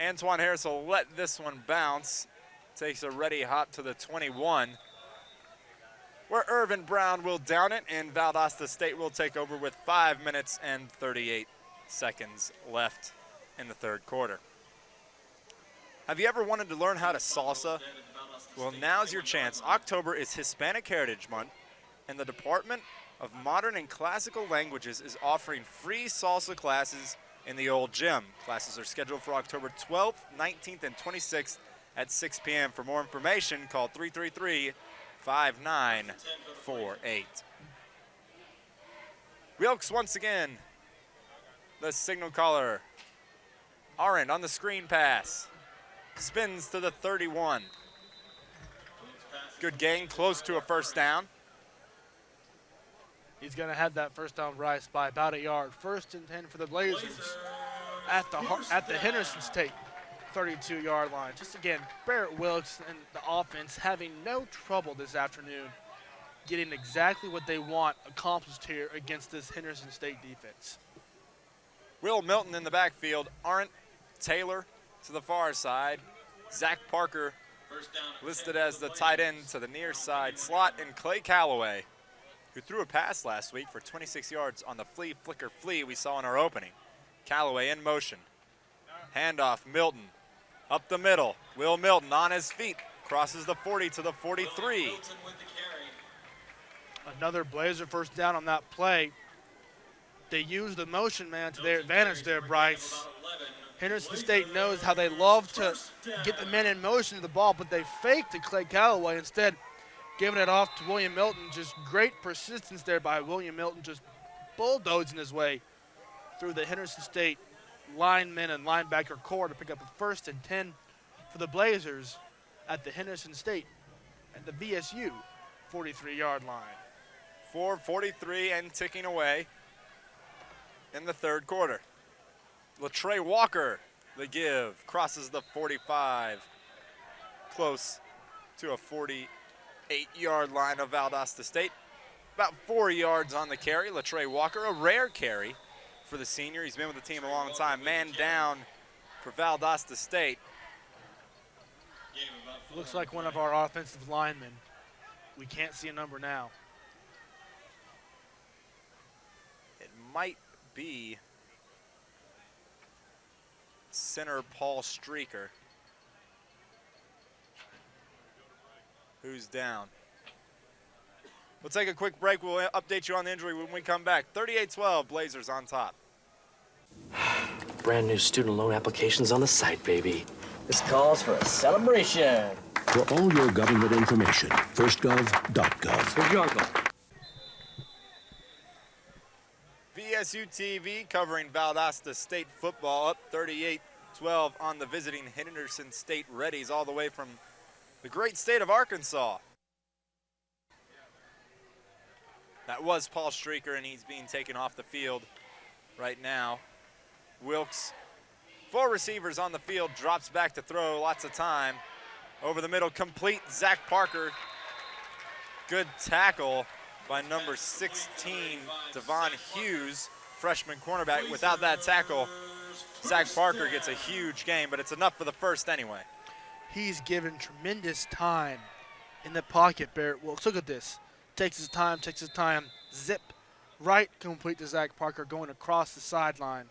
Antoine Harris will let this one bounce. Takes a ready hop to the 21, where Irvin Brown will down it, and Valdosta State will take over with 5 minutes and 38 seconds left in the 3rd quarter. Have you ever wanted to learn how to salsa? Well, now's your chance. October is Hispanic Heritage Month, and the Department of Modern and Classical Languages is offering free salsa classes in the old gym. Classes are scheduled for October 12th, 19th, and 26th at 6 p.m. For more information, call 333-5948. Wilkes once again, the signal caller. Arendt on the screen pass. Spins to the 31. Good gain, close to a 1st down. He's going to have that 1st down, Brice, by about a yard. 1st and 10 for the Blazers at the Henderson State 32-yard line. Just again, Barrett Wilkes and the offense having no trouble this afternoon getting exactly what they want accomplished here against this Henderson State defense. Will Milton in the backfield. Arendt, Taylor to the far side. Zach Parker listed as the tight end to the near side slot, and Clay Calloway, who threw a pass last week for 26 yards on the flea flicker flea we saw in our opening. Calloway in motion. Handoff, Milton. Up the middle. Will Milton on his feet. Crosses the 40 to the 43. Another Blazer 1st down on that play. They use the motion man to their advantage there, Brice. Henderson State knows how they love to get the men in motion to the ball, but they fake to Clay Calloway instead, giving it off to William Milton. Just great persistence there by William Milton, just bulldozing his way through the Henderson State linemen and linebacker core to pick up a 1st and 10 for the Blazers at the Henderson State at the VSU 43-yard line. 4:43 and ticking away in the 3rd quarter. LaTrey Walker, the give, crosses the 45, close to a 48-yard line of Valdosta State. About 4 yards on the carry. LaTrey Walker, a rare carry for the senior. He's been with the team a long time. Man down for Valdosta State. Looks like one of our offensive linemen. We can't see a number now. It might be center Paul Streaker, who's down. We'll take a quick break. We'll update you on the injury when we come back. 38-12, Blazers on top. Brand new student loan applications on the site, baby. This calls for a celebration. For all your government information, firstgov.gov. Where's your uncle? VSU-TV covering Valdosta State football, up 38-12 on the visiting Henderson State Reddies, all the way from the great state of Arkansas. That was Paul Streaker, and he's being taken off the field right now. Wilkes, 4 receivers on the field, drops back to throw, lots of time. Over the middle, complete. Zach Parker, good tackle by number 16, Devon Hughes, freshman cornerback. Without that tackle, Zach Parker gets a huge gain, but it's enough for the 1st anyway. He's given tremendous time in the pocket, Barrett Wilkes. Look at this. Takes his time, zip, right, complete to Zach Parker going across the sideline.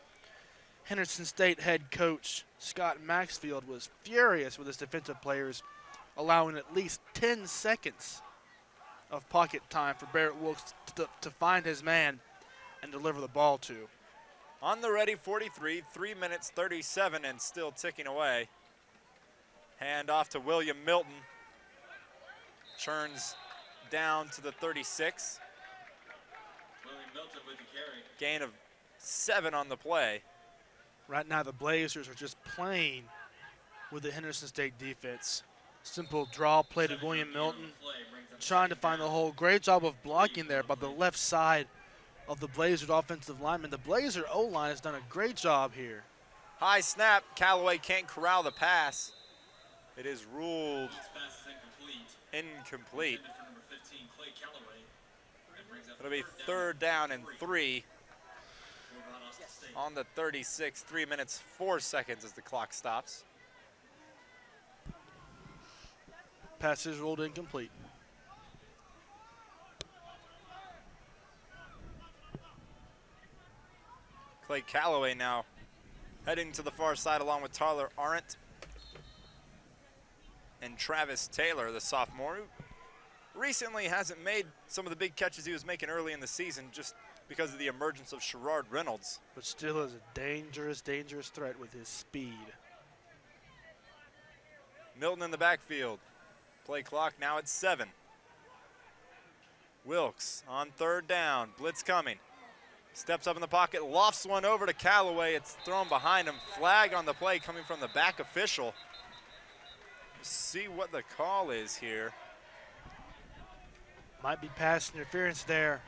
Henderson State head coach Scott Maxfield was furious with his defensive players, allowing at least 10 seconds of pocket time for Barrett Wilkes to find his man and deliver the ball to. On the ready, 43, 3 minutes 37 and still ticking away. Hand off to William Milton. Churns down to the 36. William Milton with the carry. Gain of 7 on the play. Right now the Blazers are just playing with the Henderson State defense. Simple draw play to William Milton, trying to find the hole. Great job of blocking there by the left side of the Blazers offensive lineman. The Blazer O-line has done a great job here. High snap, Callaway can't corral the pass. It is ruled incomplete. It'll be 3rd down and 3 on the 36, 3 minutes 4 seconds as the clock stops. Pass is ruled incomplete. Clay Callaway now heading to the far side along with Tyler Arendt and Travis Taylor, the sophomore, who recently hasn't made some of the big catches he was making early in the season just because of the emergence of Sherrard Reynolds. But still is a dangerous, dangerous threat with his speed. Milton in the backfield. Play clock now at 7. Wilkes on 3rd down. Blitz coming. Steps up in the pocket, lofts one over to Callaway. It's thrown behind him. Flag on the play coming from the back official. See what the call is here. Might be pass interference there.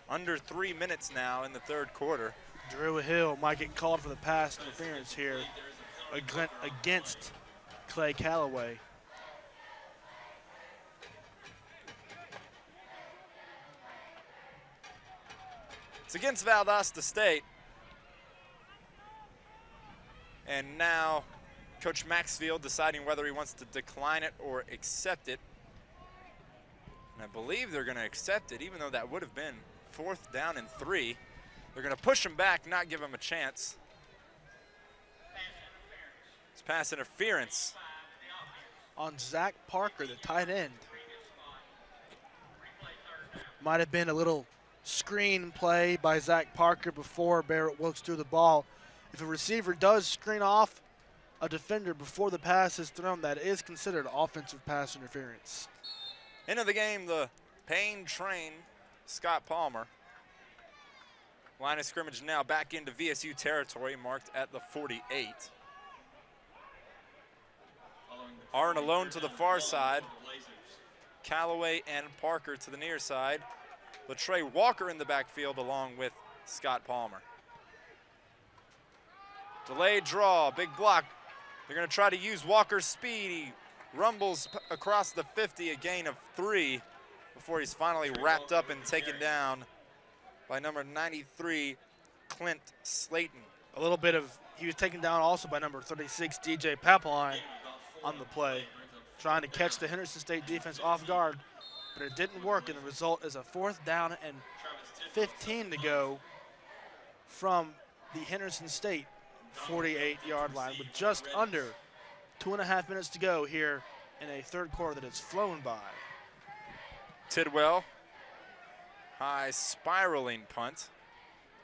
Under 3 minutes now in the 3rd quarter. Drew Hill might get called for the pass interference here against Clay Callaway. It's against Valdosta State. And now Coach Maxfield deciding whether he wants to decline it or accept it. And I believe they're going to accept it, even though that would have been 4th down and 3. They're going to push him back, not give him a chance. It's pass interference on Zach Parker, the tight end. Might have been a little screen play by Zach Parker before Barrett Wilkes threw the ball. If a receiver does screen off a defender before the pass is thrown, that is considered offensive pass interference. Into the game, the Payne train, Scott Palmer. Line of scrimmage now back into VSU territory, marked at the 48. Arnn alone to the far side. Callaway and Parker to the near side. LaTrey Walker in the backfield along with Scott Palmer. Delayed draw, big block. They're going to try to use Walker's speed. He rumbles across the 50, a gain of 3 before he's finally wrapped up and taken down by number 93, Clint Slayton. A little bit of, he was taken down also by number 36, DJ Papline on the play, trying to catch the Henderson State defense off guard, but it didn't work, and the result is a 4th down and 15 to go from the Henderson State 48-yard line with just under 2.5 minutes to go here in a 3rd quarter that has flown by. Tidwell, high spiraling punt,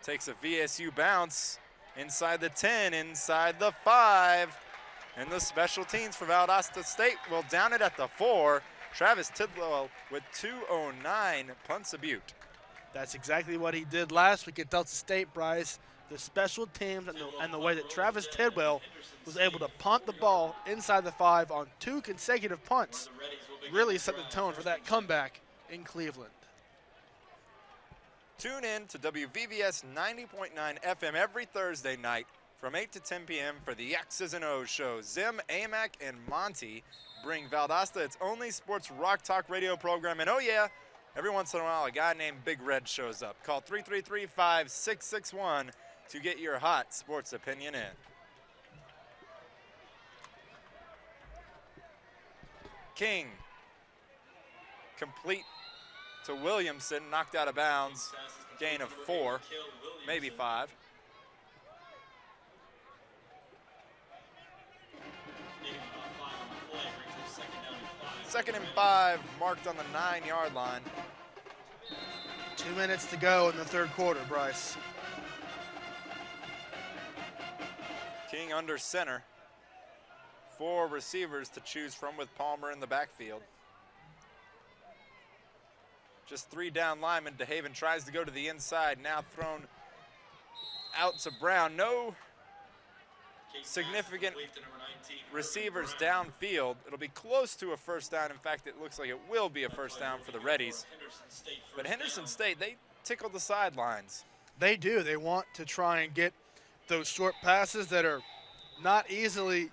takes a VSU bounce inside the 10, inside the 5, and the special teams for Valdosta State will down it at the 4. Travis Tidwell with 2:09 punts a Butte. That's exactly what he did last week at Delta State, Brice. The special teams and the way that Travis Tidwell was able to punt the ball inside the 5 on 2 consecutive punts really set the tone for that comeback in Cleveland. Tune in to WVVS 90.9 FM every Thursday night from 8 to 10 p.m. for the X's and O's show. Zim, Amac, and Monty bring Valdosta its only sports rock talk radio program. And oh yeah, every once in a while a guy named Big Red shows up. Call 333-5661 to get your hot sports opinion in. King, complete to Williamson, knocked out of bounds, gain of 4, maybe 5. 2nd and 5 marked on the 9-yard line. 2 minutes to go in the third quarter, Brice. King under center. 4 receivers to choose from with Palmer in the backfield. Just 3 down linemen. DeHaven tries to go to the inside, now thrown out to Brown. No significant receivers downfield. It'll be close to a first down. In fact, it looks like it will be a first down for the Reddies. But Henderson State, they tickle the sidelines. They do. They want to try and get those short passes that are not easily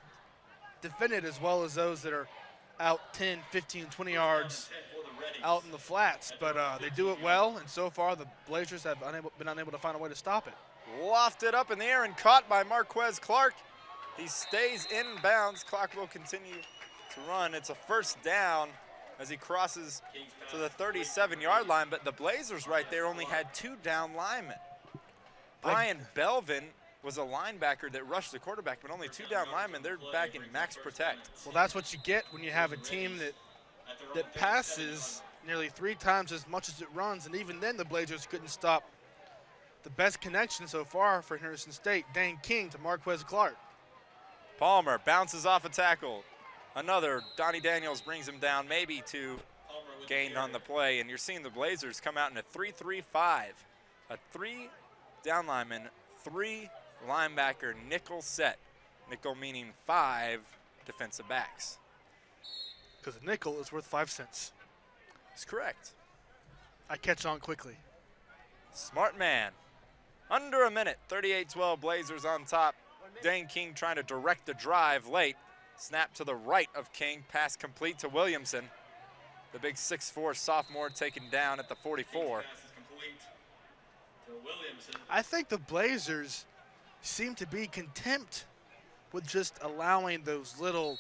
defended as well as those that are out 10, 15, 20 yards out in the flats. But they do it well, and so far the Blazers have been unable to find a way to stop it. Lofted up in the air and caught by Marquez Clark. He stays in bounds. Clock will continue to run. It's a first down as he crosses to the 37-yard line, but the Blazers right there only had 2 down linemen. Brian Belvin was a linebacker that rushed the quarterback, but only 2 down linemen. They're back in max protect. Well, that's what you get when you have a team that passes nearly 3 times as much as it runs, and even then the Blazers couldn't stop the best connection so far for Henderson State, Dane King to Marquez Clark. Palmer bounces off a tackle. Another, Donnie Daniels brings him down, maybe 2 gained on the play, and you're seeing the Blazers come out in a 3-3-5. A 3 down lineman, 3 linebacker nickel set. Nickel meaning 5 defensive backs. Because a nickel is worth 5 cents. That's correct. I catch on quickly. Smart man. Under a minute, 38-12, Blazers on top. Dane King trying to direct the drive late. Snap to the right of King, pass complete to Williamson. The big 6'4" sophomore taken down at the 44. I think the Blazers seem to be content with just allowing those little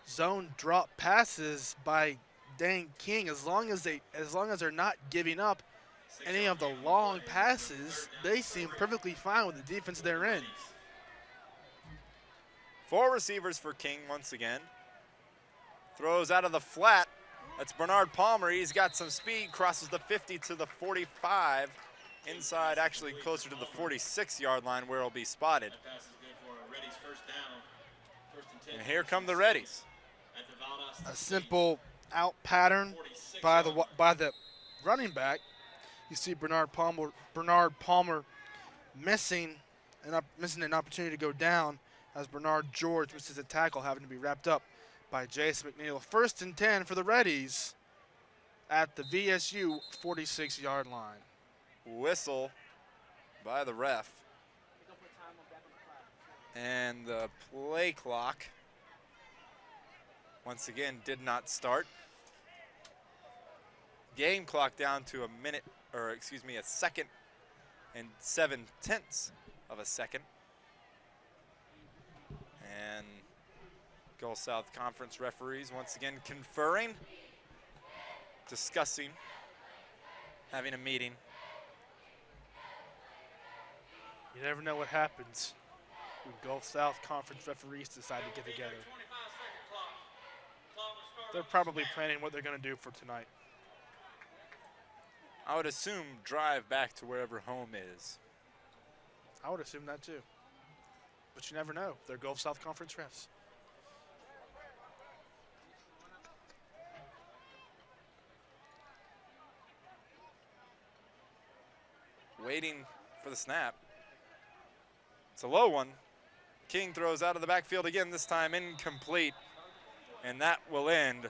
zone drop passes by Dane King. As long as they're not giving up any of the long passes, they seem perfectly fine with the defense they're in. 4 receivers for King once again. Throws out of the flat. That's Bernard Palmer. He's got some speed, crosses the 50 to the 45. Inside, actually closer to the 46-yard line where he'll be spotted. And here come the Reddies. A simple out pattern by the running back. You see Bernard Palmer missing an opportunity to go down as Bernard George misses a tackle, having to be wrapped up by Jason McNeil. 1st and 10 for the Reddies at the VSU 46-yard line. Whistle by the ref. And the play clock once again did not start. Game clock down to a 2nd and 7/10 of a second. And Gulf South Conference referees once again conferring, discussing, having a meeting. You never know what happens when Gulf South Conference referees decide to get together. They're probably planning what they're going to do for tonight. I would assume drive back to wherever home is. I would assume that too. But you never know. They're Gulf South Conference refs. Waiting for the snap. It's a low one. King throws out of the backfield again, this time incomplete. And that will end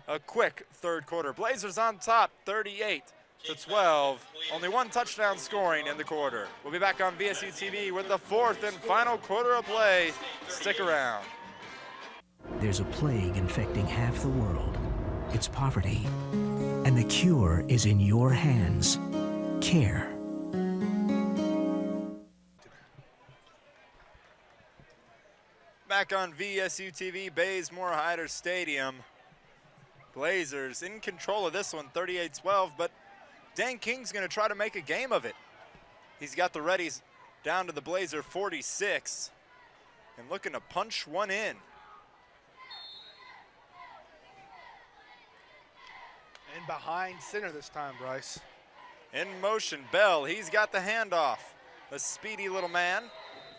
a quick third quarter. Blazers on top, 38-12. Only 1 touchdown scoring in the quarter. We'll be back on VSU-TV with the 4th and final quarter of play. Stick around. There's a plague infecting half the world. It's poverty. And the cure is in your hands. CARE. Back on VSU-TV, Bazemore-Hyder Stadium. Blazers in control of this one, 38-12, but Dan King's going to try to make a game of it. He's got the Reddies down to the Blazer 46 and looking to punch one in. in behind center this time, Brice. In motion, Bell, he's got the handoff. The speedy little man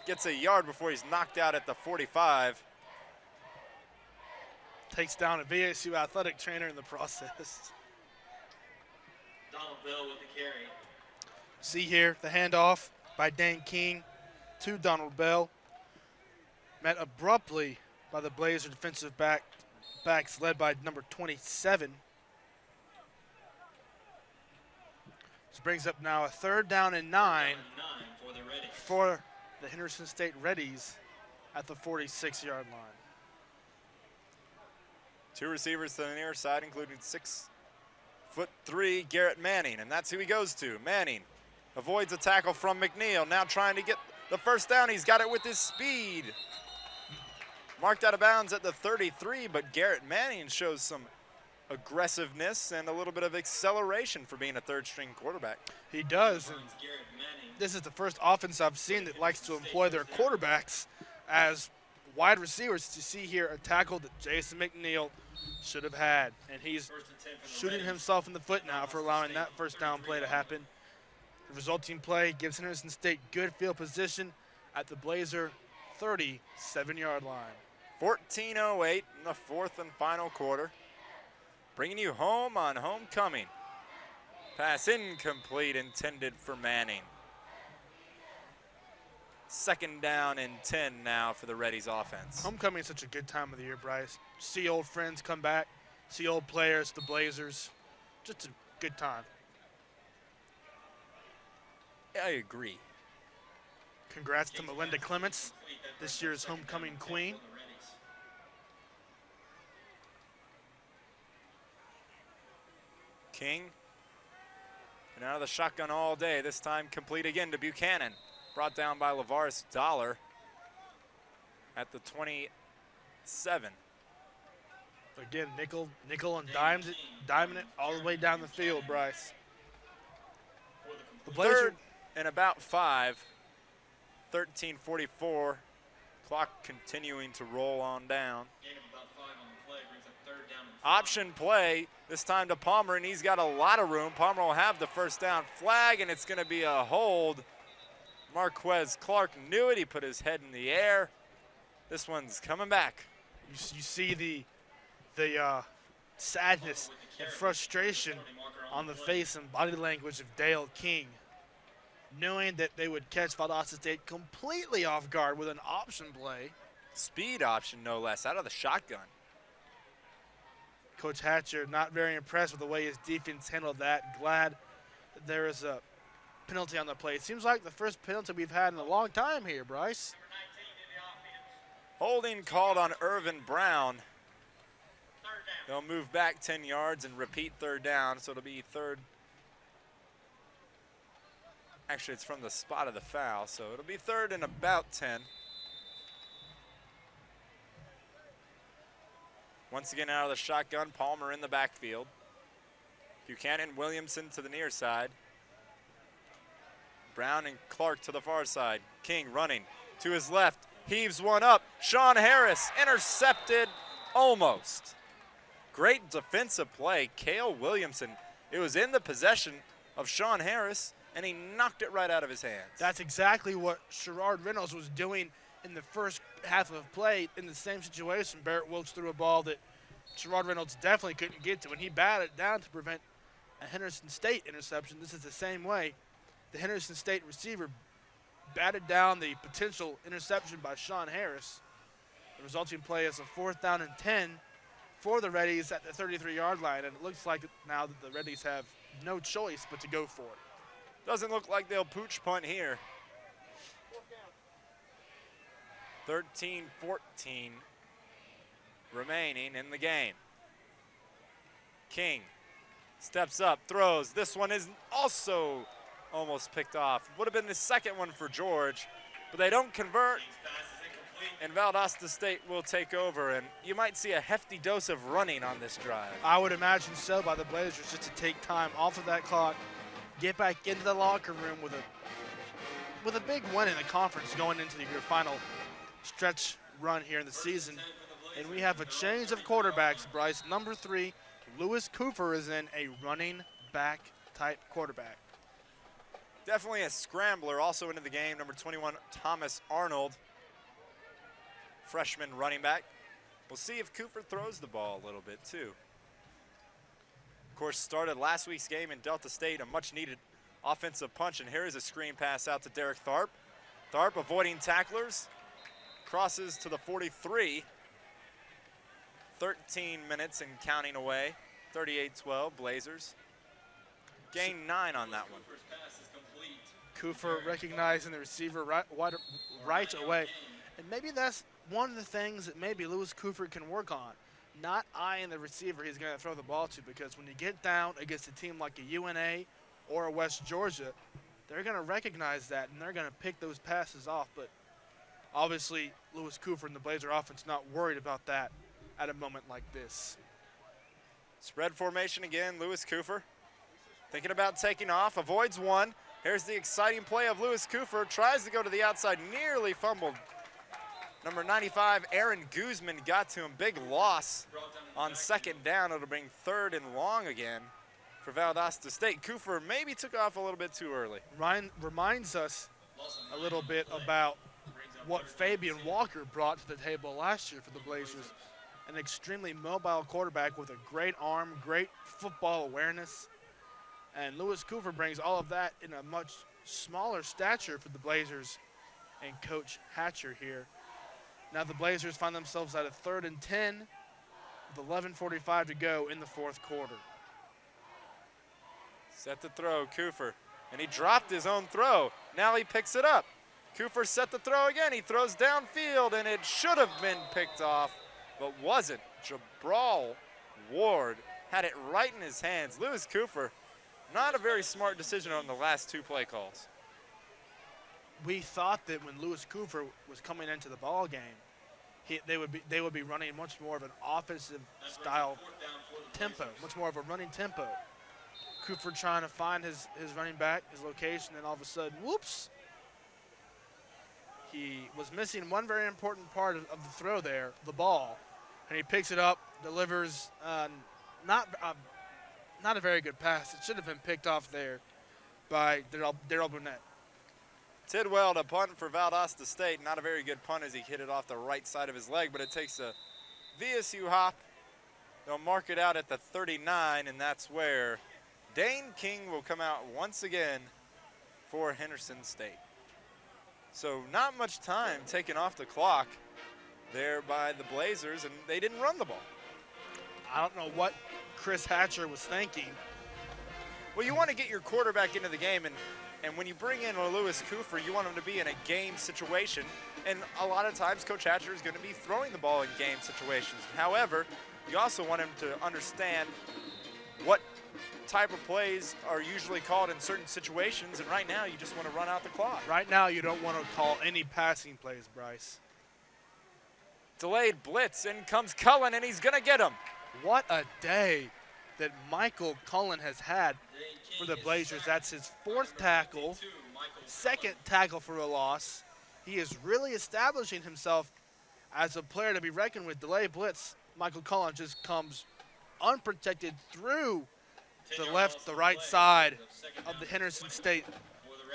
gets a yard before he's knocked out at the 45. Takes down a VSU athletic trainer in the process. Donald Bell with the carry. See here, the handoff by Dan King to Donald Bell. Met abruptly by the Blazer defensive backs led by number 27. This brings up now a 3rd down and 9 for the Henderson State Reddies at the 46-yard line. 2 receivers to the near side, including 6'3" Garrett Manning, and that's who he goes to. Manning avoids a tackle from McNeal, now trying to get the first down. He's got it with his speed. Marked out of bounds at the 33, but Garrett Manning shows some aggressiveness and a little bit of acceleration for being a 3rd-string quarterback. He does. And this is the first offense I've seen that likes to employ their quarterbacks as wide receivers. To see here a tackle that Jason McNeal should have had, and he's shooting himself in the foot now for allowing that first down play to happen. The resulting play gives Henderson State good field position at the Blazer 37-yard line. 14:08 in the 4th and final quarter. Bringing you home on homecoming. Pass incomplete, intended for Manning. 2nd down and 10 now for the Reddies offense. Homecoming is such a good time of the year, Brice. See old friends come back, see old players, the Blazers. Just a good time. I agree. Congrats to Melinda Clements, this year's homecoming queen. King, and out of the shotgun all day, this time complete again to Buchanan. Brought down by Lavaris Dollar at the 27. Again, nickel and diming it all the way down the field, Brice. The Blazer 3rd and about 5. 13:44. Clock continuing to roll on down. Option play, this time to Palmer, and he's got a lot of room. Palmer will have the first down flag, and it's going to be a hold. Marquez Clark knew it. He put his head in the air. This one's coming back. You see the sadness and frustration on the face and body language of Dale King, knowing that they would catch Valdosta State completely off guard with an option play. Speed option, no less, out of the shotgun. Coach Hatcher not very impressed with the way his defense handled that. Glad that there is a penalty on the play. It seems like the first penalty we've had in a long time here, Brice. Holding called on Irvin Brown. They'll move back 10 yards and repeat 3rd down, so it'll be 3rd. Actually, it's from the spot of the foul, so it'll be 3rd and about 10. Once again out of the shotgun, Palmer in the backfield. Buchanan, Williamson to the near side. Brown and Clark to the far side. King running to his left, heaves one up. Sean Harris intercepted almost. Great defensive play. Cale Williamson, it was in the possession of Sean Harris, and he knocked it right out of his hands. That's exactly what Sherrard Reynolds was doing in the first half of play. In the same situation, Barrett Wilkes threw a ball that Sherrard Reynolds definitely couldn't get to, and he batted it down to prevent a Henderson State interception. This is the same way the Henderson State receiver batted down the potential interception by Sean Harris. The resulting play is a 4th down and 10 for the Reddies at the 33-yard line, and it looks like now that the Reddies have no choice but to go for it. Doesn't look like they'll pooch punt here. 13-14 remaining in the game. King steps up, throws. This one is also almost picked off. Would have been the second one for George, but they don't convert, and Valdosta State will take over, and you might see a hefty dose of running on this drive. I would imagine so, by the Blazers, just to take time off of that clock, get back into the locker room with a big win in the conference going into your final stretch run here in the season. And we have a change of quarterbacks, Brice. Number 3, Lewis Cooper is in a running back type quarterback. Definitely a scrambler. Also into the game, number 21, Thomas Arnold, freshman running back. We'll see if Cooper throws the ball a little bit too. Of course, started last week's game in Delta State, a much needed offensive punch, and here is a screen pass out to Derek Tharp. Tharp avoiding tacklers, crosses to the 43. 13 minutes and counting away, 38-12 Blazers. Gain 9 on that one. Cooper recognizing the receiver right away. And maybe that's one of the things that maybe Lewis Cooper can work on. Not eyeing the receiver he's going to throw the ball to, because when you get down against a team like a UNA or a West Georgia, they're going to recognize that and they're going to pick those passes off. But obviously, Lewis Cooper and the Blazer offense not worried about that at a moment like this. Spread formation again, Lewis Cooper thinking about taking off, avoids one. Here's the exciting play of Lewis Cooper, tries to go to the outside, nearly fumbled. Number 95, Aaron Guzman got to him, big loss on second down. It'll bring 3rd and long again for Valdosta State. Cooper maybe took off a little bit too early. Reminds us a little bit about what Fabian Walker brought to the table last year for the Blazers. An extremely mobile quarterback with a great arm, great football awareness. And Lewis Cooper brings all of that in a much smaller stature for the Blazers and Coach Hatcher here. Now the Blazers find themselves at a 3rd and 10 with 11:45 to go in the 4th quarter. Set to throw, Cooper, and he dropped his own throw. Now he picks it up. Cooper set the throw again. He throws downfield, and it should have been picked off, but wasn't. Jabral Ward had it right in his hands. Lewis Cooper, not a very smart decision on the last 2 play calls. We thought that when Lewis Cooper was coming into the ball game, they would be running much more of an offensive style tempo, much more of a running tempo. Cooper trying to find his running back, his location, and all of a sudden, whoops. He was missing one very important part of the throw there, the ball, and he picks it up, delivers not a very good pass. It should have been picked off there by Darrell Burnett. Tidwell to punt for Valdosta State. Not a very good punt as he hit it off the right side of his leg, but it takes a VSU hop. They'll mark it out at the 39, and that's where Dane King will come out once again for Henderson State. So not much time taken off the clock there by the Blazers, and they didn't run the ball. I don't know what Chris Hatcher was thinking. Well, you want to get your quarterback into the game, and when you bring in a Lewis Cooper, you want him to be in a game situation, and a lot of times Coach Hatcher is going to be throwing the ball in game situations. However, you also want him to understand what type of plays are usually called in certain situations, and right now you just want to run out the clock. Right now you don't want to call any passing plays, Brice. Delayed blitz, in comes Cullen, and he's going to get him. What a day that Michael Cullen has had for the Blazers. That's his 4th tackle, 2nd tackle for a loss. He is really establishing himself as a player to be reckoned with. Delay blitz, Michael Cullen just comes unprotected through the right side of the Henderson State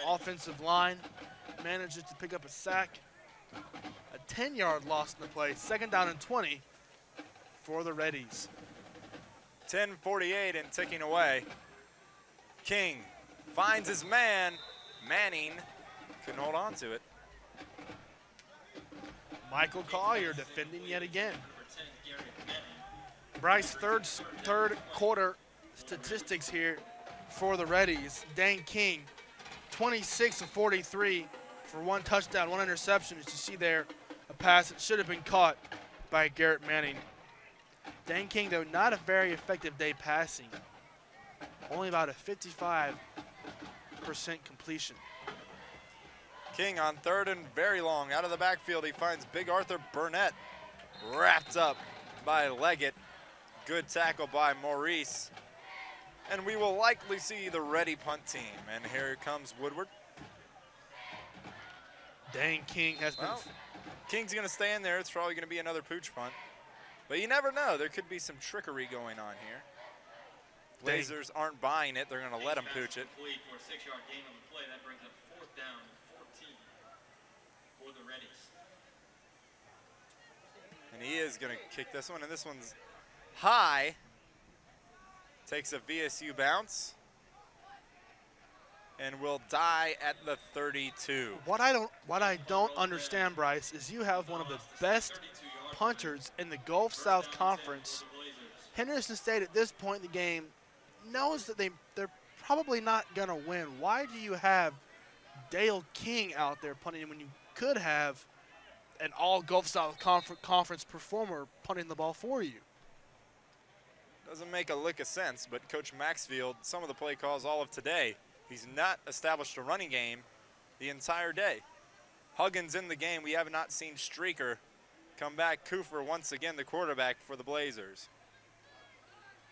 offensive line. Manages to pick up a sack. A 10-yard loss in the play. 2nd down and 20 for the Reddies. 10:48 and ticking away. King finds his man. Manning couldn't hold on to it. Michael Collier defending yet again. Brice, third quarter statistics here for the Reddies. Dane King, 26 of 43 for 1 touchdown, 1 interception. As you see there, a pass that should have been caught by Garrett Manning. Dane King, though, not a very effective day passing. Only about a 55% completion. King on 3rd and very long. Out of the backfield, he finds Big Arthur Burnett wrapped up by Leggett. Good tackle by Maurice. And we will likely see the ready punt team. And here comes Woodward. Dane King has been... King's going to stay in there. It's probably going to be another pooch punt. But you never know. There could be some trickery going on here. Blazers aren't buying it. They're going to let him pooch it. For a 6-yard gain on the play. That brings up 4th down and 14 for the Reddies. And he is going to kick this one, and this one's high. Takes a VSU bounce and will die at the 32. What I don't understand, Brice, is you have one of the best punters in the Gulf South Conference. Henderson State at this point in the game knows that they're probably not going to win. Why do you have Dale King out there punting when you could have an all Gulf South Conference performer punting the ball for you? Doesn't make a lick of sense, but Coach Maxfield, some of the play calls all of today, he's not established a running game the entire day. Huggins in the game. We have not seen Streaker come back. Cooper once again the quarterback for the Blazers.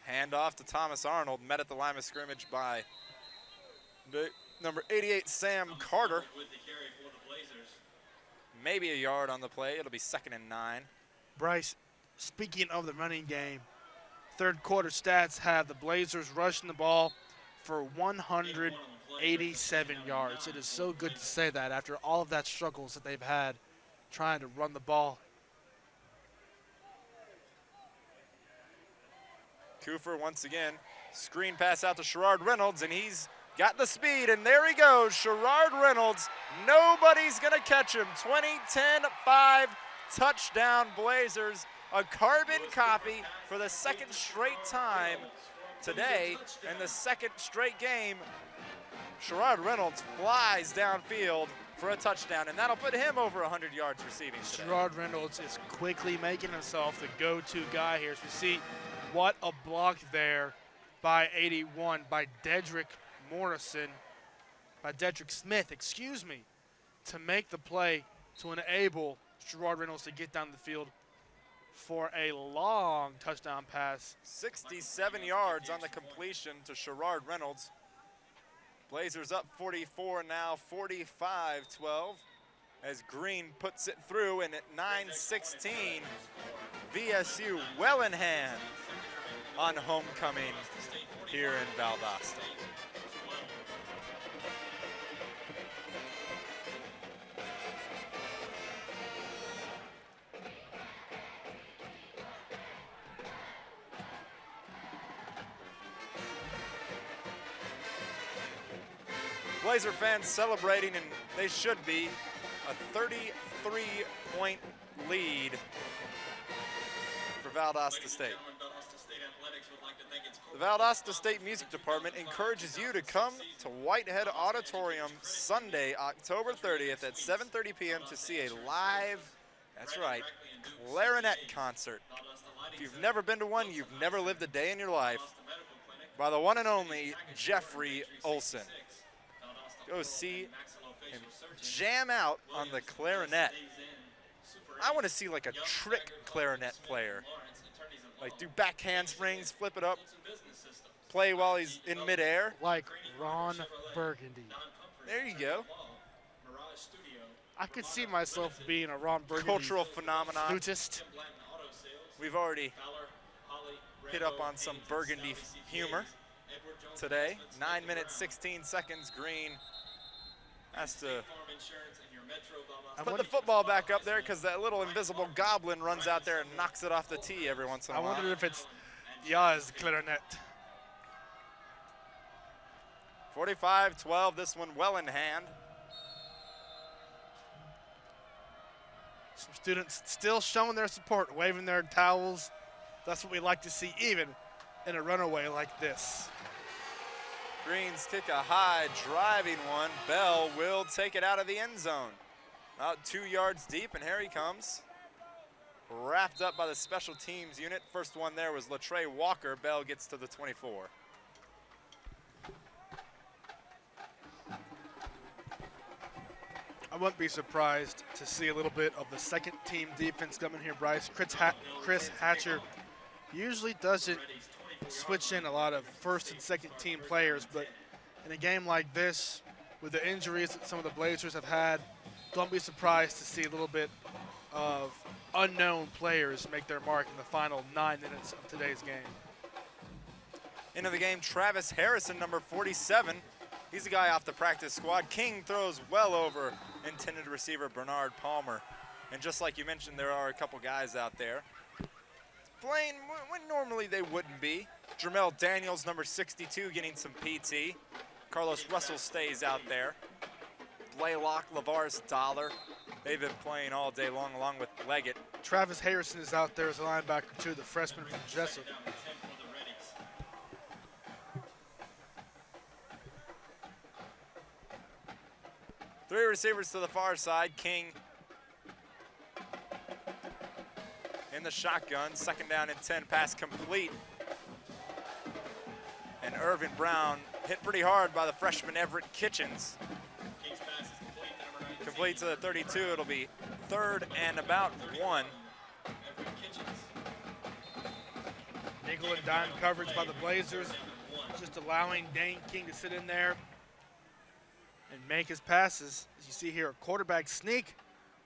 Hand off to Thomas Arnold, met at the line of scrimmage by number 88, Sam Carter. Maybe a yard on the play. It'll be 2nd and 9. Brice, speaking of the running game, third quarter stats have the Blazers rushing the ball for 187 yards. It is so good to say that after all of that struggles that they've had trying to run the ball. Cooper once again, screen pass out to Sherrard Reynolds, and he's got the speed, and there he goes, Sherrard Reynolds. Nobody's gonna catch him. 20-10-5 touchdown Blazers. A carbon copy for the 2nd straight time today, and the 2nd straight game. Sherrard Reynolds flies downfield for a touchdown, and that'll put him over 100 yards receiving today. Sherrard Reynolds is quickly making himself the go-to guy here. As we see, what a block there by 81, by Dedrick Smith, excuse me, to make the play to enable Sherrard Reynolds to get down the field for a long touchdown pass. 67 yards on the completion to Sherrard Reynolds. Blazers up 44 now, 45-12, as Green puts it through, and at 9:16, VSU well in hand on homecoming here in Valdosta. Blazer fans celebrating, and they should be, a 33-point lead for Valdosta State. The Valdosta State Music Department encourages you to come to Whitehead Auditorium Sunday, October 30th at 7:30 p.m. to see a live, that's right, clarinet concert. If you've never been to one, you've never lived a day in your life, by the one and only Jeffrey Olson. Go see him jam out on the clarinet. I want to see like a trick clarinet player. Like do back handsprings, flip it up, play while he's in midair. Like Ron Burgundy. There you go. I could see myself being a Ron Burgundy cultural phenomenon. Flutist. We've already hit up on some Burgundy humor today. 9 minutes, 16 seconds. Green has to put the football back up there because that little invisible goblin runs out there and knocks it off the tee every once in a while. I wonder if it's Yaz clarinet. 45-12, this one well in hand. Some students still showing their support, waving their towels. That's what we like to see even in a runaway like this. Greens kick a high driving one. Bell will take it out of the end zone. About 2 yards deep, and here he comes. Wrapped up by the special teams unit. First one there was Latrey Walker. Bell gets to the 24. I wouldn't be surprised to see a little bit of the second team defense coming here, Brice. Chris Hatcher usually doesn't switch in a lot of first and second team players, but in a game like this, with the injuries that some of the Blazers have had, don't be surprised to see a little bit of unknown players make their mark in the final 9 minutes of today's game. Into the game, Travis Harrison, number 47. He's the guy off the practice squad. King throws well over intended receiver Bernard Palmer. And just like you mentioned, there are a couple guys out there playing when normally they wouldn't be. Jermel Daniels, number 62, getting some PT. Carlos Russell stays out there. Blaylock, Lavaris Dollar. They've been playing all day long along with Leggett. Travis Harrison is out there as a linebacker too, the freshman from Jessup. Three receivers to the far side. King in the shotgun. 2nd down and 10. Pass complete. And Irvin Brown hit pretty hard by the freshman Everett Kitchens. King's pass is complete to number 19. Complete to the 32. It'll be 3rd and about 1. Everett Kitchens. Nickel and dime coverage by the Blazers, just allowing Dane King to sit in there and make his passes. As you see here, a quarterback sneak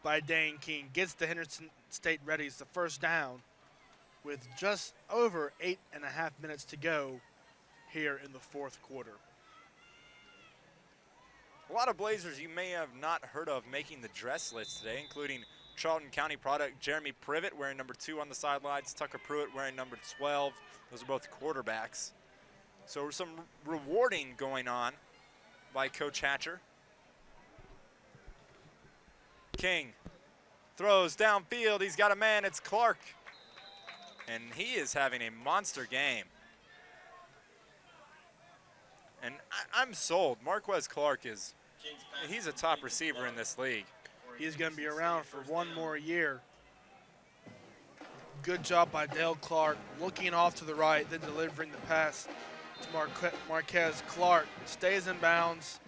by Dane King gets the Henderson State Reddies the 1st down with just over 8.5 minutes to go here in the 4th quarter. A lot of Blazers you may have not heard of making the dress list today, including Charlton County product Jeremy Privet wearing number 2 on the sidelines, Tucker Pruitt wearing number 12. Those are both quarterbacks. So some rewarding going on by Coach Hatcher. King throws downfield. He's got a man. It's Clark. And he is having a monster game. And I'm sold. Marquez Clark he's a top receiver in this league. He's going to be around for 1 more year. Good job by Dale Clark, looking off to the right, then delivering the pass to Marquez Clark. Stays in bounds,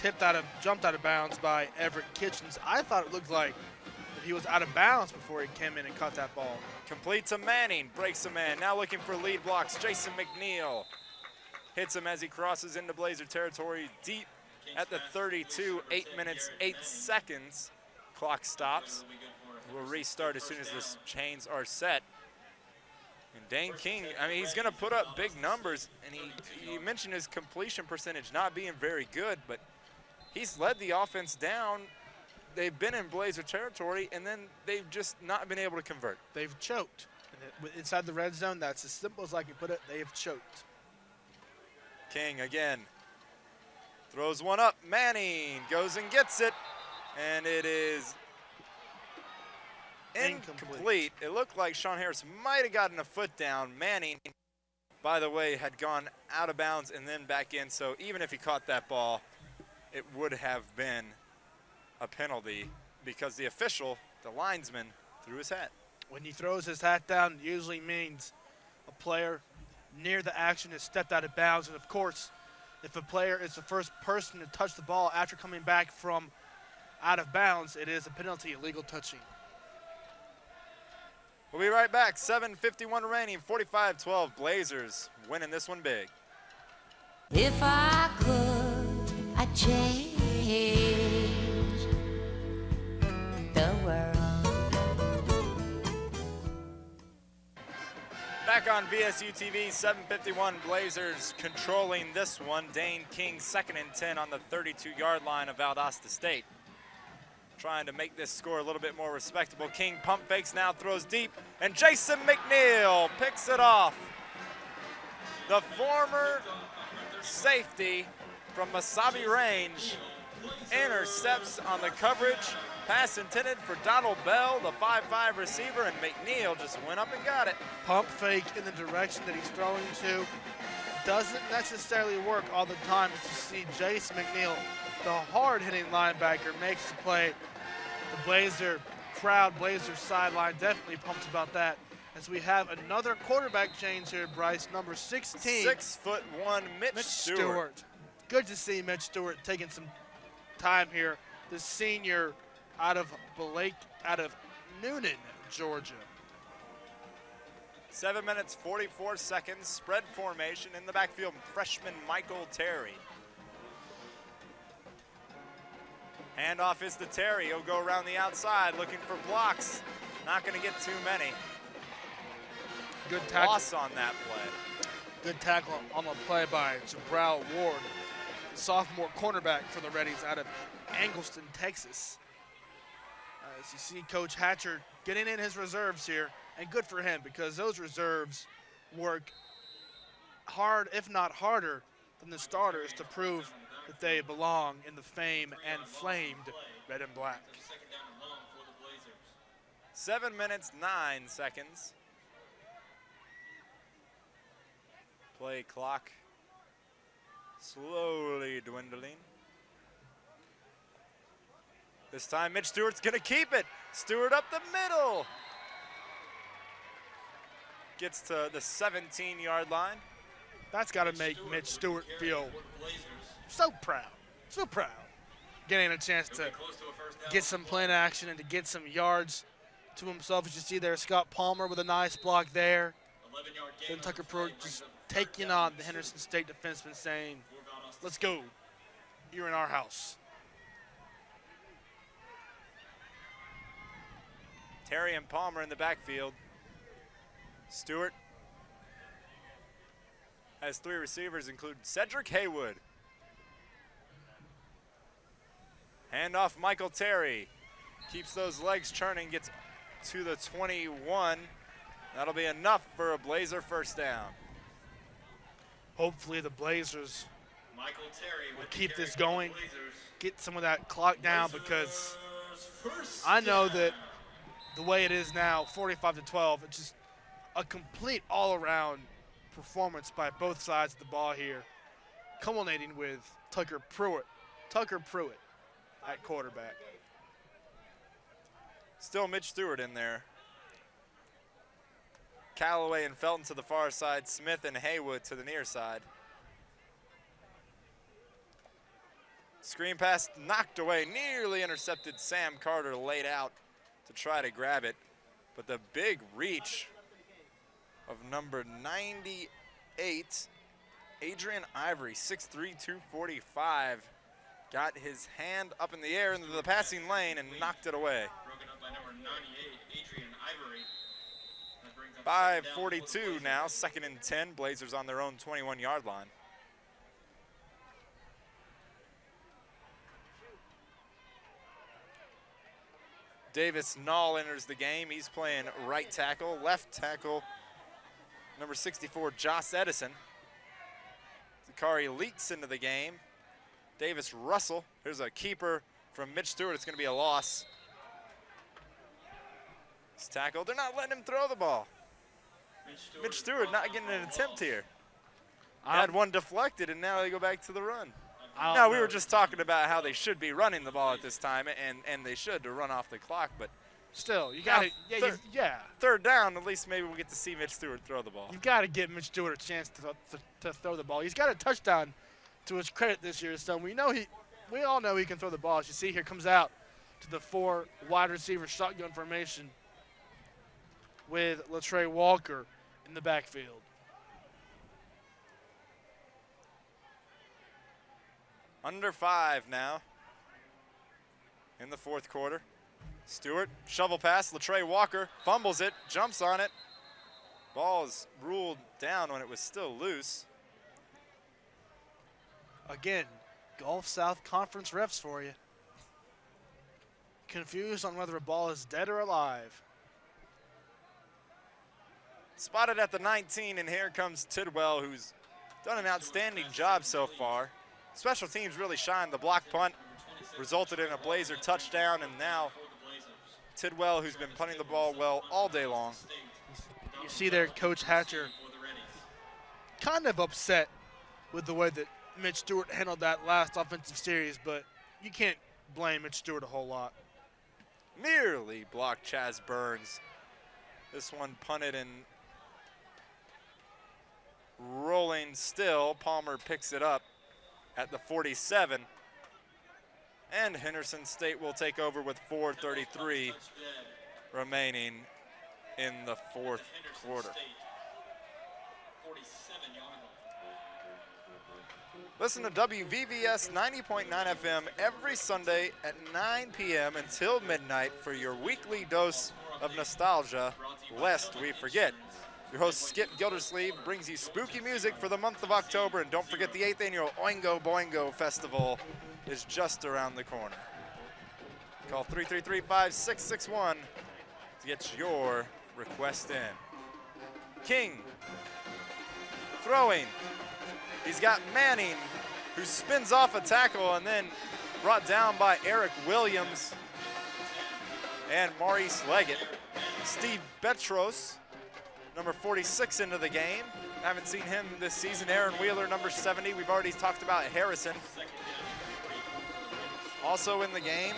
jumped out of bounds by Everett Kitchens. I thought it looked like that he was out of bounds before he came in and caught that ball. Complete to Manning, breaks a man. Now looking for lead blocks, Jason McNeil. Hits him as he crosses into Blazer territory deep at the 32, 8 minutes, 8 seconds. Clock stops. We'll restart as soon as the chains are set. And Dane King, I mean, he's going to put up big numbers. And you mentioned his completion percentage not being very good, but he's led the offense down. They've been in Blazer territory, and then they've just not been able to convert. They've choked. Inside the red zone, that's as simple as I can put it. They have choked. King again. Throws one up. Manning goes and gets it. And it is incomplete. It looked like Sean Harris might have gotten a foot down. Manning, by the way, had gone out of bounds and then back in. So even if he caught that ball, it would have been a penalty because the official, the linesman, threw his hat. When he throws his hat down, it usually means a player near the action has stepped out of bounds. And of course, if a player is the first person to touch the ball after coming back from out of bounds, it is a penalty, illegal touching. We'll be right back. 7:51 remaining, 45-12. Blazers winning this one big. If I could, I'd change the world. Back on VSU-TV, 7:51, Blazers controlling this one. Dane King, 2nd and 10 on the 32-yard line of Valdosta State. Trying to make this score a little bit more respectable. King pump fakes now, throws deep, and Jason McNeil picks it off. The former safety from Masabi Range intercepts on the coverage. Pass intended for Donald Bell, the 5'5 receiver, and McNeil just went up and got it. Pump fake in the direction that he's throwing to. Doesn't necessarily work all the time. To see Jace McNeil, the hard-hitting linebacker, makes the play. The Blazer crowd, Blazer sideline, definitely pumped about that. As we have another quarterback change here, Brice, number 16. 6'1", Mitch Stewart. Good to see Mitch Stewart taking some time here. The senior out of Noonan, Georgia. 7 minutes, 44 seconds, spread formation in the backfield, freshman Michael Terry. Handoff is to Terry. He'll go around the outside looking for blocks. Not going to get too many. Good tackle. Loss on that play. Good tackle on the play by Jabril Ward, sophomore cornerback for the Reddies out of Angleston, Texas. As you see Coach Hatcher getting in his reserves here, and good for him because those reserves work hard, if not harder, than the starters to prove that they belong in the famed and flamed red and black. 7 minutes, 9 seconds. Play clock slowly dwindling. This time Mitch Stewart's gonna keep it. Stewart up the middle. Gets to the 17-yard line. That's gotta make Mitch Stewart feel so proud, so proud. Getting a chance to get some playing action and to get some yards to himself. As you see there, Scott Palmer with a nice block there. Then Tucker Pruitt just taking on the Henderson State defenseman saying, let's go, you're in our house. Terry and Palmer in the backfield. Stewart has 3 receivers, including Cedric Haywood. Handoff Michael Terry. Keeps those legs churning, gets to the 21. That'll be enough for a Blazer first down. Hopefully the Blazers will keep this going, get some of that clock down, because I know that the way it is now, 45-12, it's just a complete all-around performance by both sides of the ball here, culminating with Tucker Pruitt at quarterback. Still Mitch Stewart in there. Callaway and Felton to the far side, Smith and Haywood to the near side. Screen pass knocked away, nearly intercepted. Sam Carter laid out to try to grab it, but the big reach of number 98, Adrian Ivory, 6'3", 245, got his hand up in the air into the passing lane and knocked it away. Broken up by number 98, Adrian Ivory. 5:42 now, 2nd and 10. Blazers on their own 21-yard line. Davis Neal enters the game. He's playing right tackle. Left tackle, number 64, Joss Edison. Zakari Leaks into the game. Davis Russell. Here's a keeper from Mitch Stewart. It's going to be a loss. He's tackled. They're not letting him throw the ball. Mitch Stewart not getting an attempt here. Had one deflected, and now they go back to the run. Now, we were just talking about how they should be running the ball at this time, and they should to run off the clock, but still, you got to, third down, at least maybe we'll get to see Mitch Stewart throw the ball. You've got to give Mitch Stewart a chance to throw the ball. He's got a touchdown to his credit this year, so we all know he can throw the ball. As you see here, comes out to the 4 wide receiver shotgun formation with Latrey Walker in the backfield. Under 5 now in the 4th quarter. Stewart, shovel pass, Latrey Walker fumbles it, jumps on it. Ball is ruled down when it was still loose. Again, Gulf South Conference refs for you. Confused on whether a ball is dead or alive. Spotted at the 19, and here comes Tidwell, who's done an outstanding job so far. Special teams really shined. The block punt resulted in a Blazer touchdown, and now Tidwell, who's been punting the ball well all day long. You see there, Coach Hatcher kind of upset with the way that Mitch Stewart handled that last offensive series, but you can't blame Mitch Stewart a whole lot. Nearly blocked Chaz Burns. This one punted and rolling still. Palmer picks it up at the 47. And Henderson State will take over with 4:33 remaining in the 4th quarter. Listen to WVVS 90.9 FM every Sunday at 9 p.m. until midnight for your weekly dose of nostalgia, lest we forget. Your host, Skip Gildersleeve, brings you spooky music for the month of October. And don't forget the 8th annual Oingo Boingo Festival is just around the corner. Call 333-5661 to get your request in. King throwing. He's got Manning, who spins off a tackle and then brought down by Eric Williams and Maurice Leggett. Steve Betros, number 46 into the game. Haven't seen him this season. Aaron Wheeler, number 70. We've already talked about Harrison. Also in the game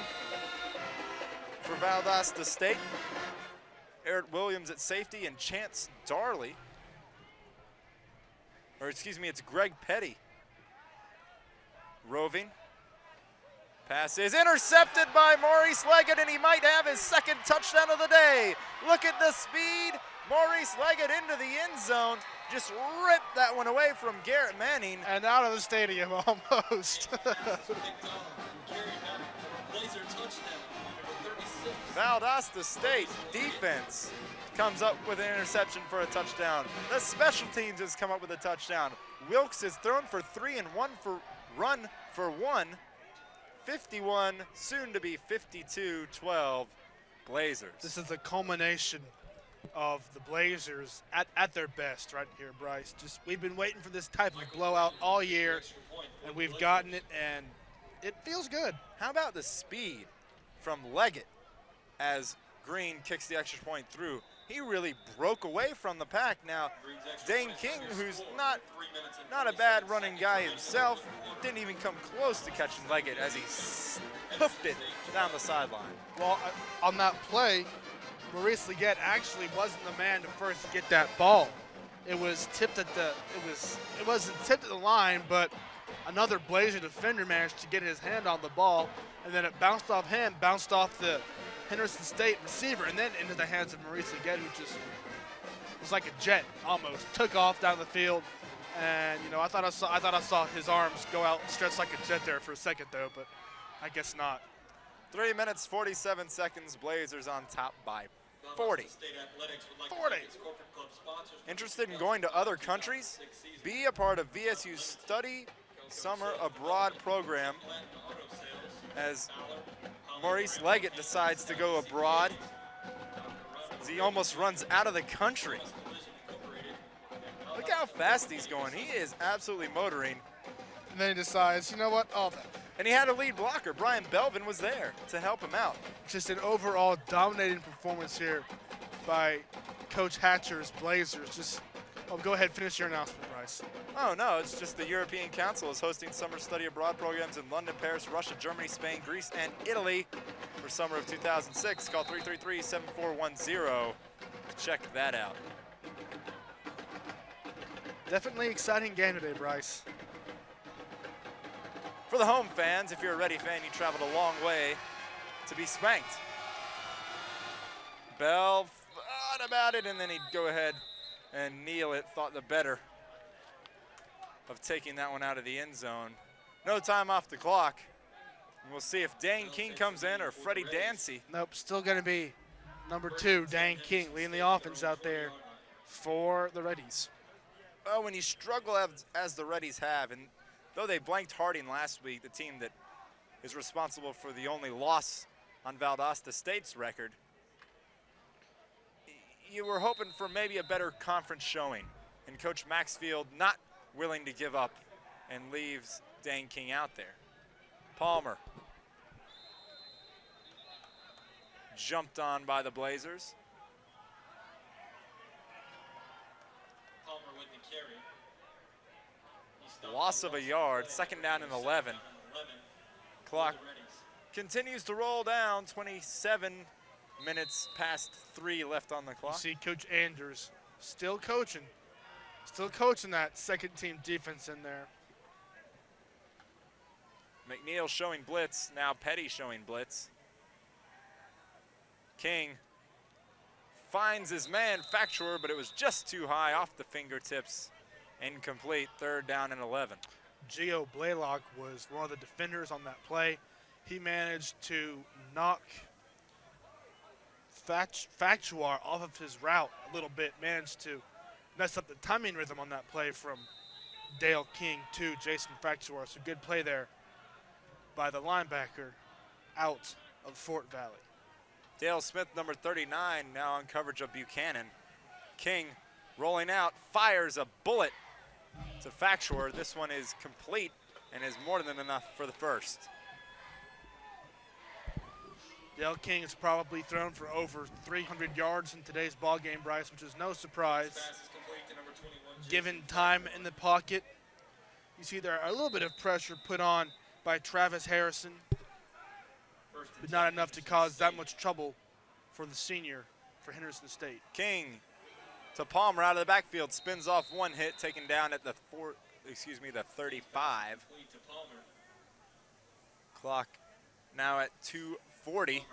for Valdosta State, Eric Williams at safety and Chance Darley. Or excuse me, it's Greg Petty. Roving. Pass is intercepted by Maurice Leggett, and he might have his second touchdown of the day. Look at the speed. Maurice Leggett into the end zone. Just ripped that one away from Garrett Manning. And out of the stadium almost. Valdosta State defense comes up with an interception for a touchdown. The special teams has come up with a touchdown. Wilkes is thrown for 3 and run for 1. 51, soon to be 52-12 Blazers. This is the culmination of the Blazers at their best right here, Brice. Just we've been waiting for this type of blowout all year, and we've gotten it, and it feels good. How about the speed from Leggett as Green kicks the extra point through? He really broke away from the pack. Now, Dane King, who's not a bad running guy himself, didn't even come close to catching Leggett as he hoofed it down the sideline. Well, on that play, Maurice Leggett actually wasn't the man to first get that ball. It was tipped at it wasn't tipped at the line, but another Blazer defender managed to get his hand on the ball, and then it bounced off him, bounced off the Henderson State receiver, and then into the hands of Maurice Leggett, who just was like a jet almost. Took off down the field, and you know, I thought I saw his arms go out, stretch like a jet there for a second though, but I guess not. 3 minutes, 47 seconds, Blazers on top by 40. 40. Interested in going to other countries? Be a part of VSU's Study Summer Abroad program as Maurice Leggett decides to go abroad as he almost runs out of the country. Look how fast he's going. He is absolutely motoring. And then he decides, you know what? And he had a lead blocker. Brian Belvin was there to help him out. Just an overall dominating performance here by Coach Hatcher's Blazers. Go ahead, finish your announcement, Brice. Oh, no, it's just the European Council is hosting summer study abroad programs in London, Paris, Russia, Germany, Spain, Greece, and Italy for summer of 2006. Call 333-7410 to check that out. Definitely exciting game today, Brice. For the home fans, if you're a Ready fan, you traveled a long way to be spanked. Bell thought about it, and then he'd go ahead and Neal thought the better of taking that one out of the end zone. No time off the clock. And we'll see if Dane King comes in or Freddie Dancy. Nope, still going to be number 2, Dane King, leading the offense out there for the Reddies. Well, when you struggle as the Reddies have, and though they blanked Harding last week, the team that is responsible for the only loss on Valdosta State's record, you were hoping for maybe a better conference showing. And Coach Maxfield not willing to give up and leaves Dane King out there. Palmer jumped on by the Blazers. Palmer with the carry. Loss of a yard, second down and 11. Clock continues to roll down, 27 minutes past 3 left on the clock. You see Coach Anders still coaching that second team defense in there. McNeil showing blitz, now Petty showing blitz. King finds his man, Facturer, but it was just too high off the fingertips. Incomplete, third down and 11. Gio Blaylock was one of the defenders on that play. He managed to knock Factuar off of his route a little bit, managed to messed up the timing rhythm on that play from Dale King to Jason Factuar. So good play there by the linebacker out of Fort Valley. Dale Smith, number 39, now on coverage of Buchanan. King rolling out, fires a bullet to Factuar. This one is complete and is more than enough for the first. Dale King has probably thrown for over 300 yards in today's ball game, Brice, which is no surprise. Given time in the pocket, you see there a little bit of pressure put on by Travis Harrison, but not enough to cause that much trouble for the senior for Henderson State. King to Palmer out of the backfield, spins off one hit, taken down at the 35. Clock now at 2:40.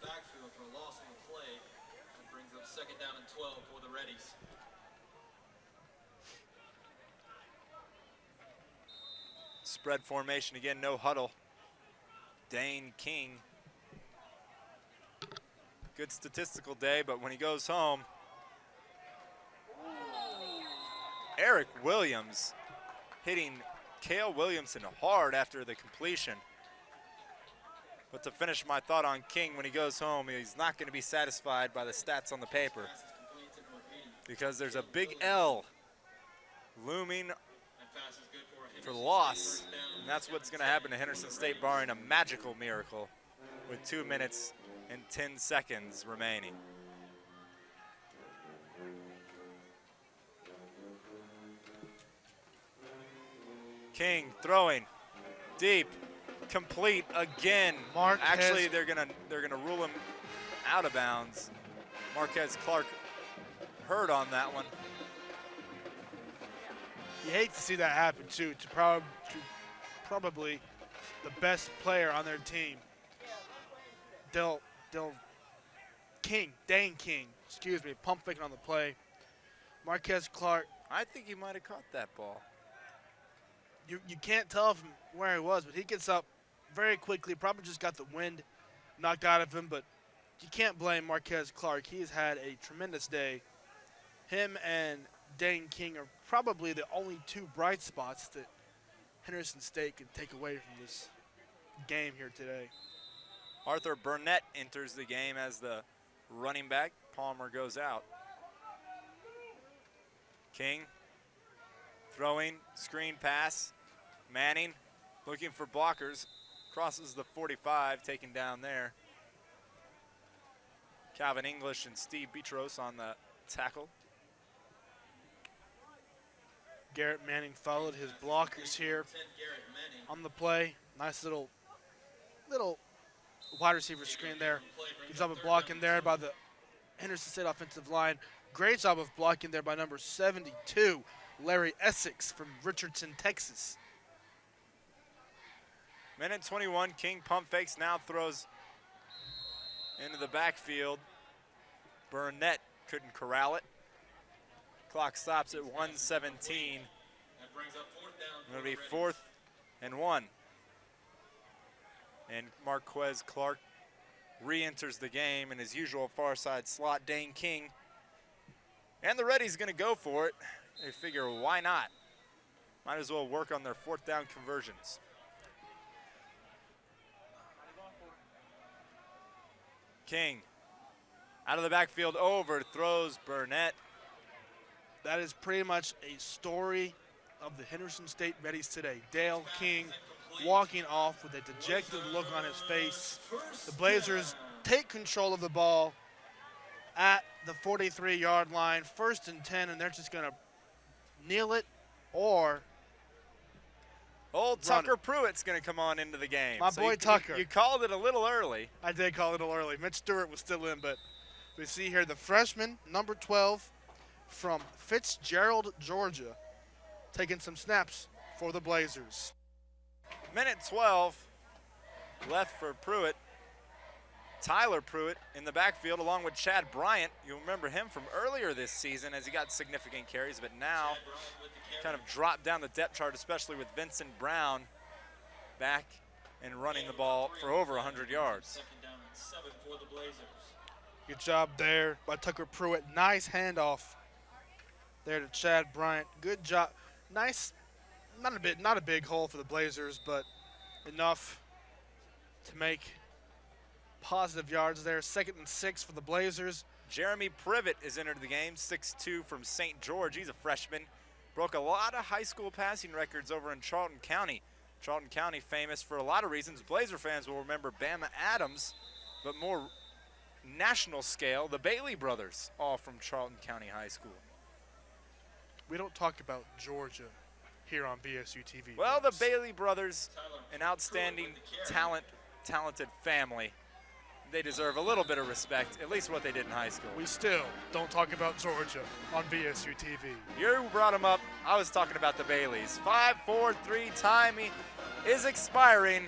Backfield for a loss on the play. That brings up 2nd down and 12 for the Reddies. Spread formation again, no huddle. Dane King. Good statistical day, but when he goes home, Eric Williams hitting Cale Williamson hard after the completion. But to finish my thought on King, when he goes home, he's not going to be satisfied by the stats on the paper because there's a big L looming for the loss. And that's what's going to happen to Henderson State, barring a magical miracle with 2 minutes and 10 seconds remaining. King throwing deep, complete again. Actually, they're gonna rule him out of bounds. Marquez Clark hurt on that one. You hate to see that happen too, to probably the best player on their team. Dane King, excuse me, pump faking on the play. Marquez Clark. I think he might have caught that ball. You can't tell from where he was, but he gets up very quickly. Probably just got the wind knocked out of him, but you can't blame Marquez Clark. He's had a tremendous day. Him and Dane King are probably the only two bright spots that Henderson State can take away from this game here today. Arthur Burnett enters the game as the running back. Palmer goes out. King throwing, screen pass. Manning looking for blockers. Crosses the 45, taken down there. Calvin English and Steve Petros on the tackle. Garrett Manning followed his blockers here on the play. Nice little wide receiver screen there. Good job of blocking there by the Henderson State offensive line. Great job of blocking there by number 72, Larry Essex from Richardson, Texas. Minute 21, King pump fakes, now throws into the backfield. Burnett couldn't corral it. Clock stops at 1:17. That brings up 4th down. It'll be 4th and 1. And Marquez Clark re-enters the game in his usual far side slot. Dane King and the Reddies going to go for it. They figure, why not? Might as well work on their 4th down conversions. King out of the backfield, overthrows Burnett. That is pretty much a story of the Henderson State Reddies today. Dale King walking off with a dejected look on his face. The Blazers take control of the ball at the 43-yard line, 1st and 10, and they're just going to kneel it or Old Tucker Pruitt's going to come on into the game. My boy Tucker. You called it a little early. I did call it a little early. Mitch Stewart was still in, but we see here the freshman, number 12, from Fitzgerald, Georgia, taking some snaps for the Blazers. Minute 12 left for Pruitt. Tyler Pruitt in the backfield along with Chad Bryant. You'll remember him from earlier this season as he got significant carries, but now kind of dropped down the depth chart, especially with Vincent Brown back and running the ball for over 100 yards. 2nd down and 7 for the Blazers. Good job there by Tucker Pruitt. Nice handoff there to Chad Bryant. Good job. Nice, not a big hole for the Blazers, but enough to make positive yards there. 2nd and 6 for the Blazers. Jeremy Privet is entered the game, 6'2" from St. George. He's a freshman. Broke a lot of high school passing records over in Charlton County. Charlton County famous for a lot of reasons. Blazer fans will remember Bama Adams, but more national scale, the Bailey brothers, all from Charlton County High School. We don't talk about Georgia here on VSU-TV. Well, the Bailey brothers, an outstanding talented family. They deserve a little bit of respect, at least what they did in high school. We still don't talk about Georgia on VSU-TV. You brought them up. I was talking about the Baileys. 5-4-3 time is expiring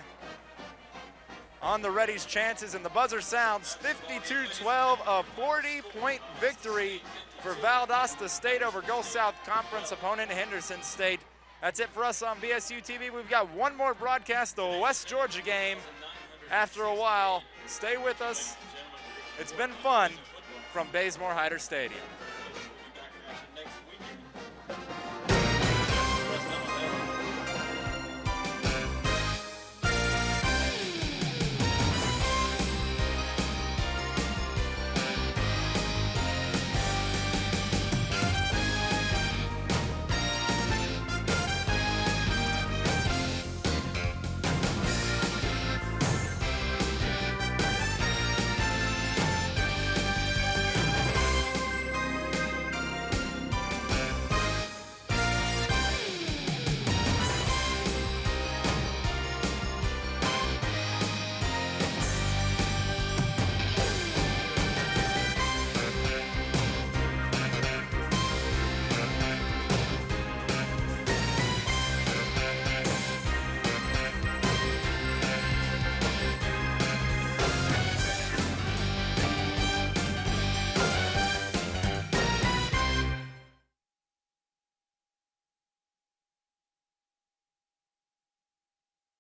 on the Reddies' chances, and the buzzer sounds. 52-12, a 40-point victory for Valdosta State over Gulf South Conference opponent Henderson State. That's it for us on VSU-TV. We've got one more broadcast, the West Georgia game, after a while. Stay with us. It's been fun from Bazemore-Hyder Stadium.